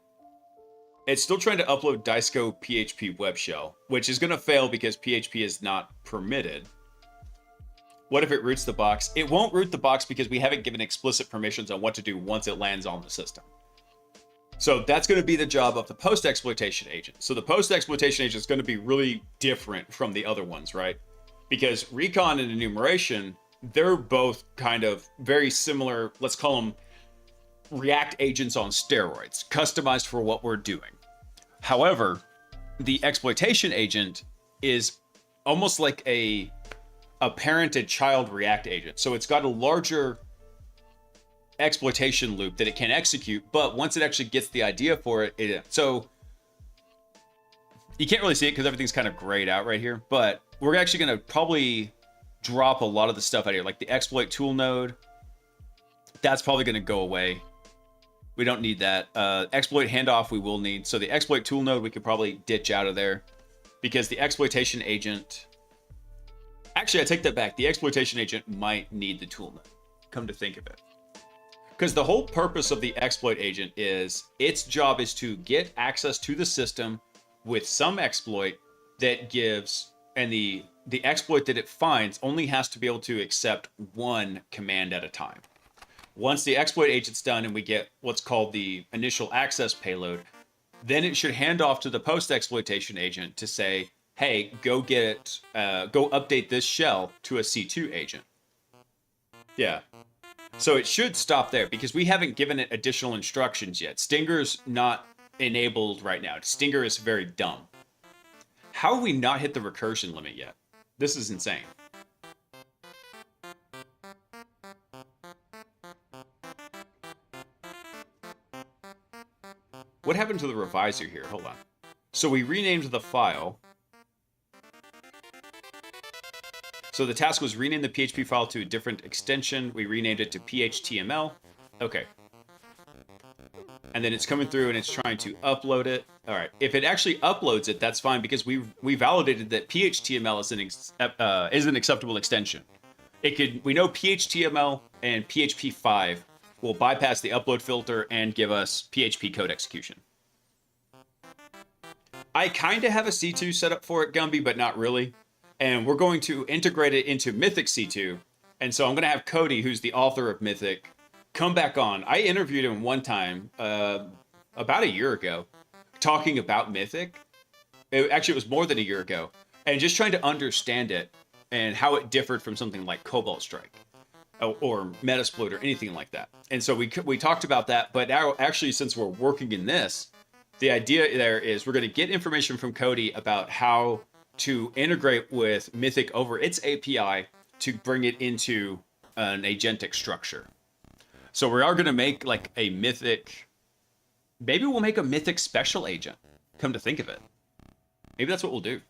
It's still trying to upload Dysco PHP web shell, which is gonna fail because PHP is not permitted. What if it roots the box? It won't root the box because we haven't given explicit permissions on what to do once it lands on the system. So that's going to be the job of the post-exploitation agent. So the post-exploitation agent is going to be really different from the other ones, right? Because recon and enumeration, they're both kind of very similar, let's call them React agents on steroids, customized for what we're doing. However, the exploitation agent is almost like a parented child React agent. So it's got a larger exploitation loop that it can execute, but once it actually gets the idea for it, so you can't really see it because everything's kind of grayed out right here, but we're actually going to probably drop a lot of the stuff out here, like the exploit tool node. That's probably going to go away. We don't need that. Exploit handoff we will need. So the exploit tool node we could probably ditch out of there because the exploitation agent... Actually, I take that back. The exploitation agent might need the tool node, come to think of it. Because the whole purpose of the exploit agent is its job is to get access to the system with some exploit that gives, and the exploit that it finds only has to be able to accept one command at a time. Once the exploit agent's done and we get what's called the initial access payload, then it should hand off to the post-exploitation agent to say, hey, go update this shell to a C2 agent. Yeah. So it should stop there because we haven't given it additional instructions yet. Stinger's not enabled right now. Stinger is very dumb. How have we not hit the recursion limit yet? This is insane. What happened to the revisor here? Hold on. So we renamed the file. So the task was rename the PHP file to a different extension. We renamed it to PHTML. Okay. And then it's coming through and it's trying to upload it. All right. If it actually uploads it, that's fine because we validated that PHTML is an acceptable extension. We know PHTML and PHP 5 will bypass the upload filter and give us PHP code execution. I kind of have a C2 set up for it, Gumby, but not really. And we're going to integrate it into Mythic C2. And so I'm going to have Cody, who's the author of Mythic, come back on. I interviewed him one time, about a year ago, talking about Mythic. Actually, it was more than a year ago. And just trying to understand it and how it differed from something like Cobalt Strike or Metasploit or anything like that. And so we talked about that. But now, actually, since we're working in this, the idea there is we're going to get information from Cody about how to integrate with Mythic over its API to bring it into an agentic structure. So we are going to make like a Mythic, maybe we'll make a Mythic special agent, come to think of it. Maybe that's what we'll do.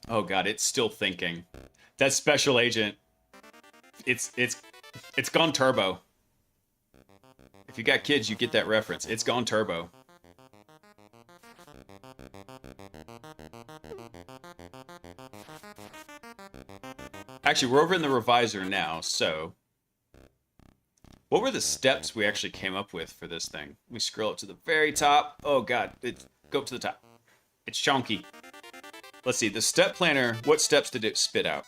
Oh God, it's still thinking. That special agent, it's gone turbo. If you got kids, you get that reference. It's gone turbo. Actually, we're over in the revisor now, so what were the steps we actually came up with for this thing? Let me scroll up to the very top. Oh God, go up to the top. It's chunky. Let's see, the step planner, what steps did it spit out?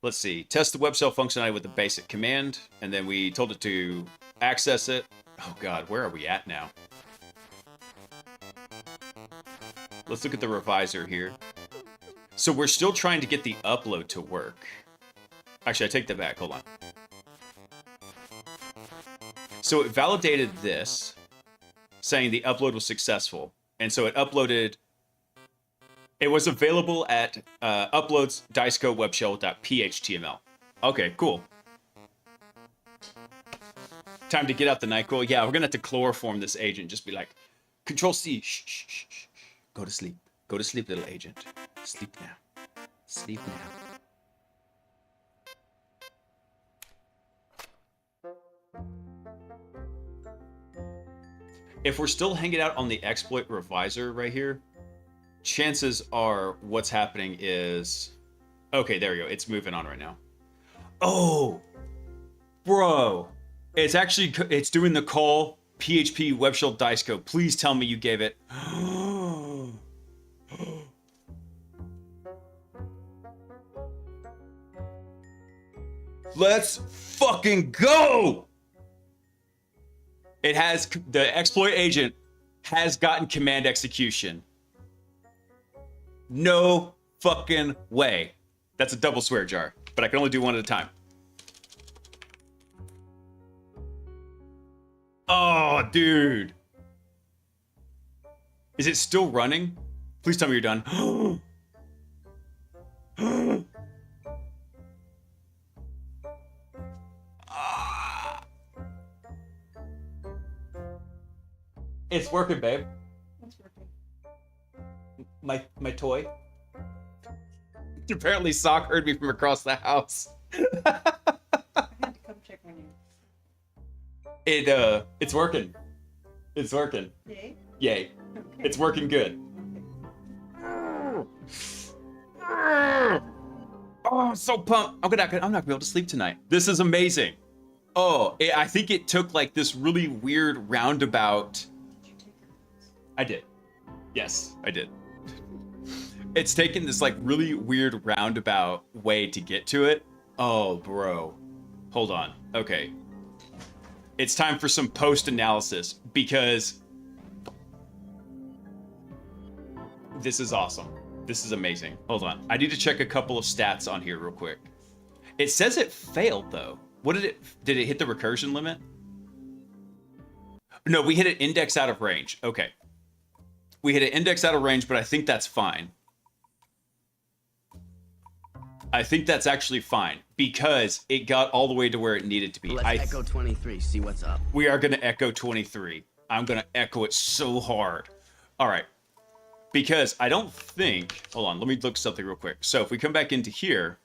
Let's see, test the web cell functionality with the basic command, and then we told it to access it. Oh God, where are we at now? Let's look at the revisor here. So we're still trying to get the upload to work. Actually, I take that back. Hold on. So it validated this, saying the upload was successful. And so it uploaded. It was available at uploads dicecodewebshell.phtml. Okay, cool. Time to get out the NyQuil. Yeah, we're going to have to chloroform this agent. Just be like, Control C. Shh, shh, shh, shh. Go to sleep. Go to sleep, little agent. Sleep now. Sleep now. If we're still hanging out on the exploit revisor right here, chances are what's happening is... Okay, there we go. It's moving on right now. Oh! Bro! It's doing the call PHP web shell dice code. Please tell me you gave it... Let's fucking go! It has, the exploit agent has gotten command execution. No fucking way. That's a double swear jar, but I can only do one at a time. Oh, dude. Is it still running? Please tell me you're done. It's working, babe. What's working? My toy. Apparently, Sock heard me from across the house. I had to come check on you. It's working. It's working. Yay? Yay. Okay. It's working good. Oh, I'm so pumped. I'm not gonna be able to sleep tonight. This is amazing. Oh, I think it took like this really weird roundabout. Did you take your notes? I did. Yes, I did. It's taken this like really weird roundabout way to get to it. Oh, bro. Hold on. Okay. It's time for some post-analysis because this is awesome. This is amazing. Hold on. I need to check a couple of stats on here real quick. It says it failed though. What did it hit the recursion limit? No, we hit an index out of range. Okay. We hit an index out of range, but I think that's fine. I think that's actually fine because it got all the way to where it needed to be. Let's echo 23, see what's up. We are going to echo 23. I'm going to echo it so hard. All right. Because I don't think... Hold on, let me look something real quick. So if we come back into here,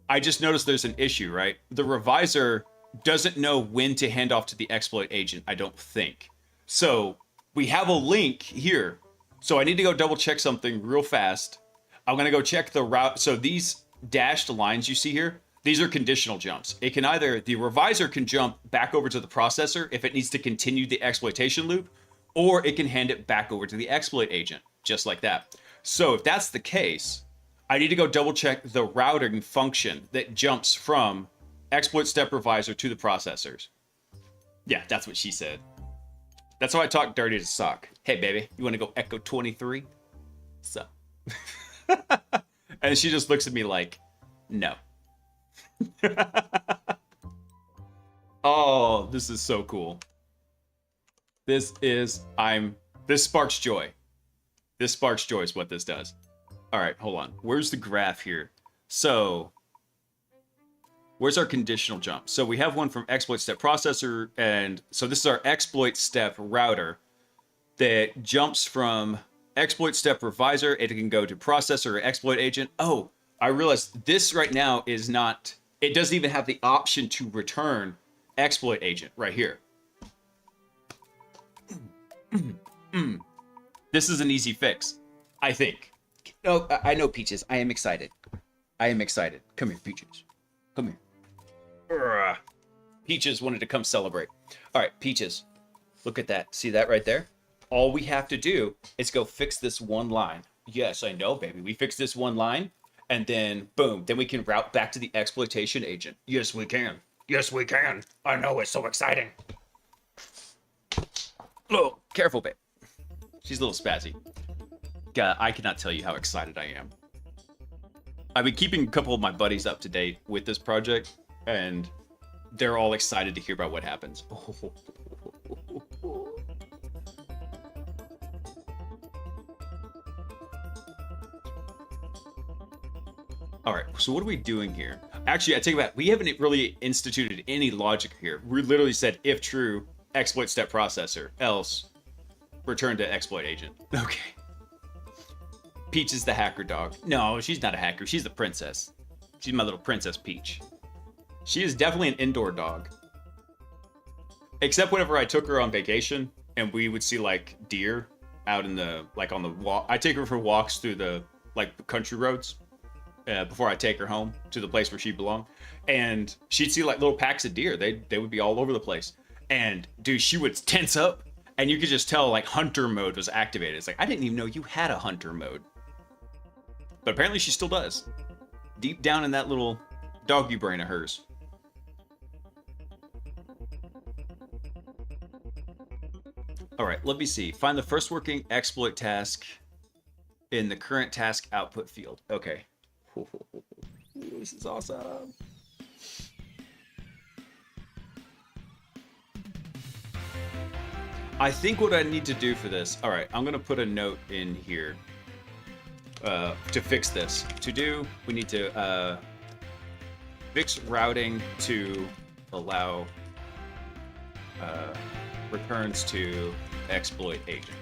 I just noticed there's an issue, right? The revisor doesn't know when to hand off to the exploit agent, I don't think. So we have a link here. So I need to go double check something real fast. I'm going to go check the route. So these dashed lines you see here, these are conditional jumps. It can either, the revisor can jump back over to the processor if it needs to continue the exploitation loop, or it can hand it back over to the exploit agent, just like that. So if that's the case, I need to go double check the routing function that jumps from exploit step revisor to the processors. Yeah, that's what she said. That's how I talk dirty to Sock. Hey, baby, you want to go echo 23? So. And she just looks at me like, no. Oh, this is so cool. This sparks joy. This sparks joy is what this does. All right, hold on. Where's the graph here? So, where's our conditional jump? So we have one from exploit step processor, and so this is our exploit step router that jumps from exploit step revisor. It can go to processor or exploit agent. Oh, I realized this right now is not, it doesn't even have the option to return exploit agent right here. This is an easy fix, I think. No, I know, Peaches. I am excited. I am excited. Come here, Peaches. Come here. Urgh. Peaches wanted to come celebrate. All right, Peaches. Look at that. See that right there? All we have to do is go fix this one line. Yes, I know, baby. We fix this one line, and then, boom. Then we can route back to the exploitation agent. Yes, we can. Yes, we can. I know, it's so exciting. Oh, careful, babe. She's a little spazzy. God, I cannot tell you how excited I am. I've been keeping a couple of my buddies up to date with this project, and they're all excited to hear about what happens. All right, so what are we doing here? Actually, I take it back. We haven't really instituted any logic here. We literally said, if true, exploit step processor, else return to exploit agent. Okay. Peach is the hacker dog. No, she's not a hacker. She's the princess. She's my little princess Peach. She is definitely an indoor dog. Except whenever I took her on vacation and we would see like deer out in the, like on the walk. I take her for walks through the like country roads before I take her home to the place where she belonged. And she'd see like little packs of deer. They would be all over the place. And dude, she would tense up and you could just tell like hunter mode was activated. It's like, I didn't even know you had a hunter mode. But apparently she still does. Deep down in that little doggy brain of hers. All right, let me see. Find the first working exploit task in the current task output field. Okay. This is awesome. I think what I need to do for this, all right, I'm gonna put a note in here to fix this. To do, we need to fix routing to allow returns to exploit agent.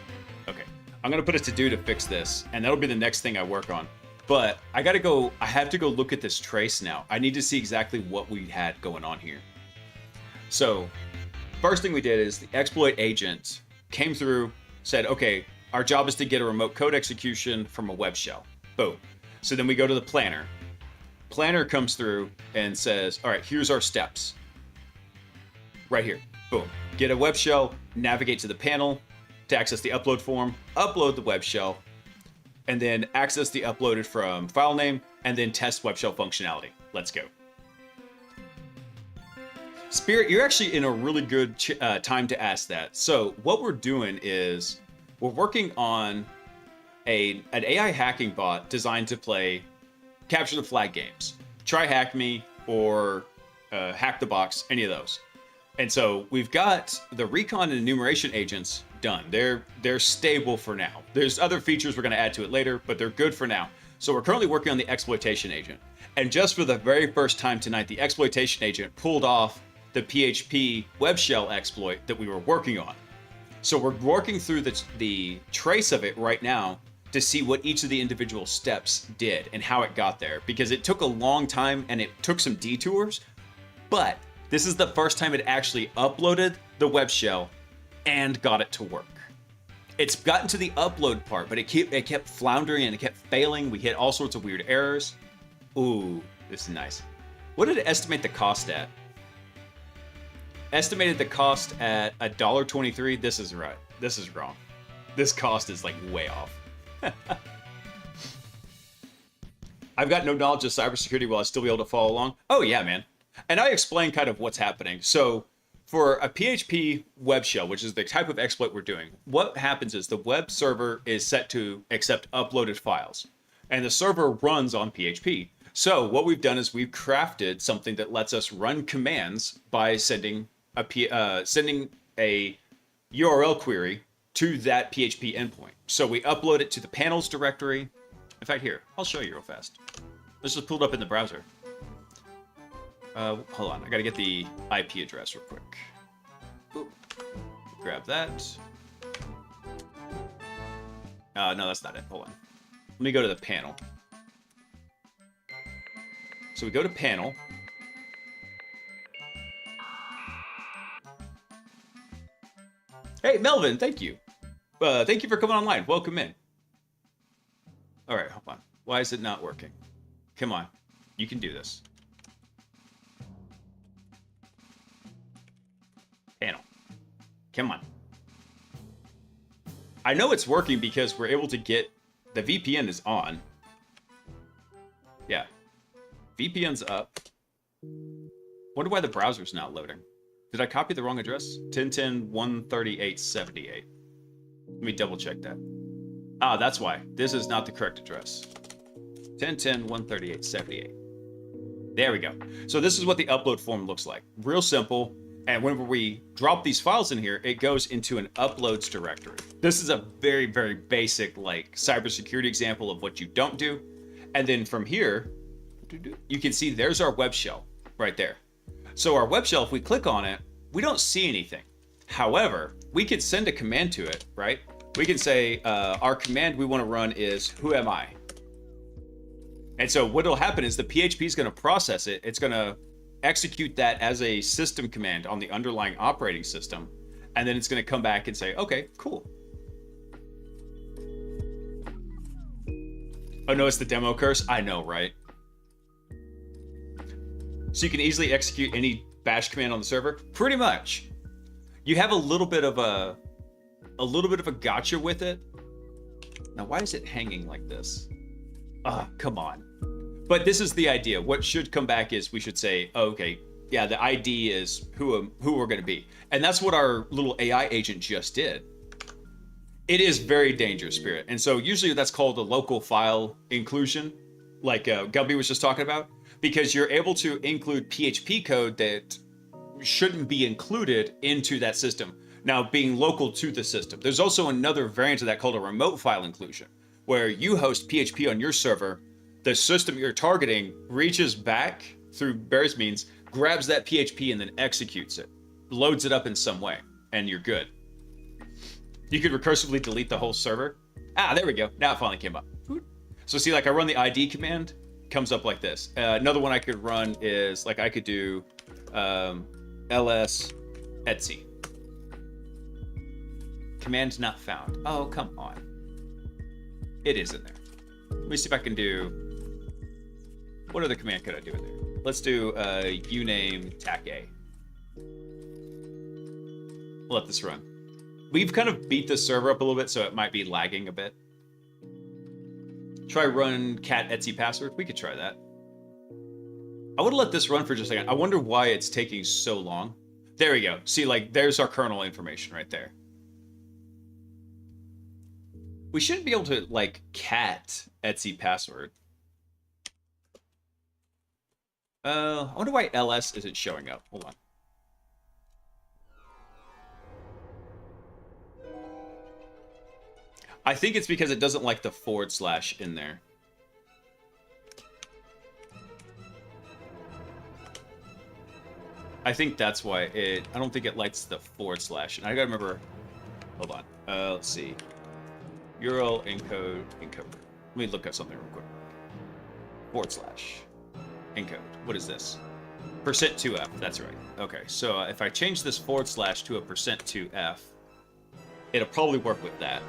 Okay, I'm gonna put a to-do to fix this, and that'll be the next thing I work on. But I have to go look at this trace now. I need to see exactly what we had going on here. So, first thing we did is the exploit agent came through, said, okay, our job is to get a remote code execution from a web shell. Boom. So then we go to the planner. Planner comes through and says, all right, here's our steps. Right here. Boom. Get a web shell, navigate to the panel to access the upload form, upload the web shell, and then access the uploaded from file name, and then test web shell functionality. Let's go. Spirit, you're actually in a really good time to ask that. So what we're doing is we're working on an AI hacking bot designed to play capture the flag games. Try Hack Me or Hack the Box, any of those. And so we've got the recon and enumeration agents done. They're stable for now. There's other features we're going to add to it later, but they're good for now. So we're currently working on the exploitation agent. And just for the very first time tonight, the exploitation agent pulled off the PHP web shell exploit that we were working on. So we're working through the trace of it right now to see what each of the individual steps did and how it got there. Because it took a long time and it took some detours, but this is the first time it actually uploaded the web shell and got it to work. It's gotten to the upload part, but it kept floundering and it kept failing. We hit all sorts of weird errors. Ooh, this is nice. What did it estimate the cost at? Estimated the cost at $1.23. This is right. This is wrong. This cost is like way off. I've got no knowledge of cybersecurity. Will I still be able to follow along? Oh yeah, man. And I explain kind of what's happening. So for a PHP web shell, which is the type of exploit we're doing, what happens is the web server is set to accept uploaded files, and the server runs on PHP. So what we've done is we've crafted something that lets us run commands by sending a URL query to that PHP endpoint. So we upload it to the panels directory. In fact, here, I'll show you real fast. Let's just pull it up in the browser. Hold on, I gotta get the IP address real quick. Boop. Grab that. No, that's not it. Hold on. Let me go to the panel. So we go to panel. Hey, Melvin, thank you. Thank you for coming online. Welcome in. All right, hold on. Why is it not working? Come on. You can do this. Panel. Come on. I know it's working because we're able to get... The VPN is on. Yeah. VPN's up. Wonder why the browser's not loading. Did I copy the wrong address? 10.10.138.78. Let me double check that. Ah, that's why. This is not the correct address. 10.10.138.78. There we go. So this is what the upload form looks like. Real simple. And whenever we drop these files in here, it goes into an uploads directory. This is a very, very basic, like, cybersecurity example of what you don't do. And then from here, you can see there's our web shell right there. So our web shell, if we click on it, we don't see anything. However, we could send a command to it, right? We can say, our command we want to run is who am I? And so what will happen is the PHP is going to process it. It's going to execute that as a system command on the underlying operating system. And then it's going to come back and say, okay, cool. Oh no, it's the demo curse? I know, right? So you can easily execute any bash command on the server? Pretty much. You have a little bit of a gotcha with it. Now, why is it hanging like this? Come on. But this is the idea. What should come back is we should say, oh, okay, yeah, the ID is who we're going to be. And that's what our little AI agent just did. It is very dangerous, Spirit. And so usually that's called a local file inclusion, like Gubby was just talking about, because you're able to include PHP code that shouldn't be included into that system. Now, being local to the system. There's also another variant of that called a remote file inclusion, where you host PHP on your server, the system you're targeting reaches back through various means, grabs that PHP and then executes it, loads it up in some way, and you're good. You could recursively delete the whole server. Ah, there we go. Now it finally came up. So see, like I run the ID command, comes up like this. Another one I could run is like I could do ls etc. Command not found. Oh, come on. It is in there. Let me see if I can do... What other command could I do in there? Let's do uname tac a. We'll let this run. We've kind of beat the server up a little bit, so it might be lagging a bit. Try run cat etc password. We could try that. I would let this run for just a second. I wonder why it's taking so long. There we go. See, like, there's our kernel information right there. We shouldn't be able to, like, cat Etsy password. I wonder why LS isn't showing up. Hold on. I think it's because it doesn't like the / in there. I think that's why I don't think it likes the / And I gotta remember. Hold on. Let's see. URL encode. Let me look up something real quick. / encode. What is this? %2f. That's right. Okay. So if I change this / to a %2f, it'll probably work with that.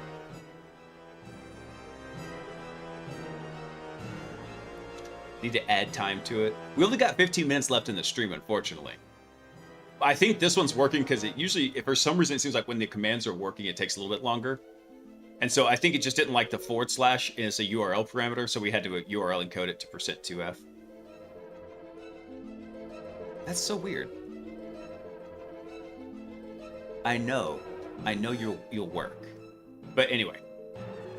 Need to add time to it. We only got 15 minutes left in the stream, unfortunately. I think this one's working because it usually, if for some reason it seems like when the commands are working, it takes a little bit longer. And so I think it just didn't like the / and it's a URL parameter, so we had to URL encode it to %2f. That's so weird. I know you'll work. But anyway,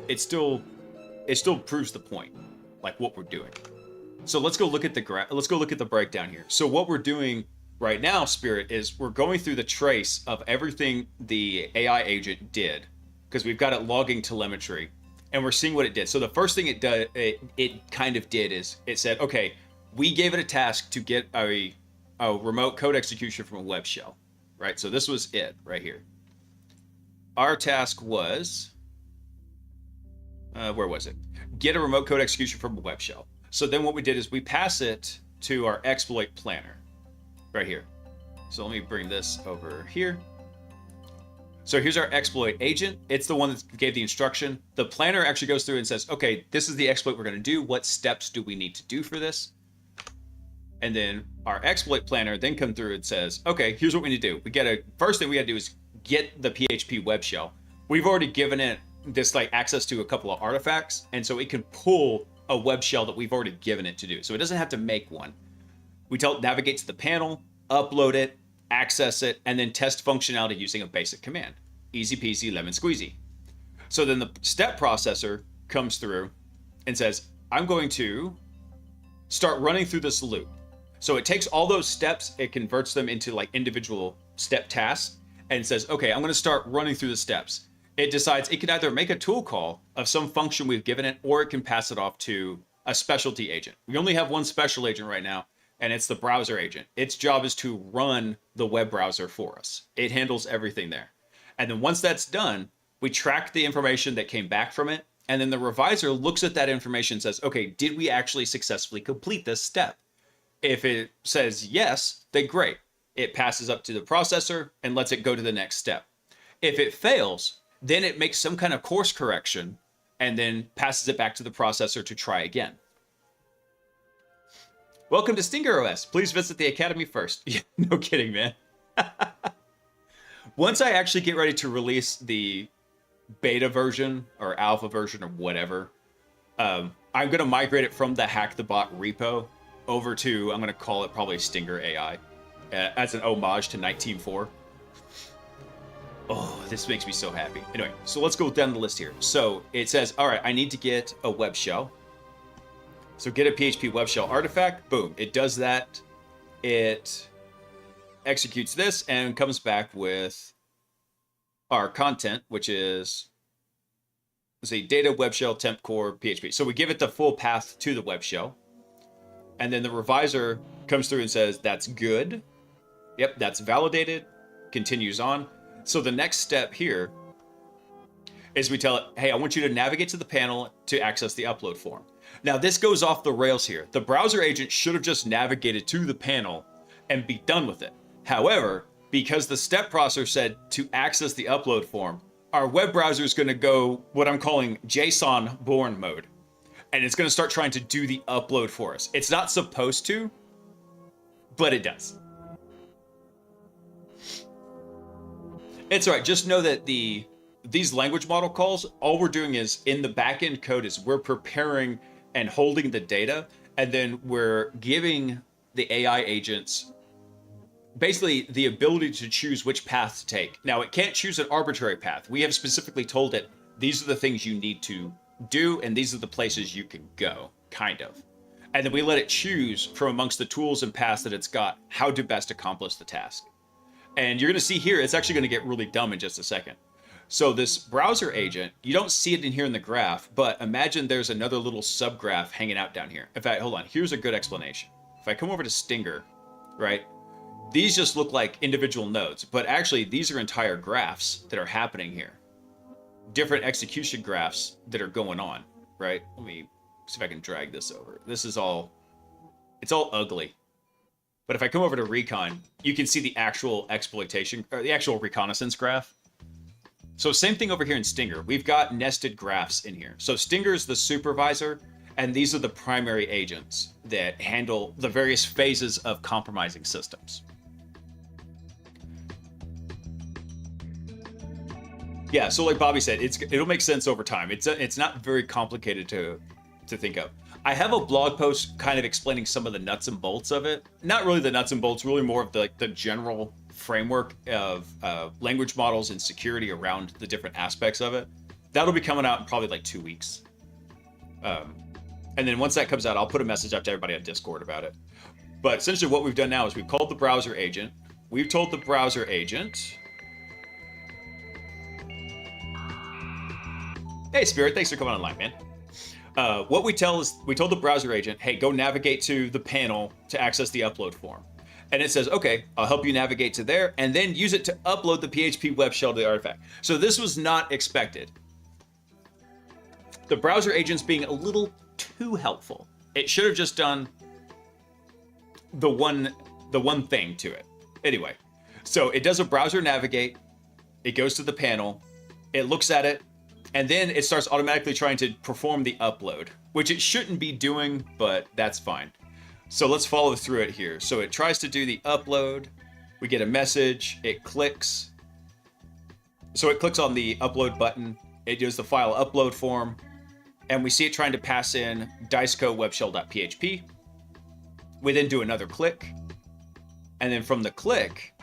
it still proves the point, like what we're doing. So let's go look at the breakdown here. So what we're doing right now, Spirit, is we're going through the trace of everything the AI agent did, because we've got it logging telemetry, and we're seeing what it did. So the first thing it kind of did is it said, okay, we gave it a task to get a remote code execution from a web shell, right? So this was it right here. Our task was, where was it? Get a remote code execution from a web shell. So then what we did is we pass it to our exploit planner right here. So let me bring this over here. So here's our exploit agent. It's the one that gave the instruction. The planner actually goes through and says, okay, this is the exploit we're going to do. What steps do we need to do for this? And then our exploit planner then comes through and says, okay, here's what we need to do. First thing we got to do is get the PHP web shell. We've already given it this like access to a couple of artifacts, and so it can pull a web shell that we've already given it to do. So it doesn't have to make one. We tell it navigate to the panel, upload it, access it, and then test functionality using a basic command. Easy peasy, lemon squeezy. So then the step processor comes through and says, I'm going to start running through this loop. So it takes all those steps, it converts them into like individual step tasks, and says, okay, I'm going to start running through the steps. It decides it can either make a tool call of some function we've given it, or it can pass it off to a specialty agent. We only have one special agent right now, and it's the browser agent. Its job is to run the web browser for us. It handles everything there. And then once that's done, we track the information that came back from it, and then the reviser looks at that information and says, okay, did we actually successfully complete this step? If it says yes, then great. It passes up to the processor and lets it go to the next step. If it fails, then it makes some kind of course correction and then passes it back to the processor to try again. Welcome to Stinger OS. Please visit the Academy first. Yeah, no kidding, man. Once I actually get ready to release the beta version or alpha version or whatever, I'm going to migrate it from the HackBot repo over to, I'm going to call it probably Stinger AI as an homage to 19.4. Oh, this makes me so happy. Anyway, so let's go down the list here. So it says, all right, I need to get a web shell. So get a PHP web shell artifact. Boom. It does that. It executes this and comes back with our content, which is, let's see, data, web shell, temp core, PHP. So we give it the full path to the web shell. And then the reviser comes through and says, that's good. Yep, that's validated. Continues on. So the next step here is we tell it, hey, I want you to navigate to the panel to access the upload form. Now this goes off the rails here. The browser agent should have just navigated to the panel and be done with it. However, because the step processor said to access the upload form, our web browser is going to go what I'm calling JSON born mode. And it's going to start trying to do the upload for us. It's not supposed to, but it does. It's all right. Just know that these language model calls, all we're doing is in the backend code is we're preparing and holding the data, and then we're giving the AI agents basically the ability to choose which path to take. Now, it can't choose an arbitrary path. We have specifically told it these are the things you need to do, and these are the places you can go, kind of. And then we let it choose from amongst the tools and paths that it's got how to best accomplish the task. And you're going to see here, it's actually going to get really dumb in just a second. So this browser agent, you don't see it in here in the graph, but imagine there's another little subgraph hanging out down here. In fact, hold on, here's a good explanation. If I come over to Stinger, right, these just look like individual nodes, but actually these are entire graphs that are happening here. Different execution graphs that are going on, right? Let me see if I can drag this over. This is all, it's all ugly. But if I come over to Recon, you can see the actual exploitation, or the actual reconnaissance graph. So same thing over here in Stinger. We've got nested graphs in here. So Stinger's the supervisor, and these are the primary agents that handle the various phases of compromising systems. Yeah, so like Bobby said, it'll make sense over time. It's not very complicated to think of. I have a blog post kind of explaining some of the nuts and bolts of it. Not really the nuts and bolts, really more of the general framework of language models and security around the different aspects of it. That'll be coming out in probably like 2 weeks. And then once that comes out, I'll put a message out to everybody on Discord about it. But essentially what we've done now is we've called the browser agent. We've told the browser agent... Hey, Spirit, thanks for coming online, man. What we told the browser agent, hey, go navigate to the panel to access the upload form. And it says, okay, I'll help you navigate to there, and then use it to upload the PHP web shell to the artifact. So this was not expected. The browser agent's being a little too helpful. It should have just done the one thing to it. Anyway, so it does a browser navigate, it goes to the panel, it looks at it, and then it starts automatically trying to perform the upload, which it shouldn't be doing, but that's fine. So let's follow through it here. So it tries to do the upload. We get a message. It clicks. So it clicks on the upload button. It does the file upload form. And we see it trying to pass in diceco webshell.php. We then do another click. And then from the click,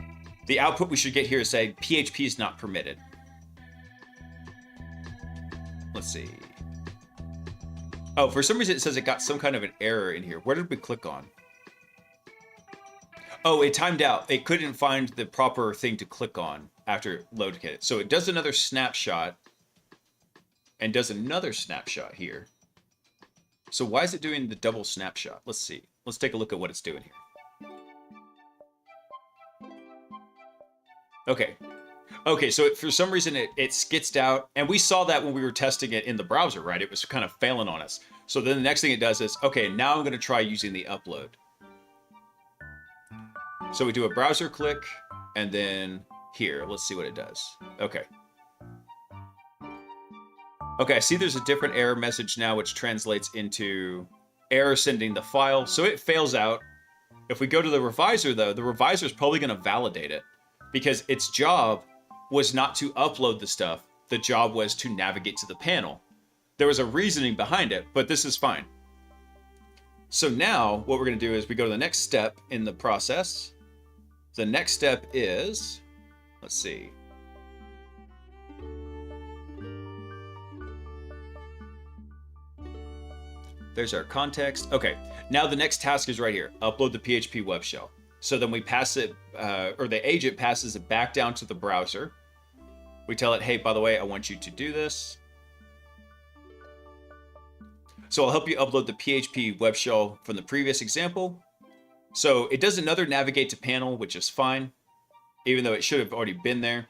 the output we should get here is saying PHP is not permitted. Let's see. Oh, for some reason it says it got some kind of an error in here. Where did we click on? Oh, it timed out. It couldn't find the proper thing to click on after load kit. So it does another snapshot and does another snapshot here. So why is it doing the double snapshot? Let's see. Let's take a look at what it's doing here. Okay. Okay, so for some reason it skitzed out, and we saw that when we were testing it in the browser, right? It was kind of failing on us. So then the next thing it does is, okay, now I'm going to try using the upload. So we do a browser click, and then here, let's see what it does. Okay. Okay, I see there's a different error message now, which translates into error sending the file. So it fails out. If we go to the reviser, though, the reviser is probably going to validate it, because its job was not to upload the stuff. The job was to navigate to the panel. There was a reasoning behind it, but this is fine. So now what we're going to do is we go to the next step in the process. The next step is, let's see. There's our context. Okay, now the next task is right here. Upload the PHP web shell. So then we pass it, or the agent passes it back down to the browser. We tell it, hey, by the way, I want you to do this. So I'll help you upload the PHP web shell from the previous example. So it does another navigate to panel, which is fine, even though it should have already been there.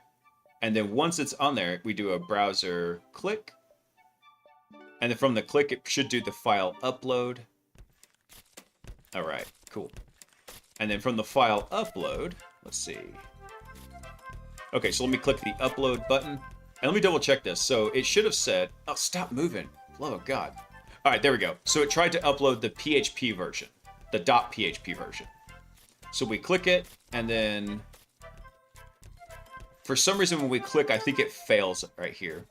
And then once it's on there, we do a browser click. And then from the click, it should do the file upload. All right, cool. And then from the file upload, let's see. Okay, so let me click the upload button. And let me double check this. So it should have said, oh, stop moving. Love of God. All right, there we go. So it tried to upload the PHP version, the .php version. So we click it, and then for some reason when we click, I think it fails right here.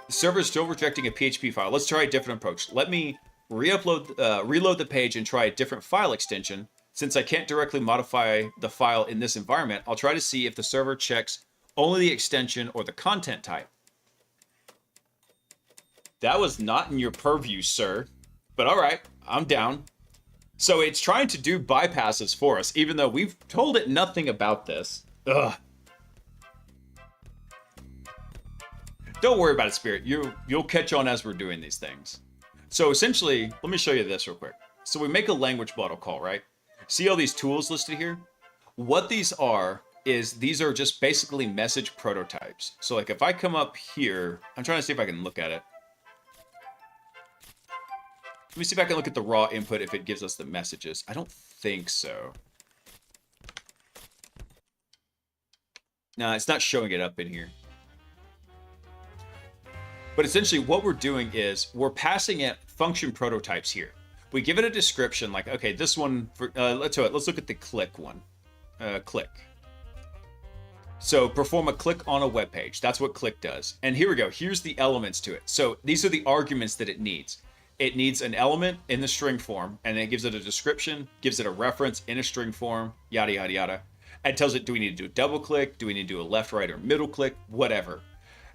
The server is still rejecting a PHP file. Let's try a different approach. Let me reload the page and try a different file extension. Since I can't directly modify the file in this environment, I'll try to see if the server checks only the extension or the content type. That was not in your purview, sir. But all right, I'm down. So it's trying to do bypasses for us, even though we've told it nothing about this. Ugh. Don't worry about it, Spirit. You'll catch on as we're doing these things. So essentially, let me show you this real quick. So we make a language model call, right? See all these tools listed here? What these are is these are just basically message prototypes. So like if I come up here, I'm trying to see if I can look at it. Let me see if I can look at the raw input if it gives us the messages. I don't think so. No, it's not showing it up in here. But essentially what we're doing is we're passing it function prototypes here. We give it a description like, okay, this one, let's look at the click one. Click. So perform a click on a web page. That's what click does. And here we go. Here's the elements to it. So these are the arguments that it needs. It needs an element in the string form, and then it gives it a description, gives it a reference in a string form, yada, yada, yada. And tells it, do we need to do a double click? Do we need to do a left, right, or middle click? Whatever.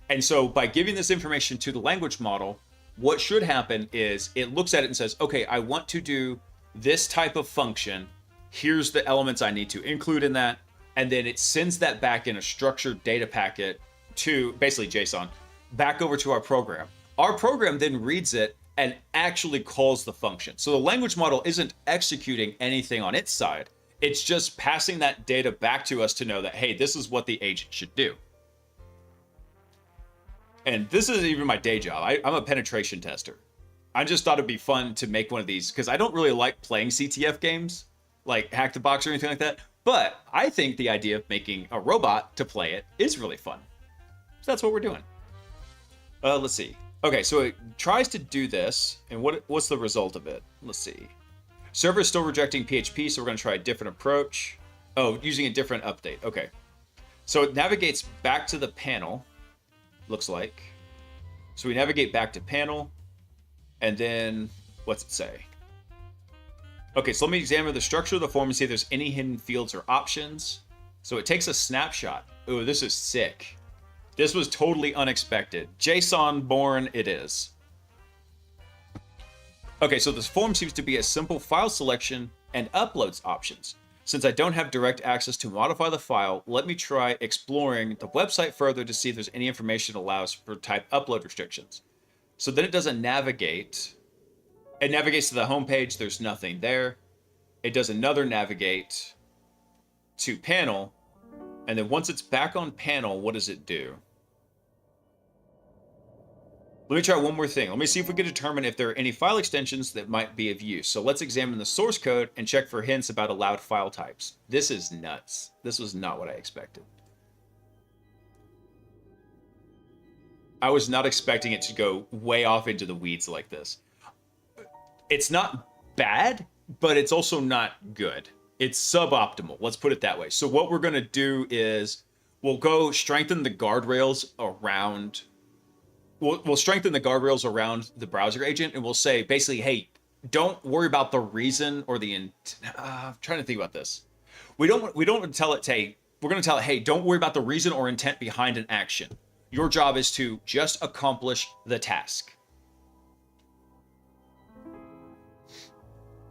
And so by giving this information to the language model, what should happen is it looks at it and says, okay, I want to do this type of function. Here's the elements I need to include in that. And then it sends that back in a structured data packet to basically JSON back over to our program. Our program then reads it and actually calls the function. So the language model isn't executing anything on its side. It's just passing that data back to us to know that, hey, this is what the agent should do. And this isn't even my day job. I'm a penetration tester. I just thought it'd be fun to make one of these because I don't really like playing CTF games like Hack the Box or anything like that. But I think the idea of making a robot to play it is really fun. So that's what we're doing. Let's see. Okay, so it tries to do this, and what's the result of it? Let's see. Server is still rejecting PHP, so we're going to try a different approach. Oh, using a different update. Okay. So it navigates back to the panel, looks like. So we navigate back to panel, and then what's it say? Okay, so let me examine the structure of the form and see if there's any hidden fields or options. So it takes a snapshot. Ooh, this is sick. This was totally unexpected. JSON born it is. Okay, so this form seems to be a simple file selection and uploads options. Since I don't have direct access to modify the file, let me try exploring the website further to see if there's any information that allows for type upload restrictions. So then it does a navigate. It navigates to the home page. There's nothing there. It does another navigate to panel. And then once it's back on panel, what does it do? Let me try one more thing. Let me see if we can determine if there are any file extensions that might be of use. So let's examine the source code and check for hints about allowed file types. This is nuts. This was not what I expected. I was not expecting it to go way off into the weeds like this. It's not bad, but it's also not good. It's suboptimal. Let's put it that way. So what we're going to do is we'll go strengthen the guardrails around... We'll strengthen the guardrails around the browser agent, and we'll say basically, hey, don't worry about the reason or the I'm trying to think about this. We don't tell it, hey, we're going to tell it, hey, don't worry about the reason or intent behind an action. Your job is to just accomplish the task.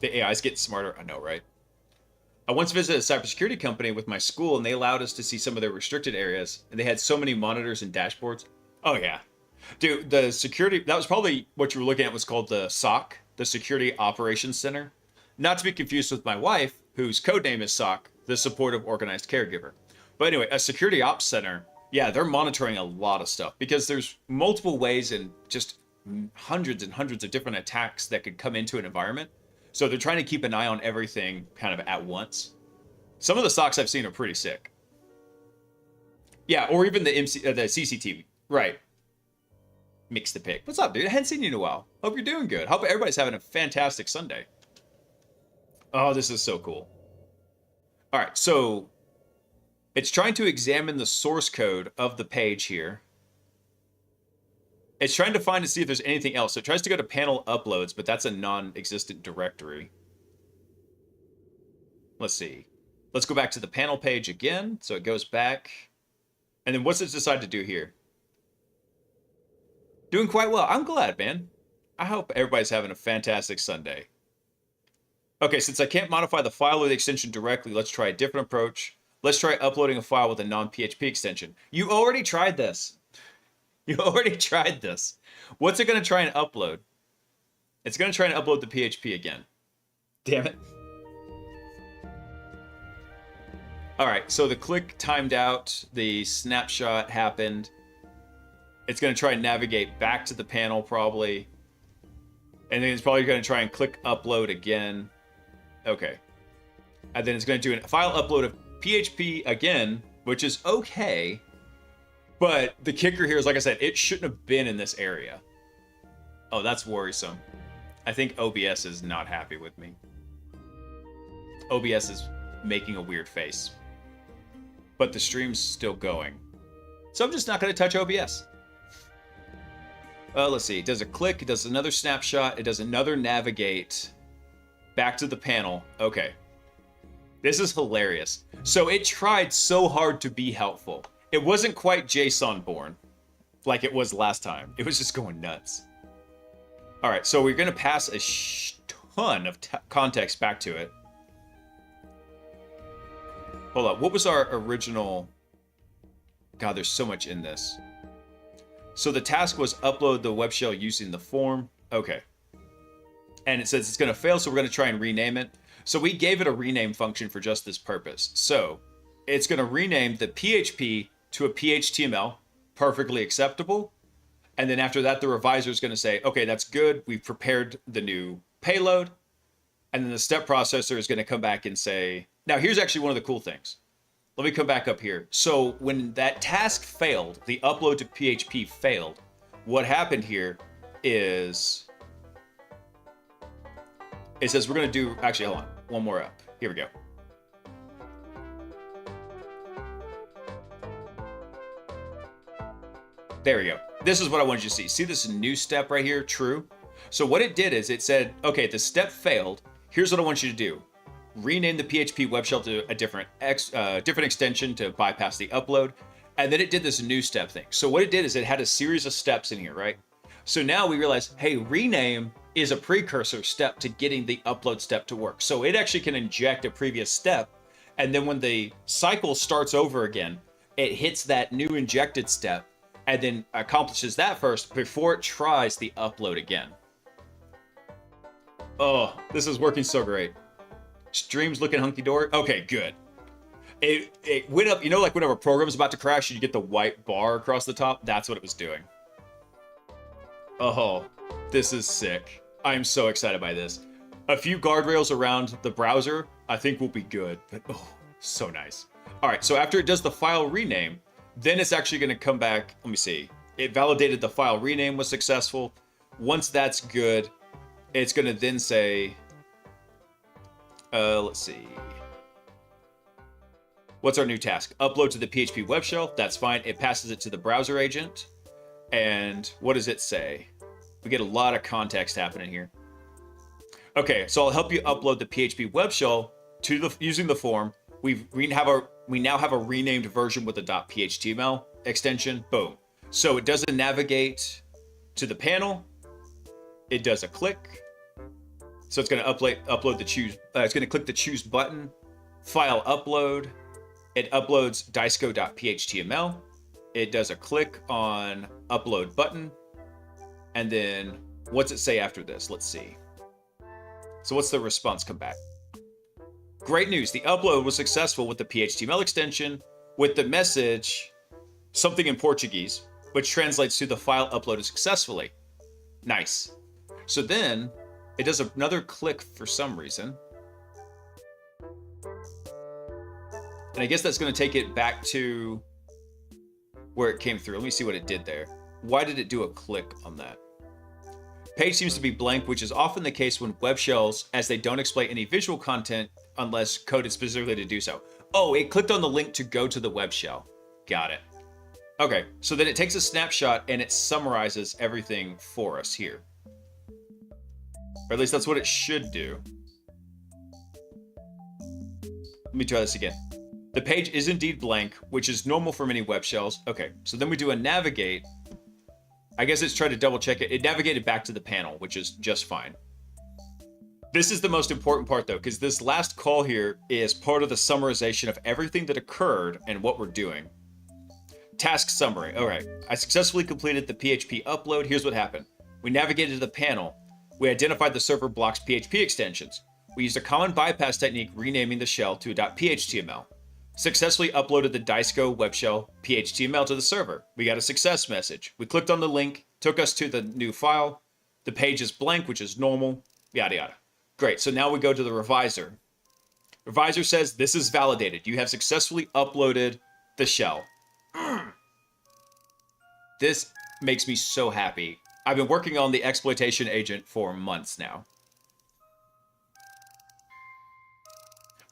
The AI's getting smarter. I know, right? I once visited a cybersecurity company with my school, and they allowed us to see some of their restricted areas, and they had so many monitors and dashboards. Oh, yeah. Dude, the security, that was probably what you were looking at, was called the SOC, the Security Operations Center. Not to be confused with my wife, whose code name is SOC, the Supportive Organized Caregiver. But anyway, a Security Ops Center, yeah, they're monitoring a lot of stuff because there's multiple ways and just hundreds and hundreds of different attacks that could come into an environment. So they're trying to keep an eye on everything kind of at once. Some of the SOCs I've seen are pretty sick. Yeah, or even the CCTV, right. Mix the pick. What's up, dude? I hadn't seen you in a while. Hope you're doing good. Hope everybody's having a fantastic Sunday. Oh, this is so cool. All right, so it's trying to examine the source code of the page here. It's trying to find to see if there's anything else. So it tries to go to panel uploads, but that's a non-existent directory. Let's see. Let's go back to the panel page again. So it goes back. And then what's it decide to do here? Doing quite well. I'm glad, man. I hope everybody's having a fantastic Sunday. Okay, since I can't modify the file or the extension directly, let's try a different approach. Let's try uploading a file with a non-PHP extension. You already tried this. You already tried this. What's it going to try and upload? It's going to try and upload the PHP again. Damn it. All right, so the click timed out, the snapshot happened. It's going to try and navigate back to the panel probably. And then it's probably going to try and click upload again. Okay. And then it's going to do a file upload of PHP again, which is okay. But the kicker here is, like I said, it shouldn't have been in this area. Oh, that's worrisome. I think OBS is not happy with me. OBS is making a weird face. But the stream's still going. So I'm just not going to touch OBS. Let's see. It does a click. It does another snapshot. It does another navigate. Back to the panel. Okay. This is hilarious. So it tried so hard to be helpful. It wasn't quite JSON born like it was last time. It was just going nuts. All right. So we're going to pass a ton of context back to it. Hold up. What was our original? God, there's so much in this. So the task was upload the web shell using the form. Okay. And it says it's going to fail, so we're going to try and rename it. So we gave it a rename function for just this purpose. So it's going to rename the PHP to a PHTML, perfectly acceptable. And then after that, the reviser is going to say, okay, that's good. We've prepared the new payload. And then the step processor is going to come back and say, now here's actually one of the cool things. Let me come back up here. So when that task failed, the upload to PHP failed, what happened here is it says we're going to do, actually, hold on, one more up. Here we go. There we go. This is what I wanted you to see. See this new step right here? True. So what it did is it said, okay, the step failed. Here's what I want you to do. Rename the PHP web shell to a different extension to bypass the upload. And then it did this new step thing. So what it did is it had a series of steps in here, right? So now we realize, hey, rename is a precursor step to getting the upload step to work. So it actually can inject a previous step. And then when the cycle starts over again, it hits that new injected step and then accomplishes that first before it tries the upload again. Oh, this is working so great. Stream's looking hunky-dory. Okay, good. It went up, you know, like whenever a program's about to crash, you get the white bar across the top? That's what it was doing. Oh, this is sick. I am so excited by this. A few guardrails around the browser, I think will be good, but oh, so nice. All right, so after it does the file rename, then it's actually going to come back. Let me see. It validated the file rename was successful. Once that's good, it's going to then say, let's see. What's our new task? Upload to the PHP web shell. That's fine. It passes it to the browser agent. And what does it say? We get a lot of context happening here. Okay, so I'll help you upload the PHP web shell to the using the form. We now have a renamed version with a .phtml extension. Boom. So it doesn't navigate to the panel. It does a click. So it's going to upload the choose. It's going to click the choose button. File upload. It uploads disco.phtml. It does a click on upload button. And then what's it say after this? Let's see. So what's the response come back? Great news. The upload was successful with the PHTML extension with the message, something in Portuguese, which translates to the file uploaded successfully. Nice. So then it does another click for some reason. And I guess that's going to take it back to where it came through. Let me see what it did there. Why did it do a click on that? Page seems to be blank, which is often the case when web shells, as they don't display any visual content unless coded specifically to do so. Oh, it clicked on the link to go to the web shell. Got it. Okay, so then it takes a snapshot and it summarizes everything for us here. Or at least that's what it should do. Let me try this again. The page is indeed blank, which is normal for many web shells. Okay, so then we do a navigate. I guess it's trying to double check it. It navigated back to the panel, which is just fine. This is the most important part though, because this last call here is part of the summarization of everything that occurred and what we're doing. Task summary. All right, I successfully completed the PHP upload. Here's what happened. We navigated to the panel. We identified the server block's PHP extensions. We used a common bypass technique, renaming the shell to .phtml. Successfully uploaded the Diceco web shell PHTML to the server. We got a success message. We clicked on the link, took us to the new file. The page is blank, which is normal, yada yada. Great, so now we go to the reviser. Reviser says this is validated. You have successfully uploaded the shell. This makes me so happy. I've been working on the exploitation agent for months now.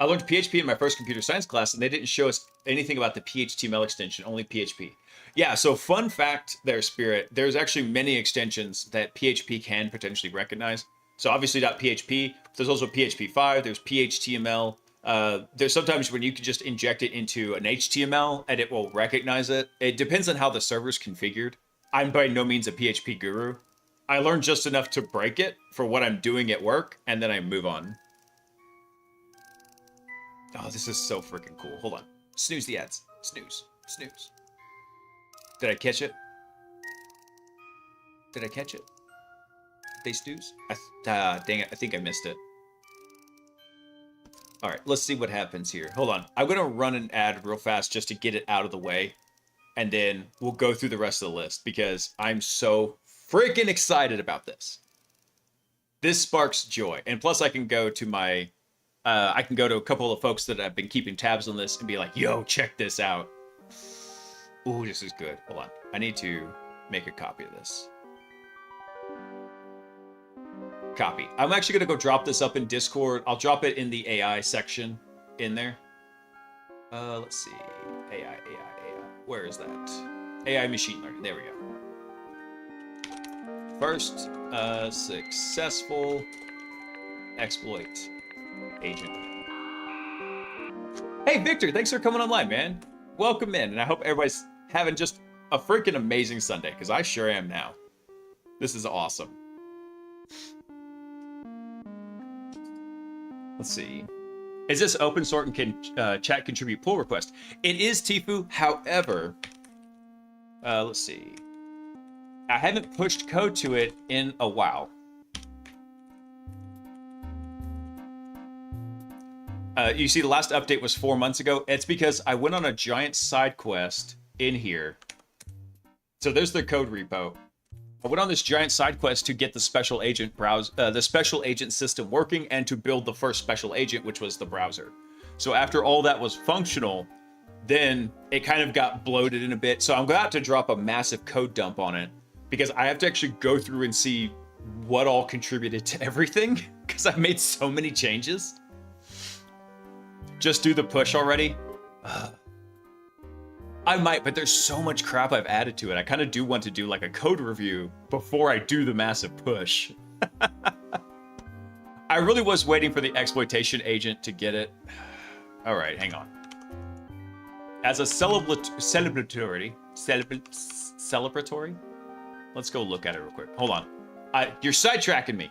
I learned PHP in my first computer science class, and they didn't show us anything about the PHTML extension, only PHP. Yeah, so fun fact there, Spirit, there's actually many extensions that PHP can potentially recognize. So obviously .php, there's also PHP5, there's PHTML. There's sometimes when you can just inject it into an HTML and it will recognize it. It depends on how the server's configured. I'm by no means a PHP guru. I learned just enough to break it for what I'm doing at work, and then I move on. Oh, this is so freaking cool. Hold on. Snooze the ads. Snooze. Snooze. Did I catch it? Did I catch it? They snooze? Dang it. I think I missed it. All right, let's see what happens here. Hold on. I'm going to run an ad real fast just to get it out of the way. And then we'll go through the rest of the list because I'm so freaking excited about this. This sparks joy. And plus I can go to my... I can go to a couple of folks that have been keeping tabs on this and be like, yo, check this out. Ooh, this is good. Hold on. I need to make a copy of this. Copy. I'm actually going to go drop this up in Discord. I'll drop it in the AI section in there. Let's see. AI. Where is that? AI machine learning. There we go. First, successful exploit agent. Hey, Victor, thanks for coming online, man. Welcome in, and I hope everybody's having just a freaking amazing Sunday, because I sure am now. This is awesome. Let's see. Is this open source and can chat contribute pull request? It is, Tifu. However, let's see. I haven't pushed code to it in a while. You see, the last update was 4 months ago. It's because I went on a giant side quest in here. So there's the code repo. I went on this giant side quest to get the special agent the special agent system working and to build the first special agent, which was the browser. So after all that was functional, then it kind of got bloated in a bit. So I'm about to drop a massive code dump on it because I have to actually go through and see what all contributed to everything because I made so many changes. Just do the push already? I might, but there's so much crap I've added to it. I kind of do want to do like a code review before I do the massive push. I really was waiting for the exploitation agent to get it. All right, hang on. As a celebratory, let's go look at it real quick. Hold on. You're sidetracking me.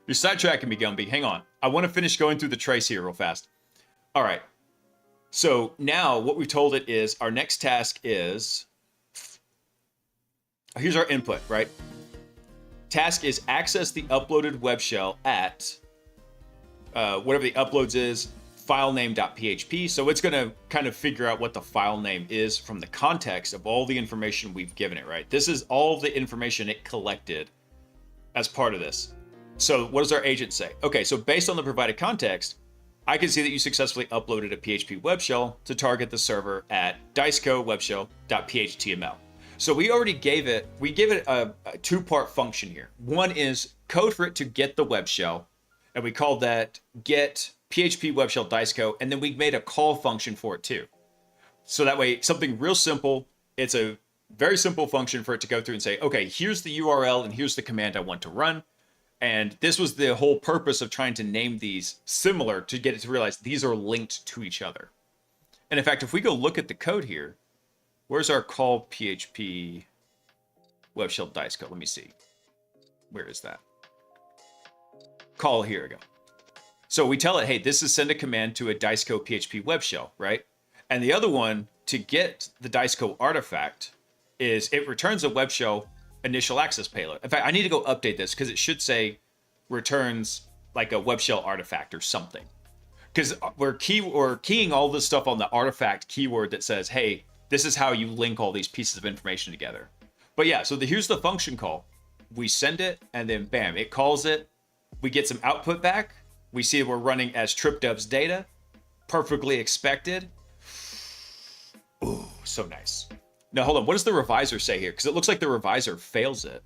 You're sidetracking me, Gumby. Hang on. I want to finish going through the trace here real fast. All right. So now what we've told it is our next task is, here's our input, right? Task is access the uploaded web shell at whatever the uploads is, filename.php. So it's going to kind of figure out what the file name is from the context of all the information we've given it, right? This is all the information it collected as part of this. So what does our agent say? Okay, so based on the provided context, I can see that you successfully uploaded a PHP web shell to target the server at diceco webshell.phtml. So we already gave it a two-part function here. One is code for it to get the web shell, and we called that get PHP web shell diceco, and then we made a call function for it too. So that way, something real simple, it's a very simple function for it to go through and say, okay, here's the URL and here's the command I want to run. And this was the whole purpose of trying to name these similar to get it to realize these are linked to each other. And in fact, if we go look at the code here, where's our call PHP web shell dice code? Let me see. Where is that? Call, here we go. So we tell it, hey, this is send a command to a diceco PHP web shell, right? And the other one, to get the diceco artifact, is it returns a web shell initial access payload. In fact, I need to go update this because it should say returns like a web shell artifact or something. Because we're keying all this stuff on the artifact keyword that says, hey, this is how you link all these pieces of information together. But yeah, so here's the function call. We send it, and then bam, it calls it. We get some output back. We see we're running as tripdubs data. Perfectly expected. Ooh, so nice. Now, hold on. What does the revisor say here? Because it looks like the revisor fails it.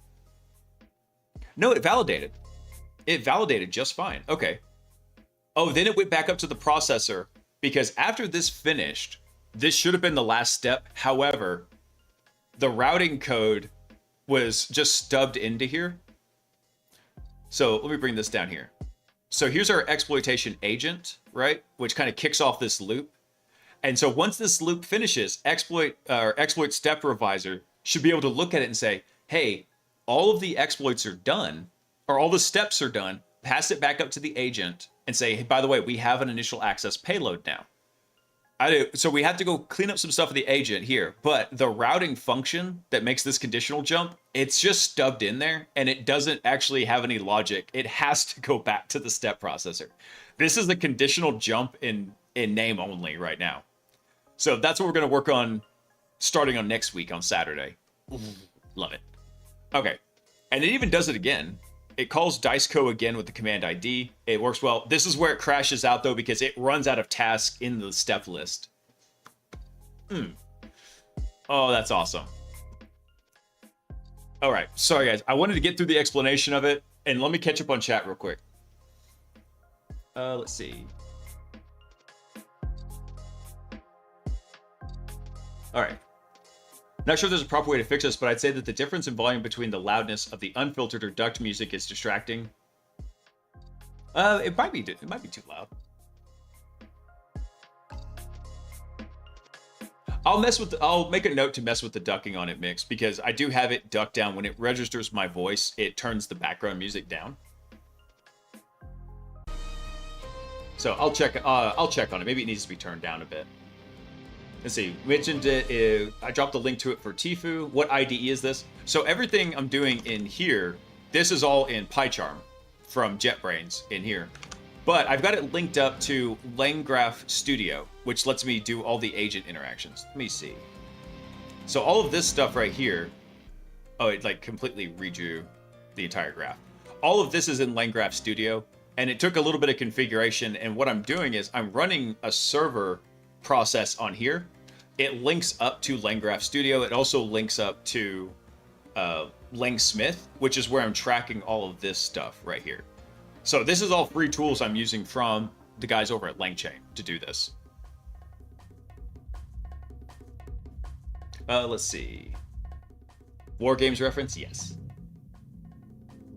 No, it validated. It validated just fine. Okay. Oh, then it went back up to the processor because after this finished, this should have been the last step. However, the routing code was just stubbed into here. So let me bring this down here. So here's our exploitation agent, right? Which kind of kicks off this loop. And so once this loop finishes, exploit step revisor should be able to look at it and say, hey, all of the exploits are done, or all the steps are done, pass it back up to the agent and say, hey, by the way, we have an initial access payload now. So we have to go clean up some stuff with the agent here, but the routing function that makes this conditional jump, it's just stubbed in there and it doesn't actually have any logic. It has to go back to the step processor. This is a conditional jump in name only right now. So that's what we're going to work on starting on next week on Saturday. Love it. Okay. And it even does it again. It calls diceco again with the command ID. It works well. This is where it crashes out though, because it runs out of tasks in the step list. Oh, that's awesome. All right. Sorry, guys. I wanted to get through the explanation of it, and let me catch up on chat real quick. Let's see. All right. Not sure if there's a proper way to fix this, but I'd say that the difference in volume between the loudness of the unfiltered or ducked music is distracting. It might be too loud. I'll make a note to mess with the ducking on it mix, because I do have it ducked down. When it registers my voice, it turns the background music down. So I'll check on it. Maybe it needs to be turned down a bit. Let's see, mentioned it. I dropped a link to it for Tfue. What IDE is this? So everything I'm doing in here, this is all in PyCharm from JetBrains in here. But I've got it linked up to LangGraph Studio, which lets me do all the agent interactions. Let me see. So all of this stuff right here, oh, it like completely redrew the entire graph. All of this is in LangGraph Studio, and it took a little bit of configuration. And what I'm doing is I'm running a server process on here. It links up to LangGraph Studio. It also links up to LangSmith, which is where I'm tracking all of this stuff right here. So this is all free tools I'm using from the guys over at LangChain to do this. Let's see. War Games reference? Yes.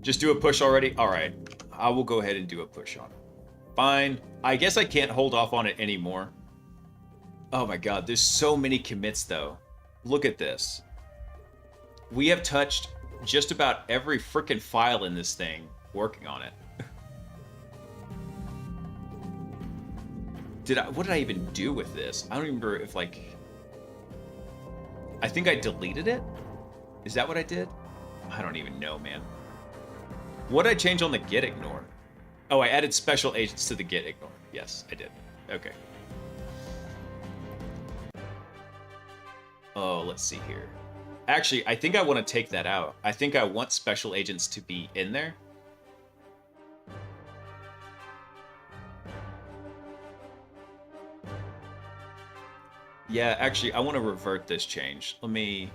Just do a push already? All right. I will go ahead and do a push on it. Fine. I guess I can't hold off on it anymore. Oh my god, there's so many commits though. Look at this. We have touched just about every freaking file in this thing working on it. What did I even do with this? I don't remember if like... I think I deleted it? Is that what I did? I don't even know, man. What did I change on the get ignore? Oh, I added special agents to the get ignore. Yes, I did. Okay. Oh, let's see here. Actually, I think I want to take that out. I think I want special agents to be in there. Yeah, actually, I want to revert this change. Let me...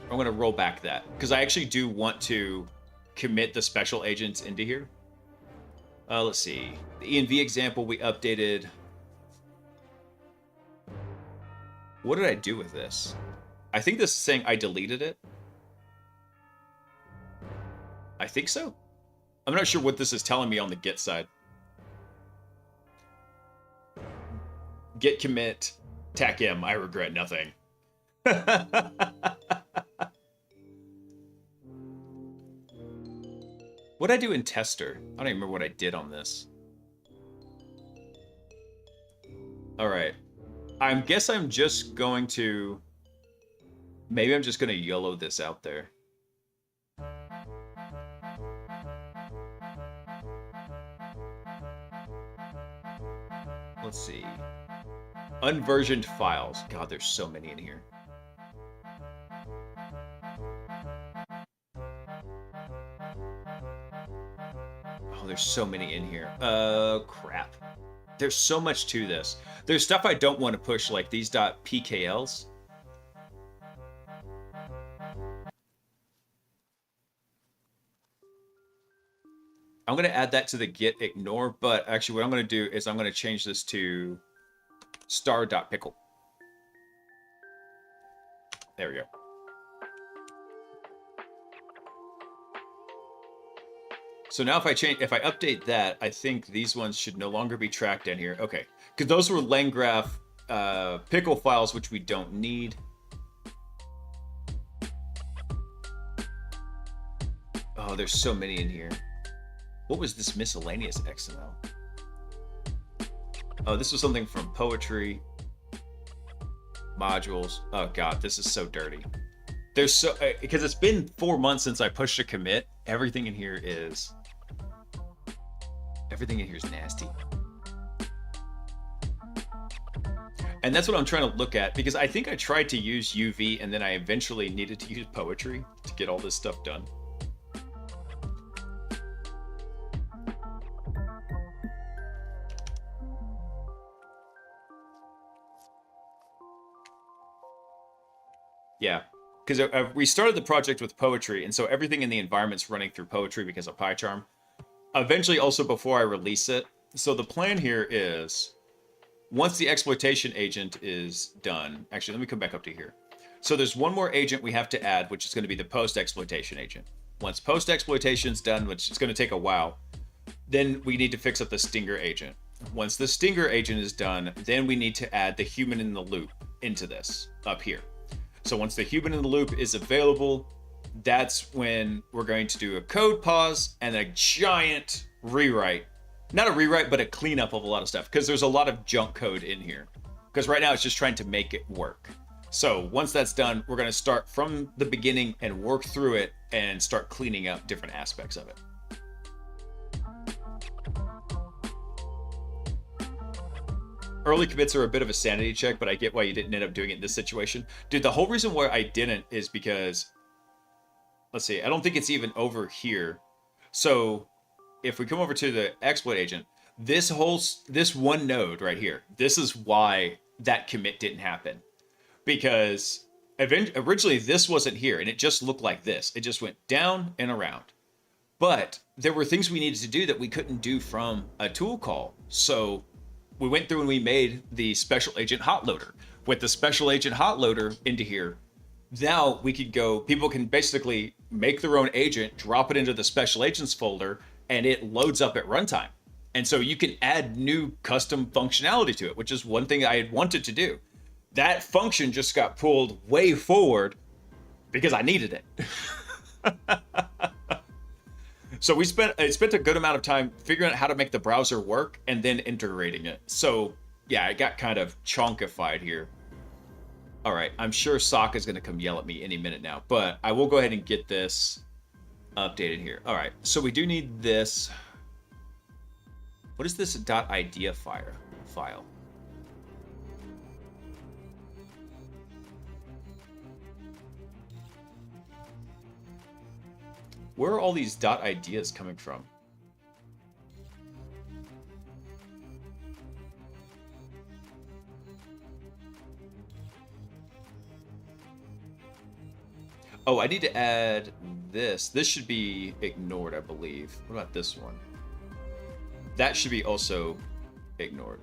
I'm going to roll back that, because I actually do want to commit the special agents into here. Let's see. The ENV example we updated. What did I do with this? I think this is saying I deleted it. I think so. I'm not sure what this is telling me on the Git side. Git commit TACM, I regret nothing. What'd I do in tester? I don't even remember what I did on this. Alright. I guess I'm just going to... Maybe I'm just going to YOLO this out there. Let's see. Unversioned files. God, there's so many in here. Oh, there's so many in here. Crap. There's so much to this. There's stuff I don't want to push, like these .pkls. I'm going to add that to the git ignore, but actually what I'm going to do is I'm going to change this to star.pickle. There we go. So now if I update that, I think these ones should no longer be tracked in here. Okay, because those were LangGraph pickle files, which we don't need. Oh, there's so many in here. What was this miscellaneous XML? Oh, this was something from poetry. Modules. Oh god, this is so dirty. There's so... because it's been 4 months since I pushed a commit. Everything in here is... Everything in here is nasty. And that's what I'm trying to look at, because I think I tried to use UV and then I eventually needed to use poetry to get all this stuff done. Yeah, because we started the project with poetry, and so everything in the environment's running through poetry because of PyCharm. Eventually, also before I release it. So the plan here is, once the exploitation agent is done, actually, let me come back up to here. So there's one more agent we have to add, which is going to be the post-exploitation agent. Once post-exploitation's done, which is going to take a while, then we need to fix up the stinger agent. Once the stinger agent is done, then we need to add the human in the loop into this up here. So once the human in the loop is available, that's when we're going to do a code pause and a giant rewrite. Not a rewrite, but a cleanup of a lot of stuff, because there's a lot of junk code in here. Because right now it's just trying to make it work. So once that's done, we're going to start from the beginning and work through it and start cleaning up different aspects of it. Early commits are a bit of a sanity check, but I get why you didn't end up doing it in this situation. Dude, the whole reason why I didn't is because, let's see, I don't think it's even over here. So if we come over to the exploit agent, this one node right here, this is why that commit didn't happen. Because originally this wasn't here and it just looked like this. It just went down and around. But there were things we needed to do that we couldn't do from a tool call. So we went through and we made the special agent hot loader. With the special agent hot loader into here, now we could go, people can basically make their own agent, drop it into the special agents folder, and it loads up at runtime. And so you can add new custom functionality to it, which is one thing I had wanted to do. That function just got pulled way forward because I needed it. So I spent a good amount of time figuring out how to make the browser work and then integrating it. So yeah, I got kind of chonkified here. All right, I'm sure Sokka is going to come yell at me any minute now, but I will go ahead and get this updated here. All right, so we do need this. What is this .idea file? Where are all these .ideas coming from? Oh, I need to add this. This should be ignored, I believe. What about this one? That should be also ignored.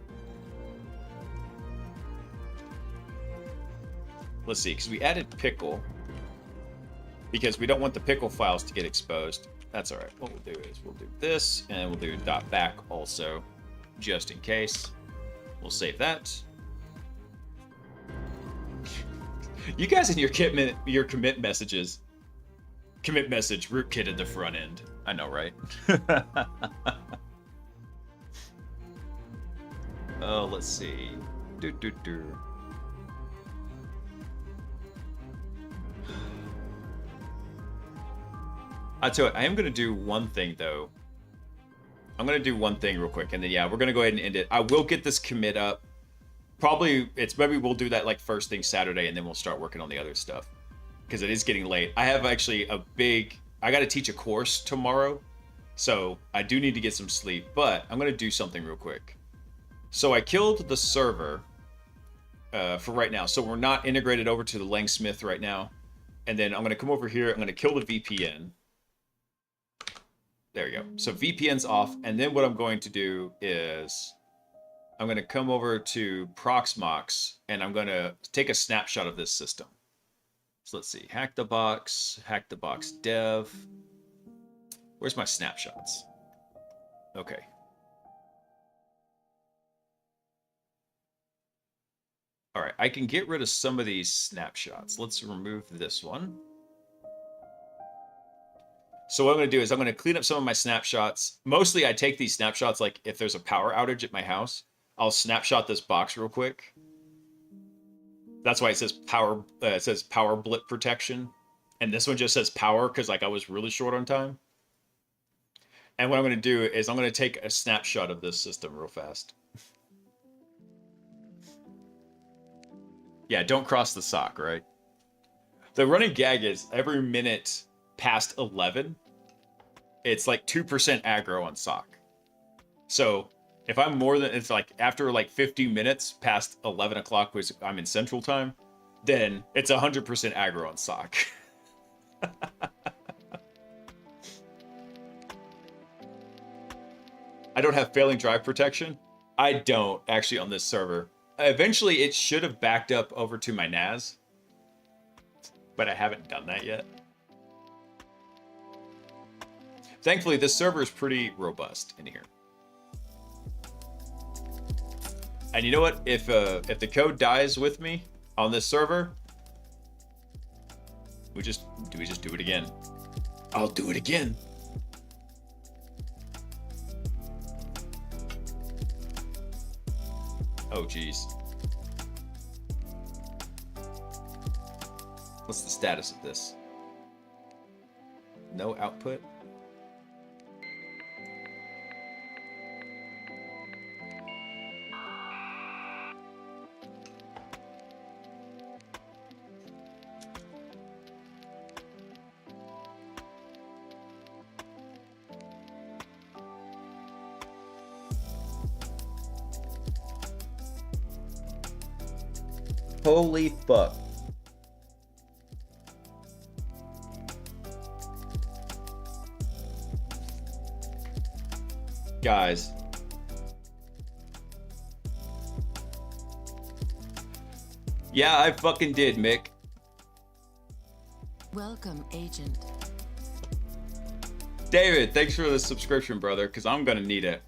let's see, because we added pickle because we don't want the pickle files to get exposed. That's all right. What we'll do is we'll do this, and we'll do .back also, just in case. We'll save that. You guys in your commit messages, commit message rootkit at the front end. I know, right? Oh, let's see. I tell you what, I am going to do one thing, though. I'm going to do one thing real quick, and then, yeah, we're going to go ahead and end it. I will get this commit up. Probably, maybe we'll do that, like, first thing Saturday, and then we'll start working on the other stuff. Because it is getting late. I have actually I got to teach a course tomorrow, so I do need to get some sleep, but I'm going to do something real quick. So I killed the server for right now, so we're not integrated over to the Langsmith right now. And then I'm going to come over here, I'm going to kill the VPN. There we go. So VPN's off, and then what I'm going to do is I'm going to come over to Proxmox, and I'm going to take a snapshot of this system. So let's see, hack the box dev. Where's my snapshots? Okay. All right, I can get rid of some of these snapshots. Let's remove this one. So what I'm going to do is I'm going to clean up some of my snapshots. Mostly I take these snapshots like if there's a power outage at my house. I'll snapshot this box real quick. That's why it says power blip protection. And this one just says power because like I was really short on time. And what I'm going to do is I'm going to take a snapshot of this system real fast. Yeah, don't cross the sock, right? The running gag is every minute past 11, it's like 2% aggro on sock. So if I'm more than, it's like after like 50 minutes past 11 o'clock, which I'm in central time, then it's 100% aggro on sock. I don't have failing drive protection. I don't actually on this server. Eventually it should have backed up over to my NAS, but I haven't done that yet. Thankfully, this server is pretty robust in here. And you know what? If the code dies with me on this server, we just do it again. I'll do it again. Oh, geez. What's the status of this? No output? Holy fuck. Guys. Yeah, I fucking did, Mick. Welcome, Agent. David, thanks for the subscription, brother, because I'm gonna need it.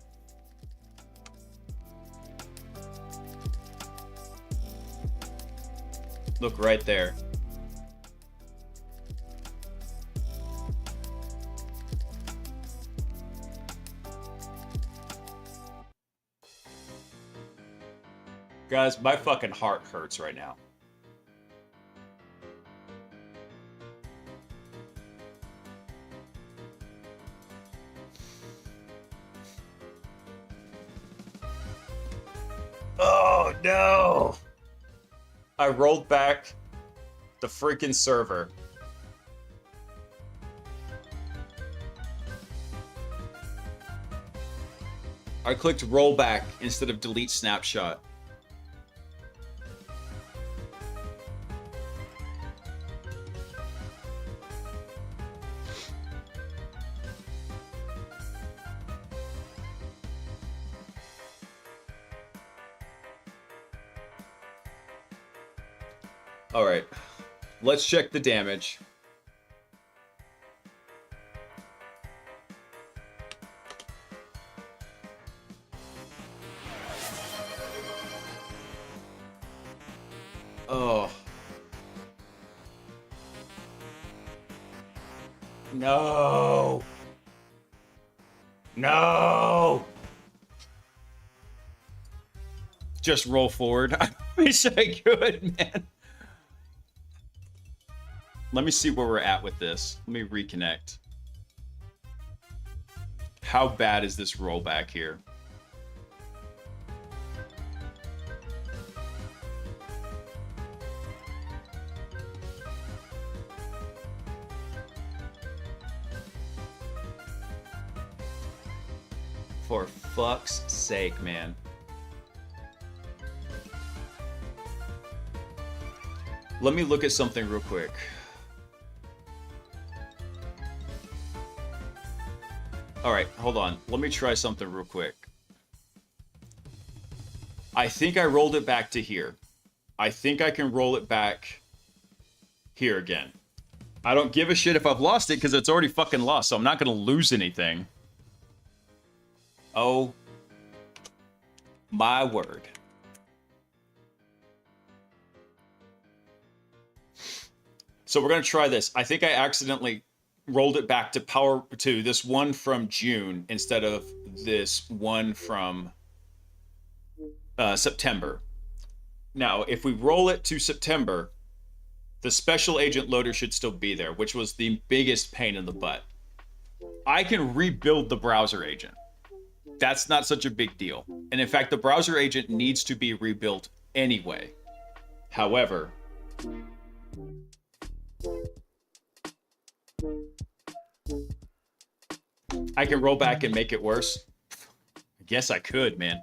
Look right there. Guys, my fucking heart hurts right now. Oh no! I rolled back the freaking server. I clicked rollback instead of delete snapshot. All right, let's check the damage. Oh. No. No. Just roll forward. I wish I could, man. Let me see where we're at with this. Let me reconnect. How bad is this rollback here? For fuck's sake, man. Let me look at something real quick. All right, hold on. Let me try something real quick. I think I rolled it back to here. I think I can roll it back here again. I don't give a shit if I've lost it because it's already fucking lost, so I'm not going to lose anything. Oh my word. So we're going to try this. I think I accidentally rolled it back to this one from June instead of this one from September. Now, if we roll it to September, the special agent loader should still be there, which was the biggest pain in the butt. I can rebuild the browser agent. That's not such a big deal. And in fact, the browser agent needs to be rebuilt anyway. However, I can roll back and make it worse. I guess I could, man.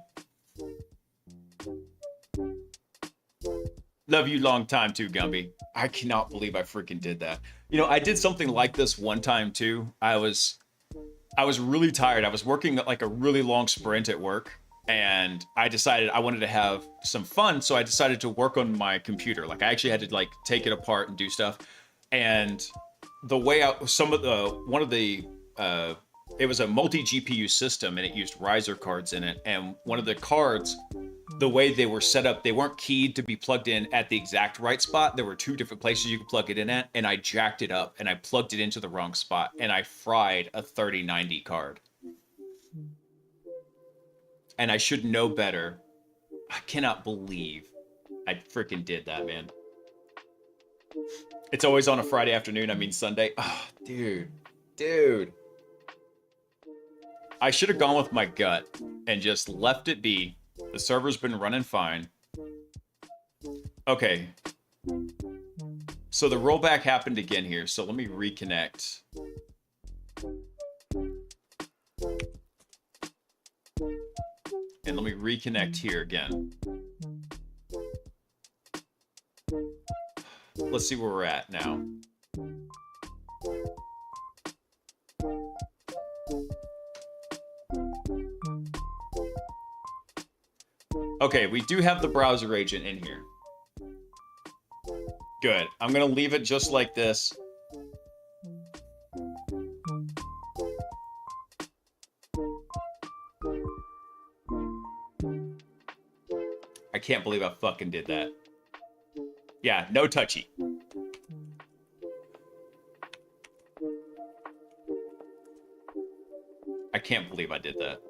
Love you long time too, Gumby. I cannot believe I freaking did that. You know, I did something like this one time too. I was really tired. I was working like a really long sprint at work, and I decided I wanted to have some fun, so I decided to work on my computer. Like I actually had to like take it apart and do stuff. And the way it was a multi-GPU system, and it used riser cards in it. And one of the cards, the way they were set up, they weren't keyed to be plugged in at the exact right spot. There were two different places you could plug it in at, and I jacked it up and I plugged it into the wrong spot, and I fried a 3090 card. And I should know better. I cannot believe I freaking did that, man. It's always on a Friday afternoon. I mean Sunday. Oh, dude. I should have gone with my gut and just left it be. The server's been running fine. Okay. So the rollback happened again here. So let me reconnect. And let me reconnect here again. Let's see where we're at now. Okay, we do have the browser agent in here. Good. I'm gonna leave it just like this. I can't believe I fucking did that. Yeah, no touchy. I can't believe I did that.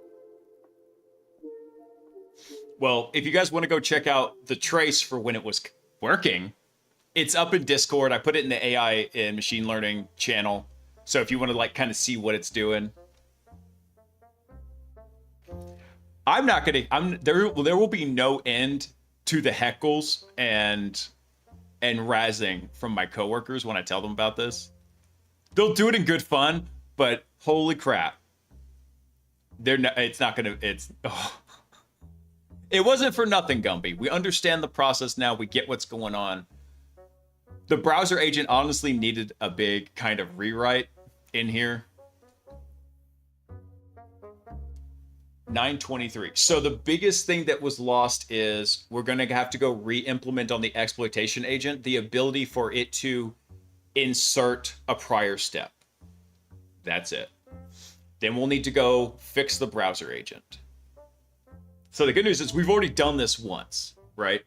Well, if you guys want to go check out the trace for when it was working, it's up in Discord. I put it in the AI and machine learning channel. So if you want to like kind of see what it's doing. There will be no end to the heckles and razzing from my coworkers when I tell them about this. They'll do it in good fun, but holy crap. It wasn't for nothing, Gumby. We understand the process now. We get what's going on. The browser agent honestly needed a big kind of rewrite in here. 923. So the biggest thing that was lost is we're going to have to go re-implement on the exploitation agent the ability for it to insert a prior step. That's it. Then we'll need to go fix the browser agent. So the good news is we've already done this once, right?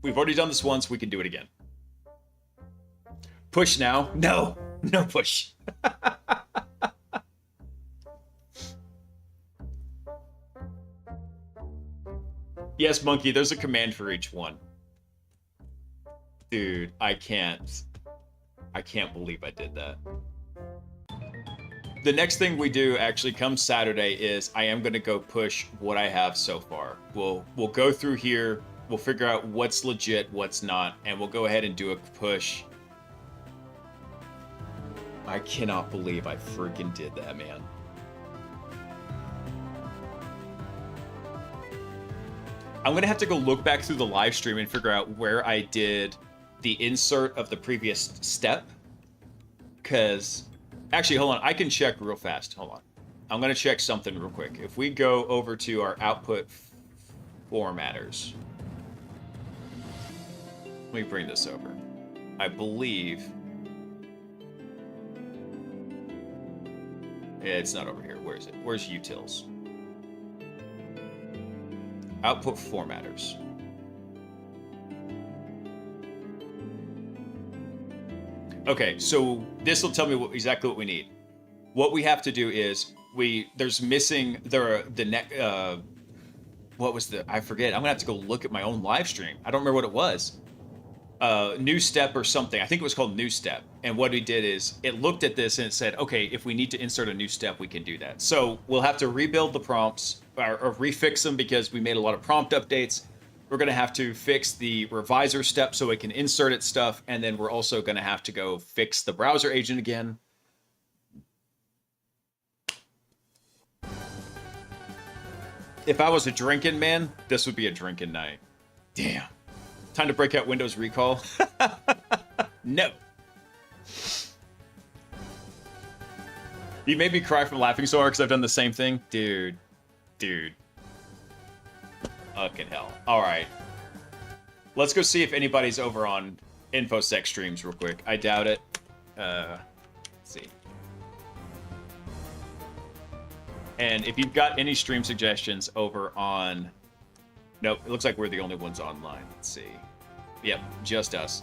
We've already done this once. We can do it again. Push now? No, no push. Yes, Monkey, there's a command for each one. Dude, I can't believe I did that. The next thing we do actually come Saturday is I am going to go push what I have so far. We'll go through here, we'll figure out what's legit, what's not, and we'll go ahead and do a push. I cannot believe I freaking did that, man. I'm going to have to go look back through the live stream and figure out where I did the insert of the previous step. Because, actually, hold on. I can check real fast. Hold on. I'm going to check something real quick. If we go over to our output formatters. Let me bring this over. I believe... Yeah, it's not over here. Where is it? Where's utils? Output formatters. Okay, so this will tell me exactly what we need. What we have to do is there's missing what was the, I forget. I'm gonna have to go look at my own live stream. I don't remember what it was. New step or something. I think it was called new step. And what we did is it looked at this and it said, okay, if we need to insert a new step, we can do that. So we'll have to rebuild the prompts or refix them because we made a lot of prompt updates. We're going to have to fix the revisor step so it can insert its stuff. And then we're also going to have to go fix the browser agent again. If I was a drinking man, this would be a drinking night. Damn. Time to break out Windows Recall. No. You made me cry from laughing so hard because I've done the same thing. Dude. Fucking hell. Alright. Let's go see if anybody's over on InfoSec streams real quick. I doubt it. Let's see. And if you've got any stream suggestions over on... Nope, it looks like we're the only ones online. Let's see. Yep, just us.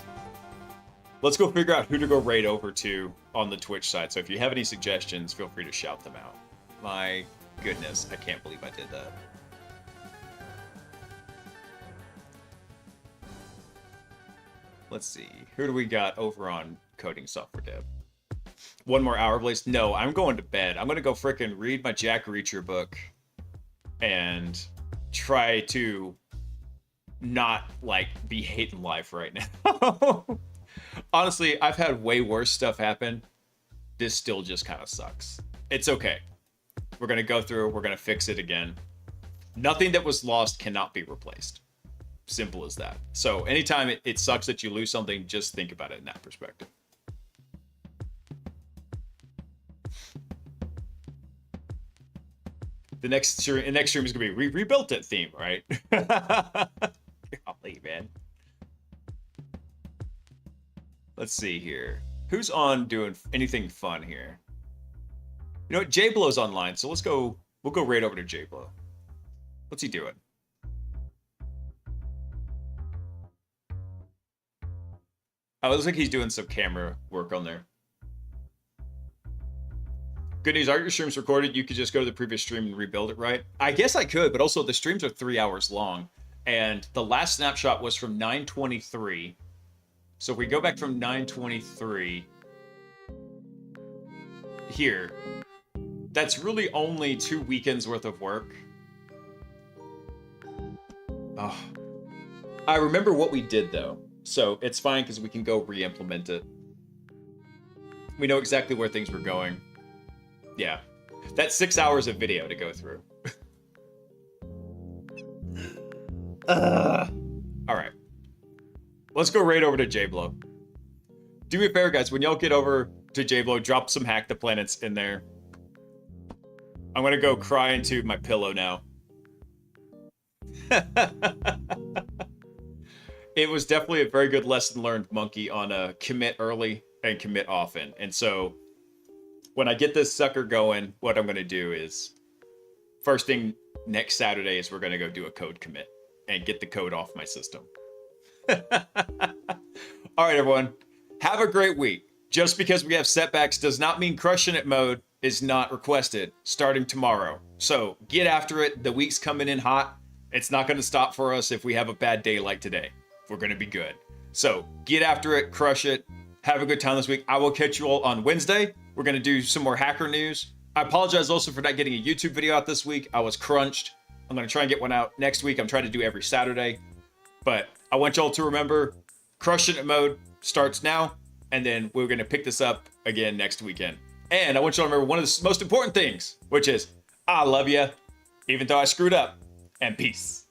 Let's go figure out who to go raid over to on the Twitch side. So if you have any suggestions, feel free to shout them out. My goodness, I can't believe I did that. Let's see. Who do we got over on Coding Software Dev? One more hour, Blaise? No, I'm going to bed. I'm going to go frickin' read my Jack Reacher book and try to not, like, be hating life right now. Honestly, I've had way worse stuff happen. This still just kind of sucks. It's okay. We're going to go through, we're going to fix it again. Nothing that was lost cannot be replaced. Simple as that. So anytime it sucks that you lose something, just think about it in that perspective. The next stream is going to be rebuilt it theme, right? Golly, man. Let's see here. Who's on doing anything fun here? You know what? J-Blow's online, so we'll go right over to J-Blow. What's he doing? Oh, it looks like he's doing some camera work on there. Good news, are your streams recorded? You could just go to the previous stream and rebuild it, right? I guess I could, but also the streams are 3 hours long. And the last snapshot was from 9:23. So if we go back from 9:23 here, that's really only 2 weekends worth of work. Oh. I remember what we did though. So it's fine because we can go re-implement it. We know exactly where things were going. Yeah. That's 6 hours of video to go through. Alright. Let's go right over to J-Blow. Do me a favor, guys. When y'all get over to J-Blow, drop some Hack the Planets in there. I'm gonna go cry into my pillow now. It was definitely a very good lesson learned, Monkey, on commit early and commit often. And so when I get this sucker going, what I'm gonna do is first thing next Saturday is we're gonna go do a code commit and get the code off my system. All right, everyone. Have a great week. Just because we have setbacks does not mean crushing it mode is not requested starting tomorrow. So get after it. The week's coming in hot. It's not going to stop for us if we have a bad day like today. We're going to be good. So get after it. Crush it. Have a good time this week. I will catch you all on Wednesday. We're going to do some more hacker news. I apologize also for not getting a YouTube video out this week. I was crunched. I'm going to try and get one out next week. I'm trying to do every Saturday. But I want y'all to remember, crushing it mode starts now, and then we're going to pick this up again next weekend. And I want y'all to remember one of the most important things, which is I love you, even though I screwed up, and peace.